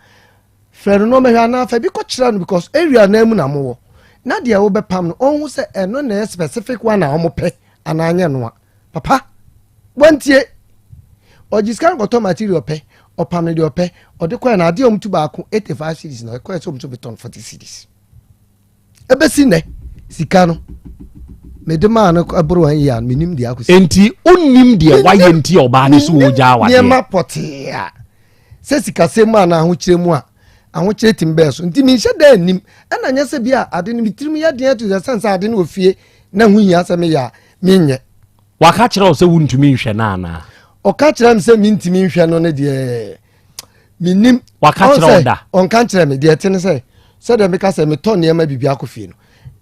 frɛ no me hwa na fa bi ko kira no because area na mu na mo wo na de wo be pam no onhu se eno na specific one na o mo pɛ ananya noa papa wantie ogiskan goto material pe opam de ope ode kwa na ade omtu baako 85 cedis na kwa so omtu beton 40 cedis ebesi ne sika no medema no abro an ya minim de akosi enti onnim de waye enti oba ne so oja wa de ma potia se sika se mu ana ho kire mu a aho kire timbe so enti mi hye da nim ana nya se bia ade no mitirim ya de to sense ade no ofie na hu hia se me ya menye waka kire o se wuntumi nhwe na ana o ka kire me se mintimi nhwe no ne de minim waka kire oda on kan kire me de tene se de me ka se me ton ne ma bibia akofie no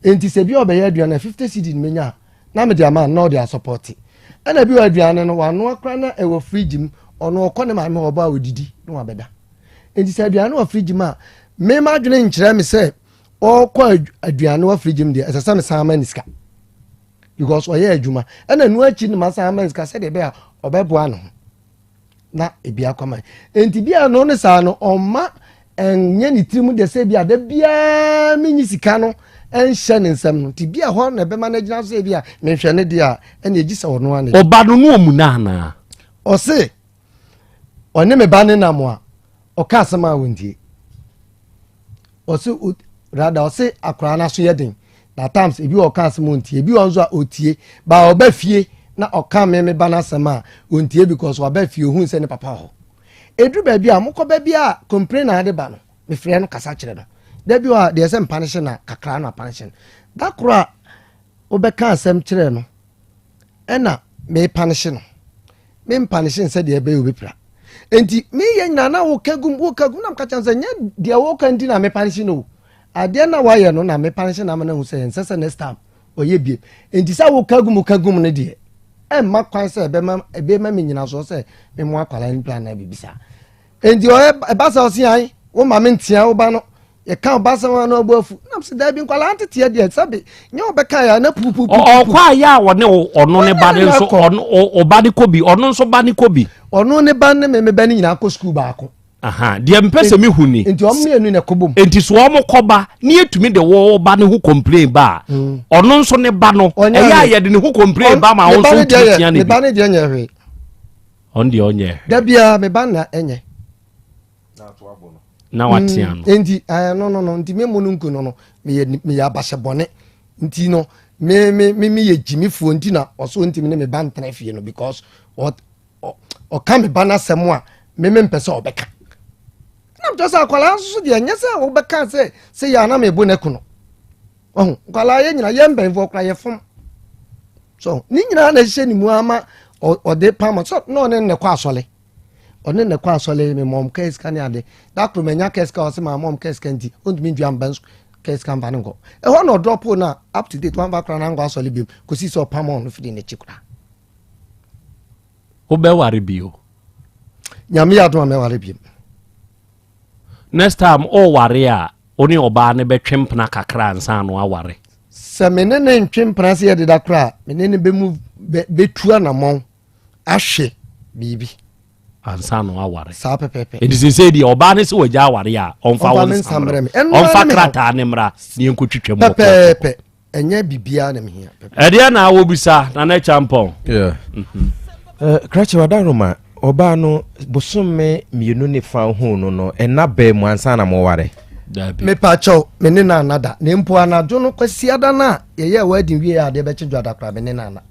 enti se bi obeya aduane 50 cedi menya na me de ama no de support ana bi aduane no wano akra na e wo fridge m ono okọ ne ma me oba odidi no abeda enti se aduane wo fridge ma me ma adwene nkyere me se okọ aduane wo fridge m de esesa me sama niska because oye adwuma ana nu achi ne ma sama niska se de be a obebo ano na ebi akoma enti bia no ne sa no oma enye ni tirimu de se bia da bia menyi sika no enhye ne nsam no ti bia ho na be managina so bia me hwe ne dia ene egisa wono ane oba no no omuna na o se one me ba ne na mo a o ka asema wontie o se rada o se akra na so yeden na times ebi o ka asema wontie ebi wonzo a otie ba o ba fie na o ka me ba na asema wontie because o ba fie hu se ne papa ho edu ba bia mokọ ba bia complain na ade ba no me frɛ no kasa kyerɛ no debi wa de asem punish na kakra na punish da kura obeka asem kyerɛ no ɛna me punish no me punish nse de ebe obepra enti me ye nyina na wo kagum na mka chanse nya de wo kan di na me punish no ade na wa ye no na me punish na ma na hu se nse next time oye bie enti sa wo kagum ne de ma kwan se ebe ma me nyina so se me mo akwala ni plan na bibisa enti o e ba sa o si an wo ma me ntia wo ba no ye kan basa wa no bofu na se da bi nkwala antete de sabe nya obeka ya na pupu kwa ya wone ono ne ba ne so ono ba ne kobi ono nso ba ne kobi ono ne ba ne me ba ne nyina ko school ba ko aha de mpese me huni enti o me enu ne kobom enti so o mo koba ne etumi de wo ba ne hu complain ba ono nso ne ba no eya ya de ne hu complain ba ma won so tia ne ba ne de nya hwe on de onye da bia me ba na enye na watia no enti no enti me monunku no me ya bashe bone enti no me ye jimifo enti na oso enti me me ban tena fie no because o ka me bana semo a me mpese obeka na just akwala so de anya se obeka se ya na me bo ne kuno kwala ye nyina ye mbenfo kra ye fom so ni nyina na hye ni mu ama o de pama so no ne kwa asole one ne kwa asole me mom case kan ade da kro menya case ka o se ma mom case kan ti on mi dwan ban case kan ban go e ho no drop na up to date one back na ngo asole bi ko si so pama on fidi ne chikura o be ware bio nyame ya do me ware bi next time o ware a oni oba ne be twempna kakra ansa no aware se menene ntwempna se ye de da kra menene be mu be tua na mon ahwe bibi ansa no aware sa pepepe it is say the oba ne se waja aware a onfa won samre onfa krata ne mra ne nkotwetwem pepepe enya bibia na mehia pepe ede na wo bisa na na champon yeah krachi wadaroma oba no bosome mienu ne fa hu no ena ba mu ansa na mo ware me pacho me ne na nada ne mpo anadwo no kwasiada na ye wadi wie ade be chedwa dakra me ne na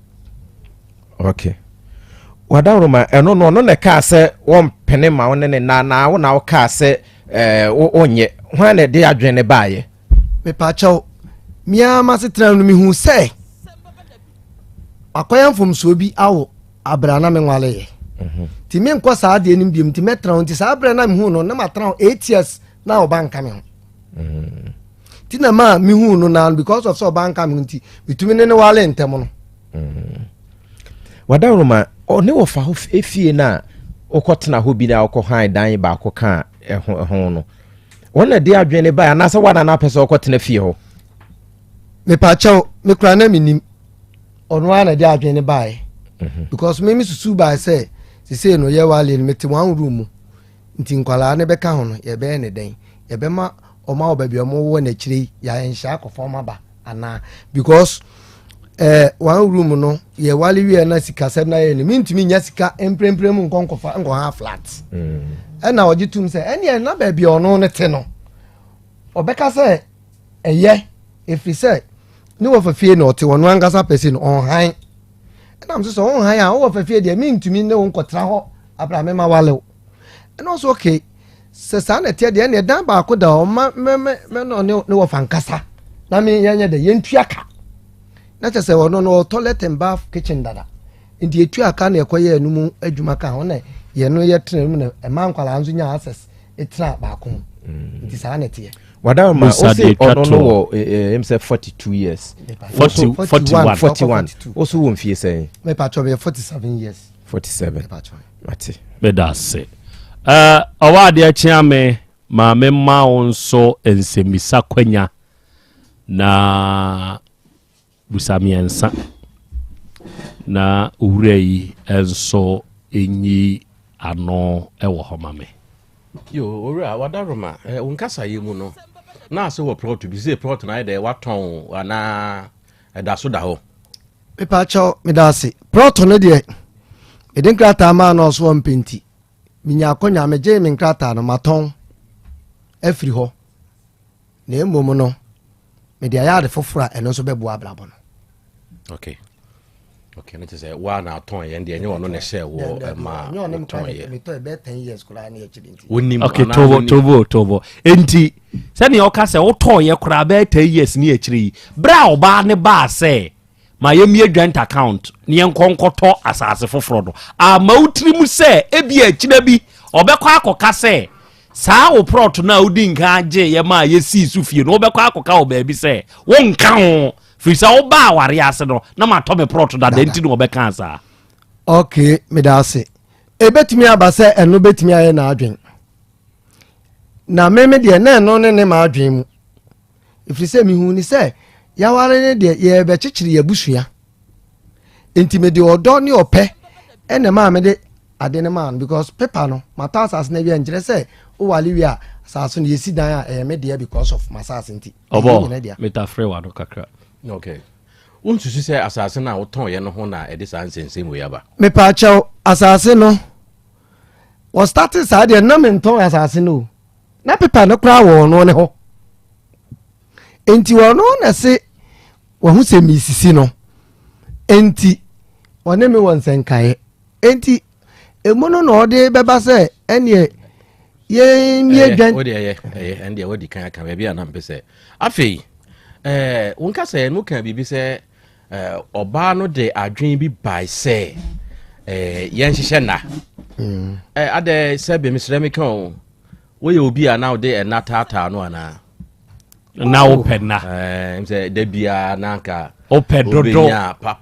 okay wadaroma eno no ne ka se won pene ma won ne na wo na wo ka se onye hwan ne de adwene baaye me pacho mia ma se tran no mi hu se akoyan fom so bi awo abrana me nwale ye ti me nko sa ade nim biem ti metra on ti sa abrana me hu no na matra 8 years na obanka me ti na ma me hu no na because of so obanka me nti bitumi ne wale ntem no wadaroma ne wo fa ho efie na okotena ho bi na okohan dan ba akoka ho no wona de adwene ba na se wana na pese okotena fie ho me pa chaw me kura na minim ono ana de adwene ba because me susu ba say se no ye wale no meti one room nti nkwala ne beka ho no ye be ne den ye be ma o ma obabi o mo wo na kire ya nhya akofo ma ba ana because one room no ye wali wi na sika sɛ na ye ni mintimi nya sika empremprem nkonkofa nko ha flat na ogitum sɛ ene na ba bia ɔno ne te no obeka sɛ eye efri sɛ ni wo fafie na ɔte wɔno angasa person on han na am so on han a wo fafie de mintimi ne wo nkotra hɔ abra me ma wale na also okay sɛ sa na te de ne dan ba ko da o me no ne wo fankasa na me yenya de yentuaka na chese wono no toilet and bath kitchen dada ndi etu aka na ekoye anumu adwuma ka ho na ye no ye tena mu na e man kwala anzo nya access etra ba ko ndi sa na tie wada ma o se ono no wo himself 42 years 41 also won fie say me pa cho be 47 years 47 mate be da se awade a chia me ma me ma onso ensemisa kwanya na busamiensa na urei enso enyi ano ewo homame yo ora wadaroma unkasa yemu no na se wo plot bi se plot na de waton ana edaso da ho pepa cho medase plot no de edin krata ma no so mpenti minya akonya meje min krata no maton afiri ho na emom no me de ayade fofora eno so bebo ablabo no okay na say wa na ton ye ndie nye wono na share wo ma ton ye me to be 10 years kura na echidinti okay tobo enti se ne oka se wo ton ye kura be 10 years ni echiri bra oba ne ba se ma ye mie joint account ne enkonkoto asase foforo do ama utiri mu se ebi echina bi obekọ akoka se saa wo prot na udi nka age ye ma ye si sufie no obekọ akoka wo ba bi se wo nka ho fisa wo ba ware ase no na ma to me prot da denti no obeka asa okay me da se ebetimi abase eno betimi aye na adwen na meme de na eno ne ma adwen mu ifise mi hu ni se ya ware ne de ye be chichiri ya busua enti me de odo ni ope ene ma me de ade ne man because paper no matas as na bi enjere se o wale wi a saso ne yesi dan a me de because of masas enti obo metafre wa do kakra okay unsusu se asase na woton ye no ho na ede san sensem we aba me pa chaw asase no was started sa de na me nton asase no na paper no kra wo no ne ho enti wo no na se wo hu se misisi no enti wone me won senkae enti emono no ode beba se ene ye mie gan ode ye ende odi kan aka be bia na mpese afei wonka se no kan bibi se oba no de adwen bi bai se yen hihye na ade se be misre me kan wo ye obi a na ode enatata no ana na open na mse de bia na nka open dodo pa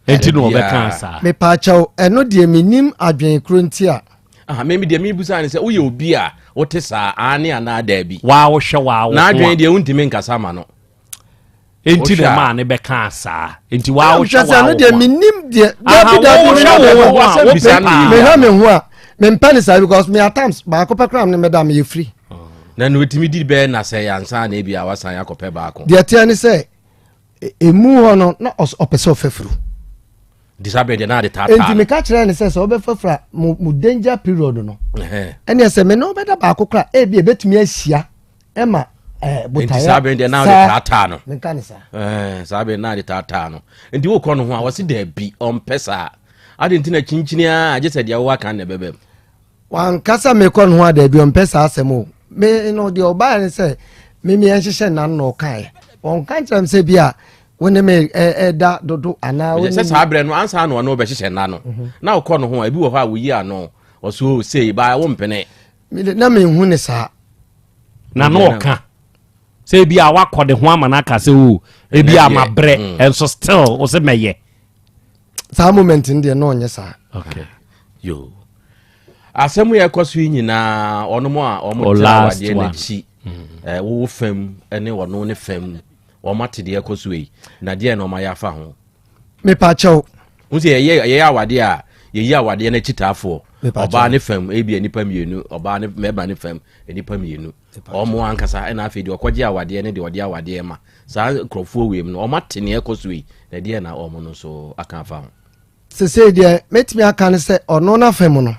enti no obeka asa me pa chaw eno de minim adwen kronti a memi de mi busa ne se wo ye obi a wote sa ane ana da bi wa wo hwe wa wo na adwen de untimi nkasa ma no enti de ma ne beka asa enti wa wo hwe wa eno de minim de me ha me ho a me mpani sa because me at times ba ko pekram ne medam ye free na no timi di be na se yansa na bia wasan yakope ba ko de tia ni se emu ho no na opese ofefuru disabe de na de tata enti me ka kire ni se so obefafra mu danger period no ene se me no beda ba kokra e bia betumi ahia ema butaya disabe de na de tata no me ka ni sa sabe na de tata no enti wo kro no ho a wose da bi on pesa ade enti na chinchini a age se de wo aka na bebe wan kasa me kro no ho da bi on pesa asemo me no de oba ni se me mi enhihye na no kai on kan tram se bia woni me da dodo ana woni se sabre no ansa no no be hihye na no na wo kro no ho ebi wo ho a wo yi ano oso sei ba wo mpene na me hu ne sa na no ka se bia wakode ho amana ka se o e bia mabre enso still o se meye sa moment ndi no onye sa okay yo asemu ye koso nyina onomo a omotawade na chi wo fam ene wono ne fam o matede ye koso yi na de na o ma yafa ho me pa chaw unse ye awade a ye yi awade na chitafo oba ne fam e bia nipa mienu oba ne meba ne fam nipa mienu ɔmo ankasa ɛna afei de ɔkɔgye awadeɛ ne de ɔde awadeɛ ma saa nkurɔfoɔ wiem no ɔma tene ɛkɔ so yi na deɛ na ɔmo no so aka afa ho sese deɛ metumi aka ne sɛ ɔno na fam no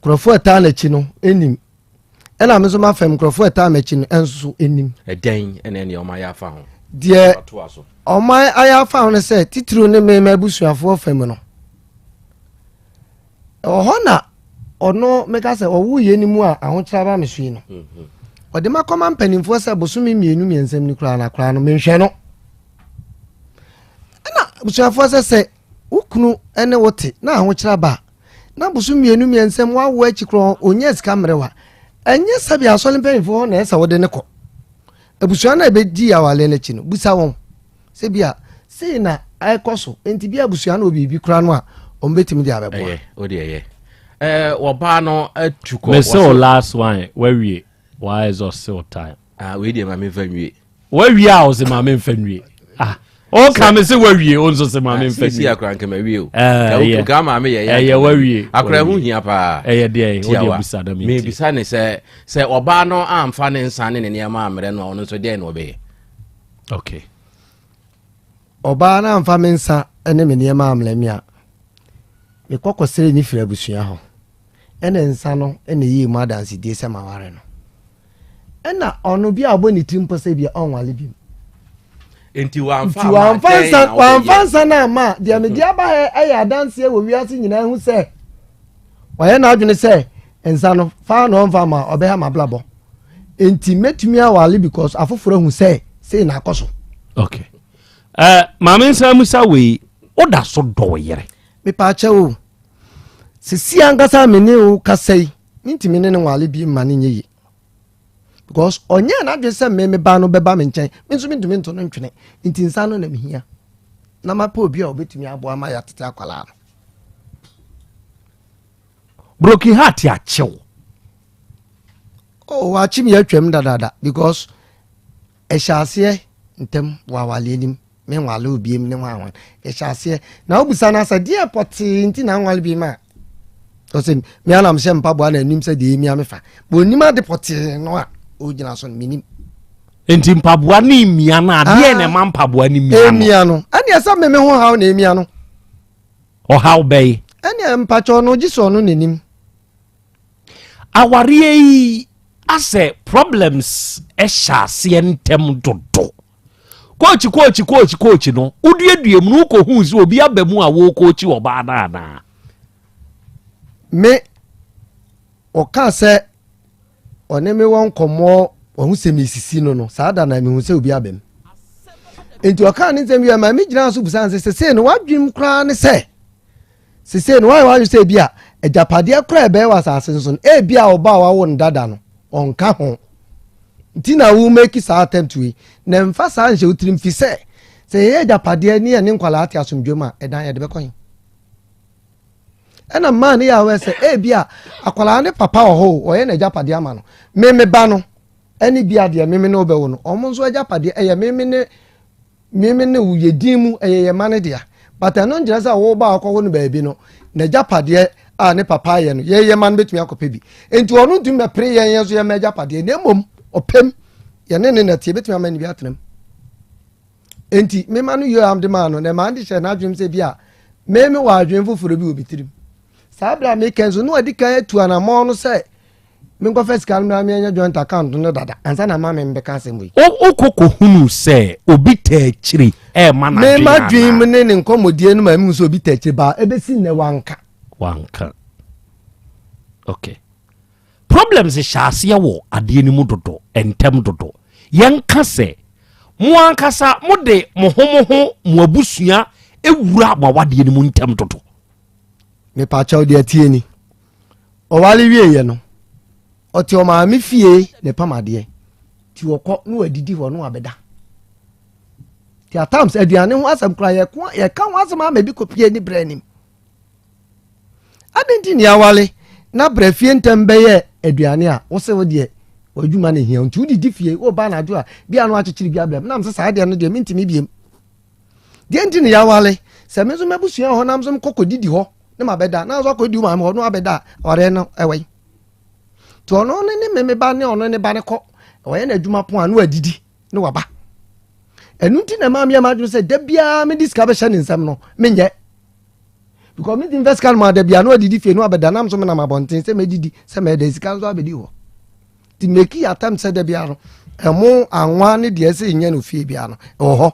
nkurɔfoɔ ɛtaa n'akyi no ɛnim ɛna me nso ma fam nkurɔfoɔ ɛtaa m'akyi no ɛnso ɛnim ɛdɛn ɛna ɛne ɔma ayɛ afa ho deɛ ɔma ayɛ afa ho ne sɛ titiri ne mema abusuafoɔ fam no ɛwɔ hɔ na ɔno meka sɛ ɔwo yɛ ni mu a ahokyerɛ ba me so yi no ɔde ma kɔma mpanimfoɔ sɛ bosome mmienu mmiɛnsɛm ni koraa na koraa no menhwɛ no ɛna abusuafoɔ sɛ wokunu ɛne wote na ahokyerɛ ba na bosome mmienu mmiɛnsɛm wawo akyi korɔ ɔnyɛ sika mmerewa ɛnyɛ sɛbi asɔle mpanimfoɔ hɔ na ɛsɛ wode ne kɔ abusua na ɛbɛdi awale no akyi no busa wɔn sɛ bia sei na ɛkɔ so enti bia abusua na obibi koraa no a ɔmbɛtumi de abɛboa ɛyɛ wɔbaa no atukɔ mese o last one wawie wa exhaust your time we dey ma me fa nwie wawie a o se ma me fa nwie o ka me se wawie o nso se ma me fa nwie si akran ka ma wie o ka ma me ye wawie akra hu hia pa de o de bisa da me bisa ne sɛ ɔbaa no amfa ne nsa ne ne ma amre no ɔno nso de na ɔbɛyɛ okay ɔbaa na amfa me nsa ne me ne ma amre me a me kɔkɔsere ni fira abusua hɔ ɛna nsa no ɛna yi mu adansi die sɛ maware no ɛna ɔno bi a ɔbɔ ne tirim pɔ sɛ bi ɔnwale bi enti wamfa nsa na ma deɛ me dia ba ɛyɛ adansi wɔ wiase nyinaa hu sɛ ɔyɛ na adwene sɛ nsa no fa na ɔmfa ma ɔbɛha ma blabɔ enti metumi awale because afoforo hu sɛ sei na akɔso okay maame nsa musa wei oda so dɔ yere me pa akyɛ o sisi ankasa me ne o kasai ntimi ne nwale bi ma ne nyi because onye na adwe sɛ me ba no bɛba me nkyɛn me nso ntumi nto no ntwene ntinsa no na me hia na ma pa obi a obetumi aboa ma ya tete akwala no broken heart ya kyew oh wa chimi ya twam dadada because ɛhyase ntem wa wale nim me nwale obiem ne nwa ɛhyase na obusa na sa die pɔte nti na nwale bi ma ɔsɛ me anam hyɛ mpaboa na anim sɛ de mi amefa bo nim ade pɔte no a ogina so minim enti mpaboa ne mia na ade na ma mpaboa ne mia no ane asa me ho haw na mia no o haw bɛyi ane mpacho no giso no nenim aware yi asɛ problems ɛhyase ntem dodo coach no uduedue mu ko hu si obi abamu a wo coach oba na na me o ka se one me won komo ohun se me sisi no saada na me hu se obi abam enti o ka ne nsem bi ma me gina so busan se no wadwim kra ne se no wa se bi a ejapade kra be wa sase nso e bi a oba wa wo ndada no onka ho ntina wo make sa attempt we na mfa sa nje utrim fi se ye japade ni ene nkwala ati asomdwom a edan ye de bekoyin ena man ya we se e bia akwala ne papa ho oye na japade ama no me ba no eni bia de me ne obewo no omo nso japade eye me ne uyedin mu eye mane dia but eno njira sa wo ba akwo no ba bi no na japade a ne papa ye no ye man betumi akopa bi enti onu dum me pre ye so ye ma japade ne mom opem ye ne na tie betumi amani bi atrem enti me manu yo am de man no na man de hye na adwem se bia me wa adwem foforo bi obitirim sabra me kenzo no adi kan atu anamo no se me nko first kan na me anya joint account no dada ansa na ma me mbeka asem o kokko hunu se obi ta chiri e ma na me ma dream ne nkomodie no ma me so obi ta chiri ba ebesi ne wanka okay problems shase ya wo ade ni mu dodo entem dodo yenka se mo ankasa mo de mo ho mo abusua ewura ma wade ni mu ntem dodo me pa cha odi atie ni o wale wie ye no o ti o ma me fie ne pamade ti wo kɔ no adidi ho no abeda ti atams aduane ho asem kra ye ka ho asem ama bi kopie ni branim adenti ni awale na brafie ntem beye aduane a wo se wo de wadwuma ne hia nti wodi fie wo ba na ado a bia no akyekiri bia blam na mse saa de no de mentimi biem de enti ni awale se me so mabusua ho na mso kokodi di ho ne mabeda na so akodi ma ho no abeda ore no ewe to ono ne me ba ne ono ne ba ne kɔ ɔyɛ na adwuma pon anu adidi ne waba enu ti na ma me amadu sɛ da bia me diska be hye ne nsam no menyɛ because me invest kan ma da bia no adidi fie no abeda nam so me na mabonten sɛ me didi sɛ me da sika so abedi hɔ ti meki attempt sɛ da bia no ɛmo anwa ne de sɛ nyɛ no fie bia no ɛwɔ hɔ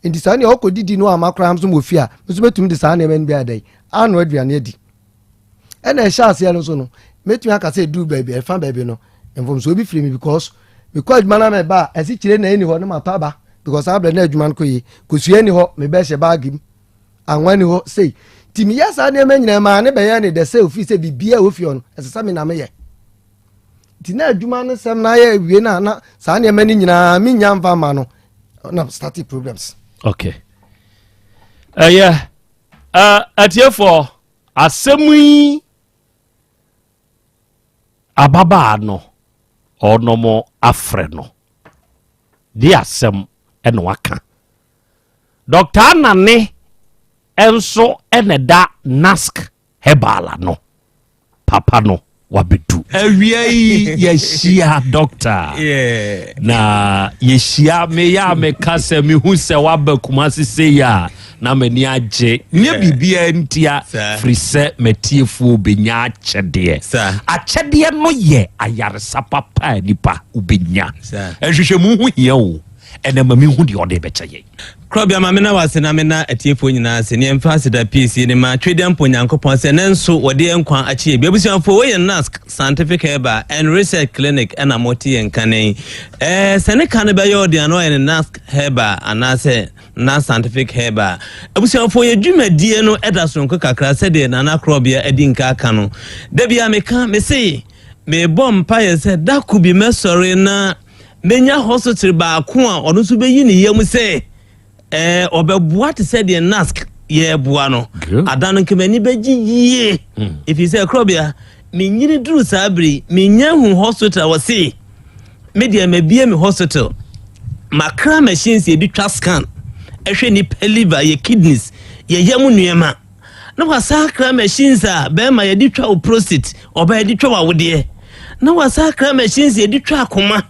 nti saa ne ɔkɔdidi no amakram so mo fie a me so betumi de saa ne men bia dai anu aduane adi ɛna ɛhyɛ ase no so no metumi aka sɛ du baby ɛfa baby no mfom so obi free me because adwuma na me ba ɛsi kyire na ɛni hɔ no mapa ba because abla na adwuma no koyi kosua ni hɔ me bɛ hyɛ bag mu anwa ni hɔ sei ti mi yasa ne ma nyina ma ne bɛ yɛ ne de sɛ ofi sɛ bibia ofi hɔ no ɛsesa me na me yɛ ti na adwuma no sɛm na yɛ wie na saa ne ma ni nyina me nya mfa ma no na start problems. Okay. Atiefo asɛm ababa no ɔnomo afrɛ no di asɛm ɛna waka Dr. Anane enso ɛneda nask hebala no papa no wabedu awiai yɛhyia doctor na yɛhyia me ya me kasa me hu sɛ waba kumase se ya na mani agye nye bibia ntia firi sɛ matiefoɔ benya akyɛdeɛ no yɛ ayaresa papa nipa ubenya ɛhwehwɛ mu hu hia o ɛna mami hu deɛ ɔde bɛkyɛ yɛ Krobea mamena wase na mena atiefo nyina se ne mfa se da PC ne ma twede mpo nyankopɔn se ne nso wode enkwa akyie biabusianfo we NASC scientific herba and research clinic na moti enkane se ne kan be yode ano ne NASC herba anase na scientific herba abusianfo ye dwumadie no eda sonko kakra se de na Krobea edi nka aka no da bia meka me se me bom pa ye se da ku bi mesore na menya hospital ba ko a ono so be yi ne yam se obebua te said the NASC ye bua no adano kemani beji yie if you say Krobea me nyiri duru sabri me nyahu hospital wase media mabie me hospital makra machines ye di twa scan ehwe ni liver ye kidneys ye yamu nuema na wasakra machines a be ma ye di twa prostate oba ye di twa wawode na wasakra machines ye di twa akoma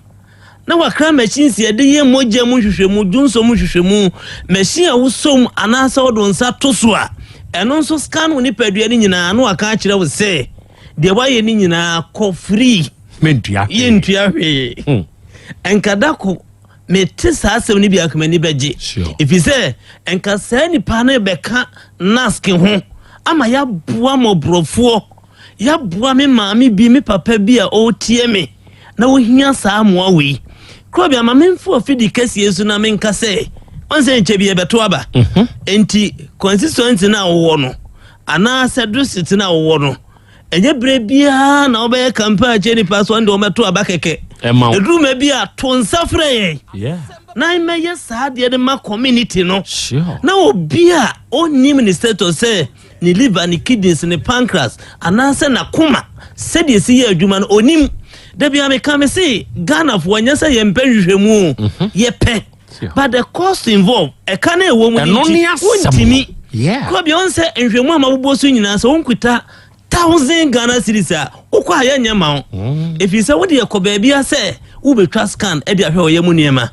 na wakra machines ye de ye moja mu hwehwemu dunso mu hwehwemu machine a wosom anasa wodo nsa toso a eno nso scan woni padua ni nyina na waka kire wo se de waye ni nyina ko free mentua ye ntua hwe enkada ko metisa asem ni bia kamani beje if you say enka sa ni pa na beka NASC ho ama ya boa mobrofo ya boa me maami bi me papa bi a o tie me na wo hia saa moa we Krobea mamemfo ofidi kesi yesu na menka se onse nchebi ebeto aba enti consistency na wo no ana sedusity na wo no enye brebia na obaye campaign cheni paso ande o meto aba keke eduma bia to nsafre na imeye saade de ma community no na obia oni minister se ni liver ni kidneys ni pancreas ana se na kuma sedi esi ye adwuma no onim Debi ame kame say Ghana for nyasa ye mpenhwehwemu ye pe but the cost involved e ka na ewo mu ni untimi Krobea on say nhwemu amabubo so nyina so onkuta 1000 Ghana cedis a ukwa ya nyama if you say what ye ko ba bia say wo betwa scan e dia hwe oyemu niema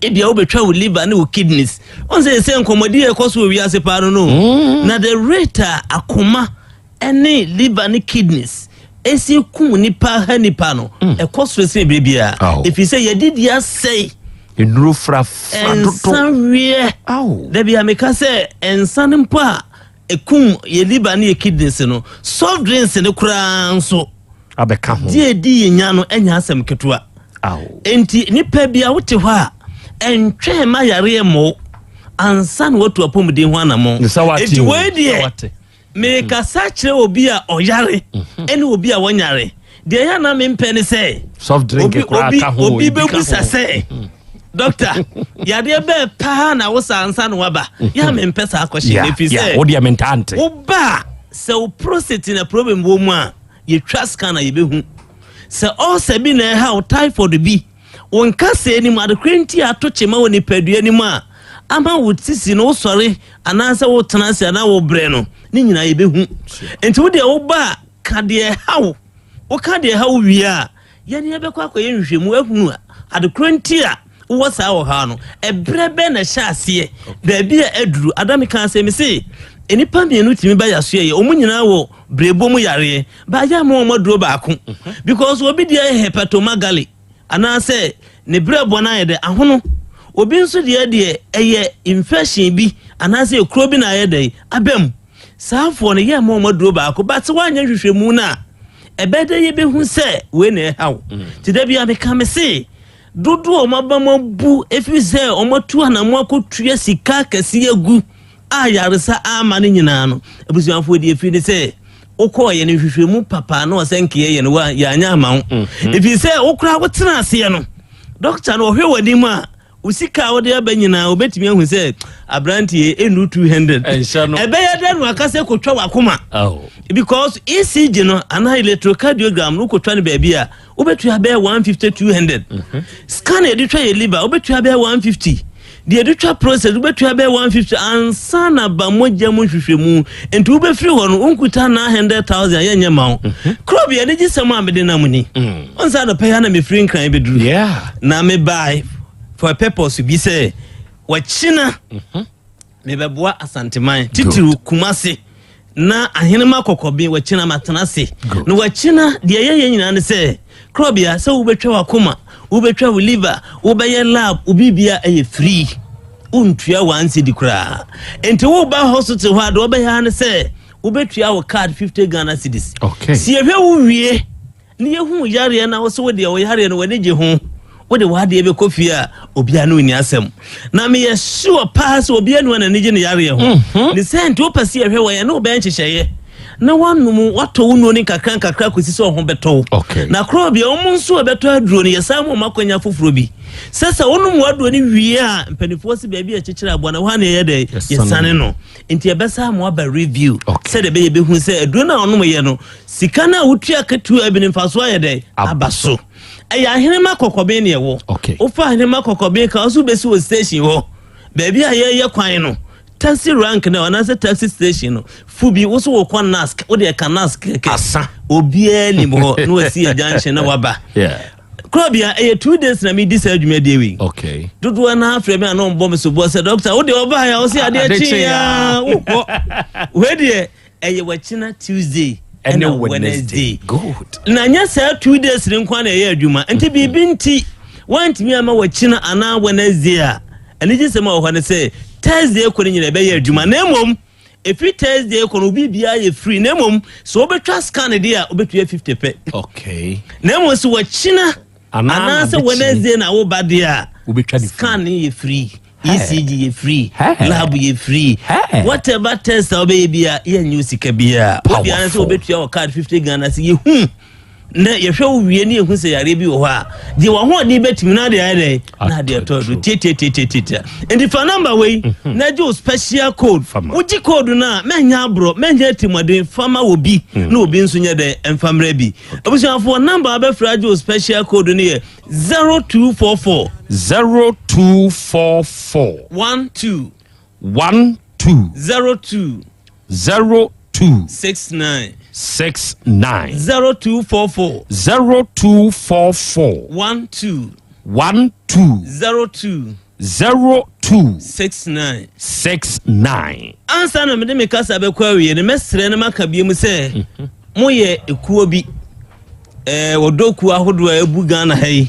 e dia wo betwa wo liver na wo kidneys on say nkomodi e koso wi ase pa no na the rate akoma any liver ni kidneys esi kum nipa ha nipa no e koso se bebia if you say ye did ya say enuro frafra sanwie debi ameka say ensan mpo a ekum ye liver na ye kidneys no soft drinks ne kura nso abeka ho di ye nya no enya asem ketua enti nipa bia wote ho a entwe ma yare mo ansan wotu apomden ho anamo enti we die me kasa kire obi a oyare ene obi a wonyare de ya na me mpene se soft drink kura ka ho obi be busa se doctor ya de be pa na wo sansa no waba ya me mpesa akohye ne fi se wo de mentante oba se o prostate na problem wo mu a ye twa scan na ye behu se o se bi na ha o typhoid bi won kase ni ma de kwenti atoche ma woni padua ni mu a ama wo tisi no sori anansa wo tenase ana wo bre no ni nyina ye behu enti wo de wo ba ka de hawo o ka de ha wo wi a ye ne be kwa ye nhwehwemu ahunu a ade kronti a wo sa wo ha no ebrebe na hya ase da bi a aduru adam kan se me se enipa mienu timi ba yaso ye omunyina wo brebo mu yare ba ya mo maduro ba ko because obi dia hepatomegaly ana se ne brebo na ye de ahono obi nso de eye infection bi ana se Krobea na ye de abem saafo ne ye mo maduro ba ko but wanya hwehwemu na ebede ye be hu se we na hawo ti da bia me ka me se dodo o mabamabu efi se o matu anamo akotua sika kase egu ayaresa amane nyina no ebusuanfo de efi ne se okoye ne hwehwemu papa na osenke ye ne wa ya anya amawo efi se okura wotena ase ye no doctor no hwe wadi mu a usika wode abanyina obetimi ahu se abrantie enu 200 ebe ya da no akase kotwa wakoma because ECG no ana electrocardiogram no kotwa ne ba bia obetu abe 150 200 scan editwa ye liver obetu abe 150 the editwa process obetu abe 150 ansana ba moja mu hwehwemu enti obefiri ho no onkuta na 100,000 yenye mawo Krobea ne gisem amede na muni onsa no pay na me free nkran beduru na me buy for a purpose bi say wachina me beboa asanteman titiru kumase na ahenema kokobi wachina matanase no wachina de ye nyina ne say Krobea say ubetwa wakoma ubetwa liver ubeye lab ubibia eye free untua wansi dikura enti wo ba hospital ho ade obeya ne say ubetua wo card 50 Ghana cedis si ehwe wo wie ne yehu yare na wo so wo de wo yare no wani je ho wo de wade be kofia obia no ni asem na me ye sure pass obia no na nije ne yare ho ne sent wo pasi ehwe wo ye no be nchehye na wanum wato wuno ni kakra kwesi ho beto na Krobea omunso beto aduro ne yesam makonya foforo bi sasa wonum waduro ni wie a mpanifo si baabi a chechira abona wa na ye de yesane no enti ebesa mo aba review se de be hu se aduro na onum ye no sika na wutua ketu abini mfaso ye de abaso eya ahenema kokobe ne ye wo ofa ahenema kokobe ka oso besi wo station wo baabi a ye kwan no taxi rank na ona se taxi station no fubi wo so wo kwa nask wo de ka nask asa obia ni mo no asi ajanche na waba Krobea 2 days na me dis adwuma dey we dodo na afre me anon bom so bo se doctor wo de oba ya wo se ade chi ya wo we de wachina Tuesday and Wednesday good na nya say 2 days rin kwa na adwuma enti bibi nti want me ama wachina ana Wednesday a ani ji se ma wo ne say Thursday ko nyina be ya adwuma na emom efi Thursday ko no bibia ye free na emom so obetwa scan dey a obetua 50 pe na emom so wachina ana se Wednesday na wo bade a obetwa scan ye free ECG ye free lab ye free whatever test obebia ye news kabia obia se obetua o card 50 Ghana se ye hu na ye hwe wie ne ehu se yare bi wo ha de wo ho de betimi na de ade na de to do tete and if number way na jo special code uji code na menya bro menya timode fama obi na obi nso nya de enfamra bi obusia for number abefra jo special code ne 0244 12 02 69 0244 12 69 ansa na me de me kasa be kwa wie ne mesre ne makabie mu se moye ekuo bi wodoku ahodo ebu Ghana hai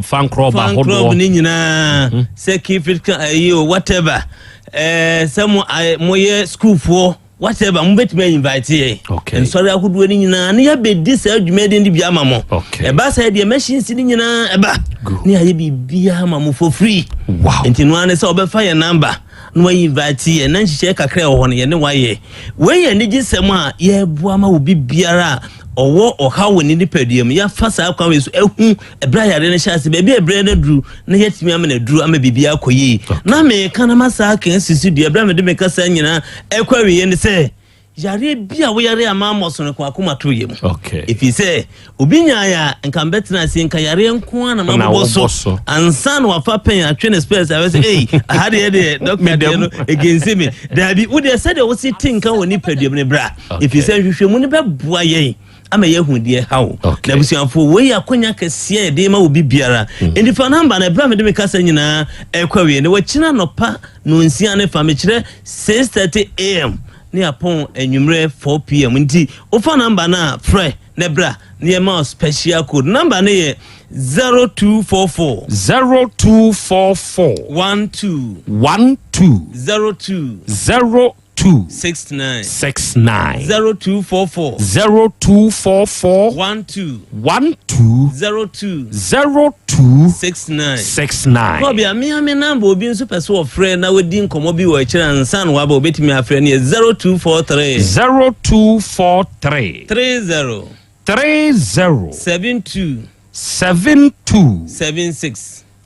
fan club ahodo ni nyina se kifit ayo whatever some moye school for whatever mbetime invite ye and sorry ahodo ni nyina ne ya be dis adwuma de ndi bia mamo e ba sa de machines ni nyina e ba ne aye bibia mamo for free enti no ane se obefa ye number no invite ye na nhihye kakra ho ne ye ne waye we ye ne gisem a ye bua ma obi biara owo oha woni ni paduam ya fasa kwa wesu ehu ebra yare ne hyase be bia ebra na duru na yetimi ama na duru ama bibia koyi na me kana masa kan sisi du ebra me de me kasa nyina ekwa wiye ne se yare bia wo yare ama moso ne kwa akoma to yem if you say obinya ya nka betina si nka yare nko ana maboso ansa no afa pen atwe space I say hey hade ye doctor de no against me dabi wo de say de wo si tinka woni paduam ne bra if you say hwehwemu ne be boa ye ama yehu de hawo na busuafo we akonya kese de ma obi biara enti fa number na bra me de me kasa nyina ekwawie ne wachina nopa no nsia ne fa me kire 6:30 am ne apon enwumre 4 pm nti o fa number na frɛ ne bra ne ma special code number ne ye 0244 12 02 69 0244 12 69 Krobea me number obi nso pese wo frɛ na wodi nkomo bi wo akira nsan wa ba obetimi afrɛ ne 0243 30 72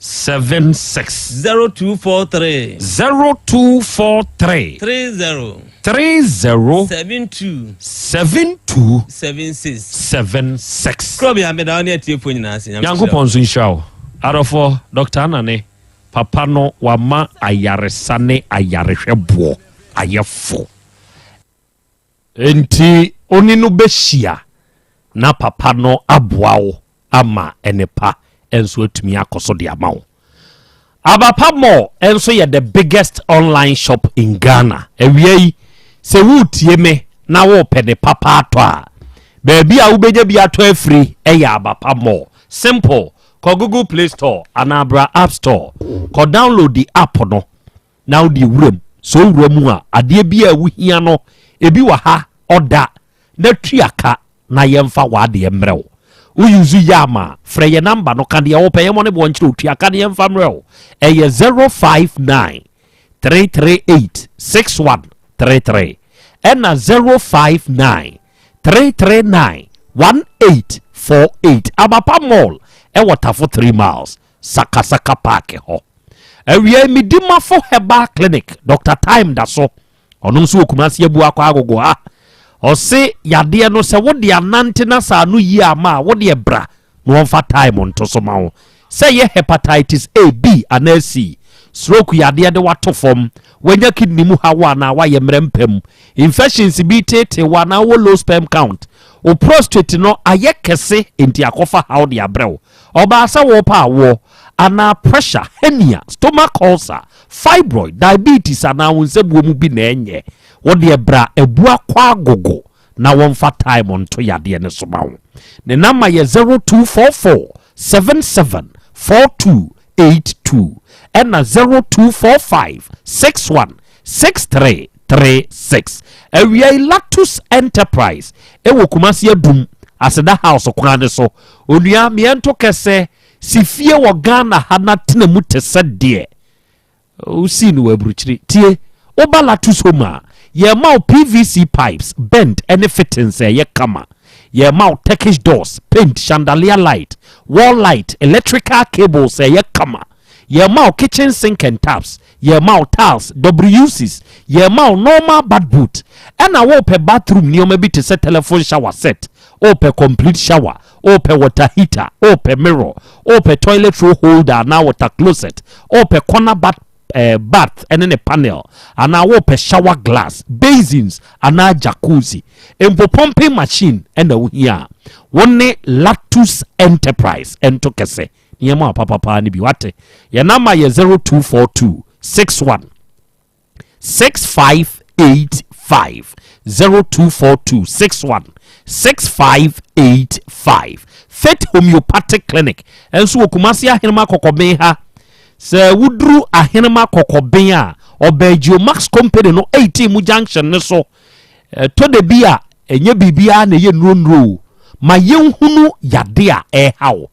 76 0243 30 72 76 Krobea me da ne tiefo nyina ase Yankopon so nhyao arofo Dr. Anane papa no wama ayaresane ayarehwebo ayefo enti oni no behia na papa no aboawo ama enepa enso atumi akoso de amawo Abapa Mall enso ye the biggest online shop in Ghana ewiei se wutie me na wo pede papa ato a baby a ubeje bi ato afri eya Abapa Mall simple ko Google Play Store anabra App Store ko download the app no now the wuram so wuram a ade bi a wuhia no ebi wa ha oda na tuaka na yemfa wa de mrew uyuzu yama freye number no kan de wo peye mo ne bo nchire tuaka de yemfa mrew eye 059 338 6133 and 059 339 1848 Abapa Mall e water for 3 miles Sakasaka Park ho ewie midima for Herbal Clinic Dr. Time da so ono nso okumase abu akwa agogo ha o se yade no se wo de anante na sa no yi ama wo de bra no wonfa time onto so ma wo se ye hepatitis A B and C stroke yade de wato form wanya kidney mu hawa na wa ye mrempem infections bi tete wa na wo low sperm count o prostate no aye kese enti akofa how de abrew oba sa wo pa wo ana pressure hernia stomach ulcer fibroid diabetes ana wonsebuo mu bi na enye wo de bra ebua kwa gogo na wonfa time onto yade ne so ma wo ne number ye 0244 774282 and 0245 61 6336 Ewie Lactus Enterprise ewo Kumasi adum aseda house kwan so onua miento kese sifie wo Ghana hana tena mu tese de usi no abruchiri tie oba Lactus homa ye ma PVC pipes bent any fittings ye kama ye ma Turkish doors paint chandelier light wall light electrical cables ye kama ye ma kitchen sink and taps ye ma tiles WCs ye ma normal bad boot and a wo pe bathroom ni o maybe to set telephone shower set o pe complete shower o pe water heater o pe mirror o pe toilet roll holder na water closet o pe corner bath and then a panel and a wo pe shower glass basins and a jacuzzi empo pumping machine and a here one Lactus Enterprise and to kese Yama papa ni biwate ya number ye 0242 61 6585 0242 61 6585 Fit Homeopathic Clinic enso okumasi ahenema kokoben ha se wudru ahenema kokoben a obegio Max Company no 18 mu junction ne so to de bia enye bibia na ye nro ma yenhunu yade a hawo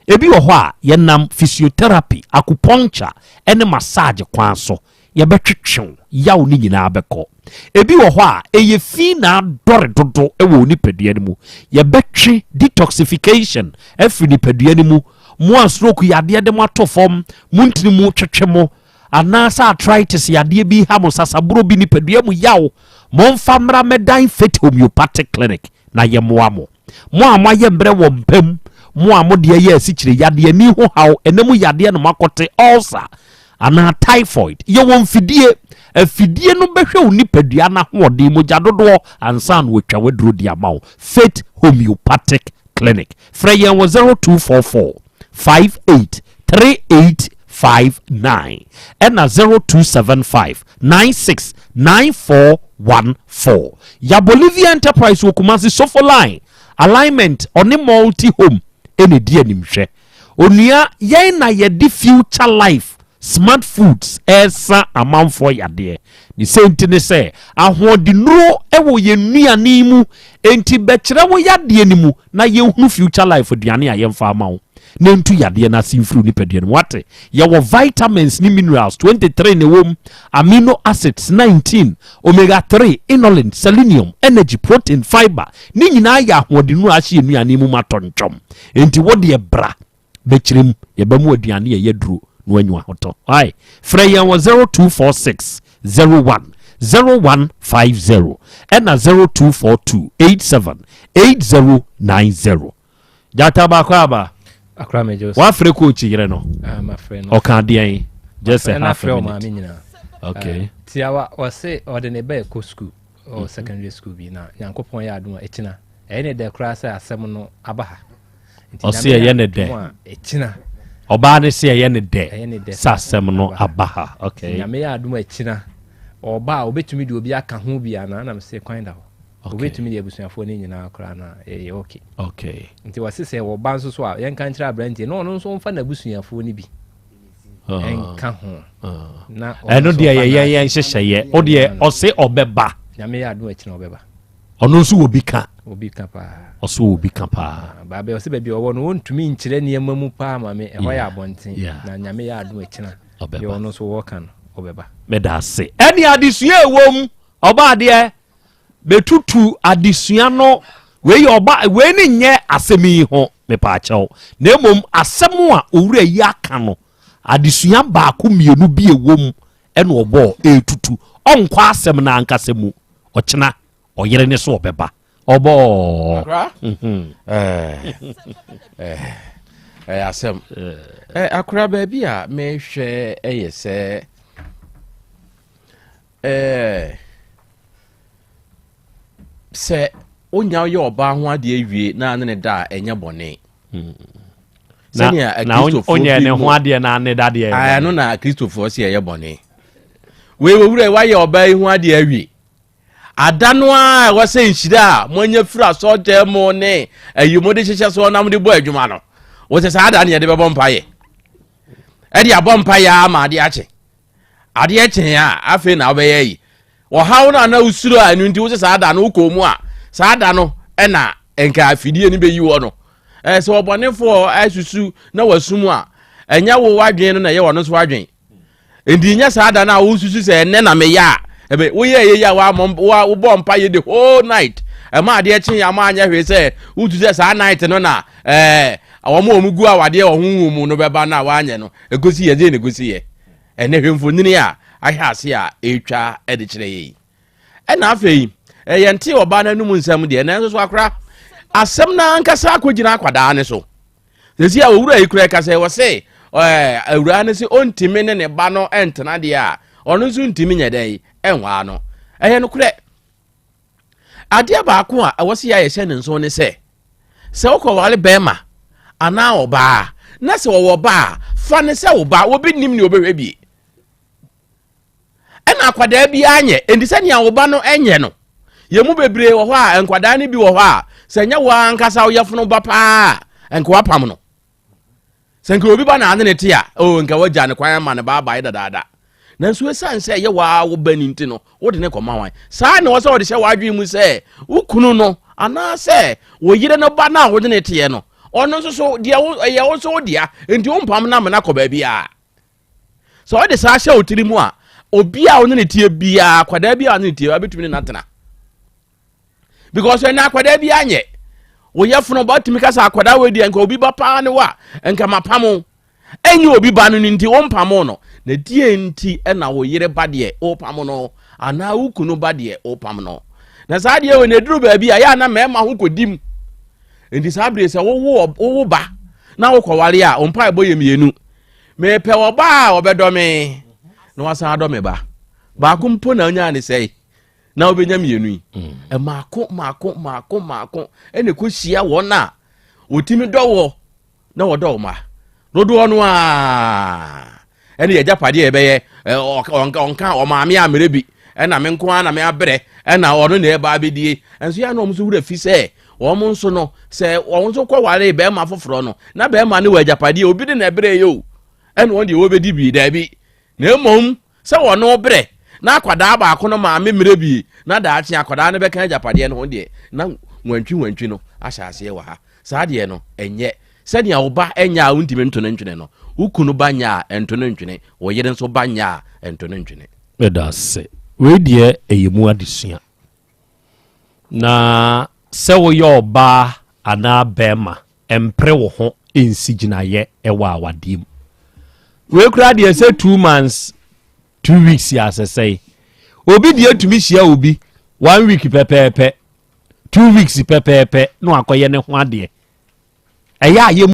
ebi wo ho a yenam physiotherapy acupuncture ene massage kwan so ye betwetwe yaw ni nyina abekọ ebi wo ho a eye fi na dore dodo ewo ni padua ni mu ye betwe detoxification afri ni padua ni mu mo stroke yade de mo atofom muntini mu twetwe mo anasa arthritis yade bi ha mo sasaburo bi ni padua mu yaw mo mfamra medan Fit Homeopathic Clinic na ye mo amo mo amaye mbre wo mpam mo amode ye asikyire yade ani ho haw enemu yade no makote ulcer ana typhoid ye won fidie afidie no behwe onipadua na hoɔden mogya dodoɔ ansa no wotwa waduro di amaw Faith Homeopathic Clinic frɛ yɛn wɔ 0244 583859 ɛna 0275 969414 ya Bolivia Enterprise wɔ Kumasi Sofo line alignment ɔne multi home ɛna di animhwɛ onua yɛn na yɛde future life smart foods esa amanfo yade ni senti ne se ahodenuro ewo yenuane mu enti bekere wo yade ni mu na yehunu future life aduane a yemfa amawo na ntu yade na sinfru ni pedua wate ye wo vitamins ni minerals 23 ne wom amino acids 19 omega 3 inulin selenium energy protein fiber ni nyina ya ahodenuro ahye yenuane mu matontwom enti wo de bra bekirem ye ba mu aduane ye yaduro no anyu ahoto ai freya was 0246 01 0150 and 0242 87 8090 jata ba kwa ba akra me jos wa fre coach yire no my friend o kan de just a half a minute minute okay tiawa wase ordinary be ko school or secondary school bi na yankopon ya aduma echina ene de kra say asem no abaha o se ye ne de echina oba ne se ye ne de sasem no abaha okay nyame ya aduma echina oba obetumi de obi aka ho bia na me se kwan da ho obetumi de abusuafo ne nyina akra na okay okay nti wase se wo ban so a yen kan kira brandi no no so mfa na abusuafo ne bi enka ho na eno de ye hyehyeye o de o se obeba nyame ya aduma echina obeba ono nso obi ka pa oso obi ka pa ba be o se ba bi owo no ontumi nkyire ne yemamu pa ma me eho ya abonten na nyame ya aduma echina ye ono so wo kan obeba medase eni adesua ewom oba de betutu adesua no we oba we ni nye asemi ho me pa achew na emom asemu a owura yi aka no adesua ba ko mienu bi ewom ene obo etutu onkwa asem na ankasemu ochina oyere ne so obeba obo asem akura ba bi a me hwe eyese se onya ye oba ho ade awie na ne da enya bone na onya ne ho ade na ne da de aya no na Christopher se ye bone we wura wa ye oba ho ade awie adano a wase nhyira monya fira so dem ne ayimo de hyehye so na mo de bo adwuma no wo se sa ada ne ye de bebo mpaye e de abom mpaye ama ade ache ade ache a afi na obeye yi wo hawo na usuro anu nti wo se sa ada no ukomu a sa ada no e na enka afidie ni beyi wo no so obonefo asusu na wasumu a enya wo wadwen no na ye wo no so wadwen endi nya sa ada na wo susu se enne na me ya ebe wo ye ya wa wo bom pa ye the whole night e ma ade ache ya ma anya hwe se wo tu se sa night no na awomo omugu a wade ohunhu mu no beba na wa anye no egosi ye je ne gosi ye ene hwemfonini a ahase a etwa ede kire yi ena afei yente oba na num nsam de na so akra asem na ankasa akogina akwada ne so sesi a owura yi kura kasa wo se awura ne se ontimi ne ba no entena de a ono nso ntimi nyedai enwa no no kure ade ba ko a wo se ya ye hye ne nso ne se wokɔ bema ana oba na se wo ba fa ne se wo ba wo bi nim ne obehwe bi ena akwada bi anye endi se nia wo ba no enye no ye mu bebre wo ho a enkwada ne bi wo ho a se nya wa ankasa wo yefunu ba pa enkwa pam no se nka obi ba na ane ne te a nka wagya ne kwan ma ne ba ba dada nanso esan se ye wa wo ba ni nti no wo de ne koma wan saa ne wo se wo de hye wadwi mu se ukunu no ana se wo yire no ba na wo de ne te no ono so dia ye wo so dia enti wo mpam na me na kɔ ba bia so wo de saa hye otiri mu a obi a wo ne tie bia kwada bia ne tie abetumi na tena because na kwada bia anye wo yefunu ba tumi kasa kwada we dia nka obi ba pa ne wa nka mapamo enyi obi ba no nti wo mpamo no na die nti na wo yire ba de o pamo no ana ukunu ba de o pam no na saa de we na duru ba bia ya na mema ho kodim enti saa bre se wo ba na wo kwawale a ompa ebo ye mienu me pe oba obedo me na wasa ado me ba ko mpo na nya ne sei na obenya mienu yi e maako ene ko hia wona otimi dowo na wodo ma dodo no a ene ye japade e beye onka o maame amere bi ena me nko ana me abre ena ono na e ba bedie enso ya no mso wura fi se wo mo nso no se wo nso kwa ware be ma foforo no na be ma ne wa japade obi de na ebre yo ena won de wo bedi bi da bi na emom se wo no bre na akwada ba akono ma me mere bi na da achi akwada ne be kan japade no ho de na wantwi no ahyase wa ha saa de no enye se dia wo ba enya untime nto ntwene no ukunu banya ento ntwene wo yede nso banya ento ntwene edase we die eyemu adesua na se wo yo ba ana bema empre wo ho ensiginaye ewa awadim we kura de say 2 months 2 weeks ya say obi de atumi hia obi 1 week pepepe 2 weeks pepepe no akoye ne ho ade eya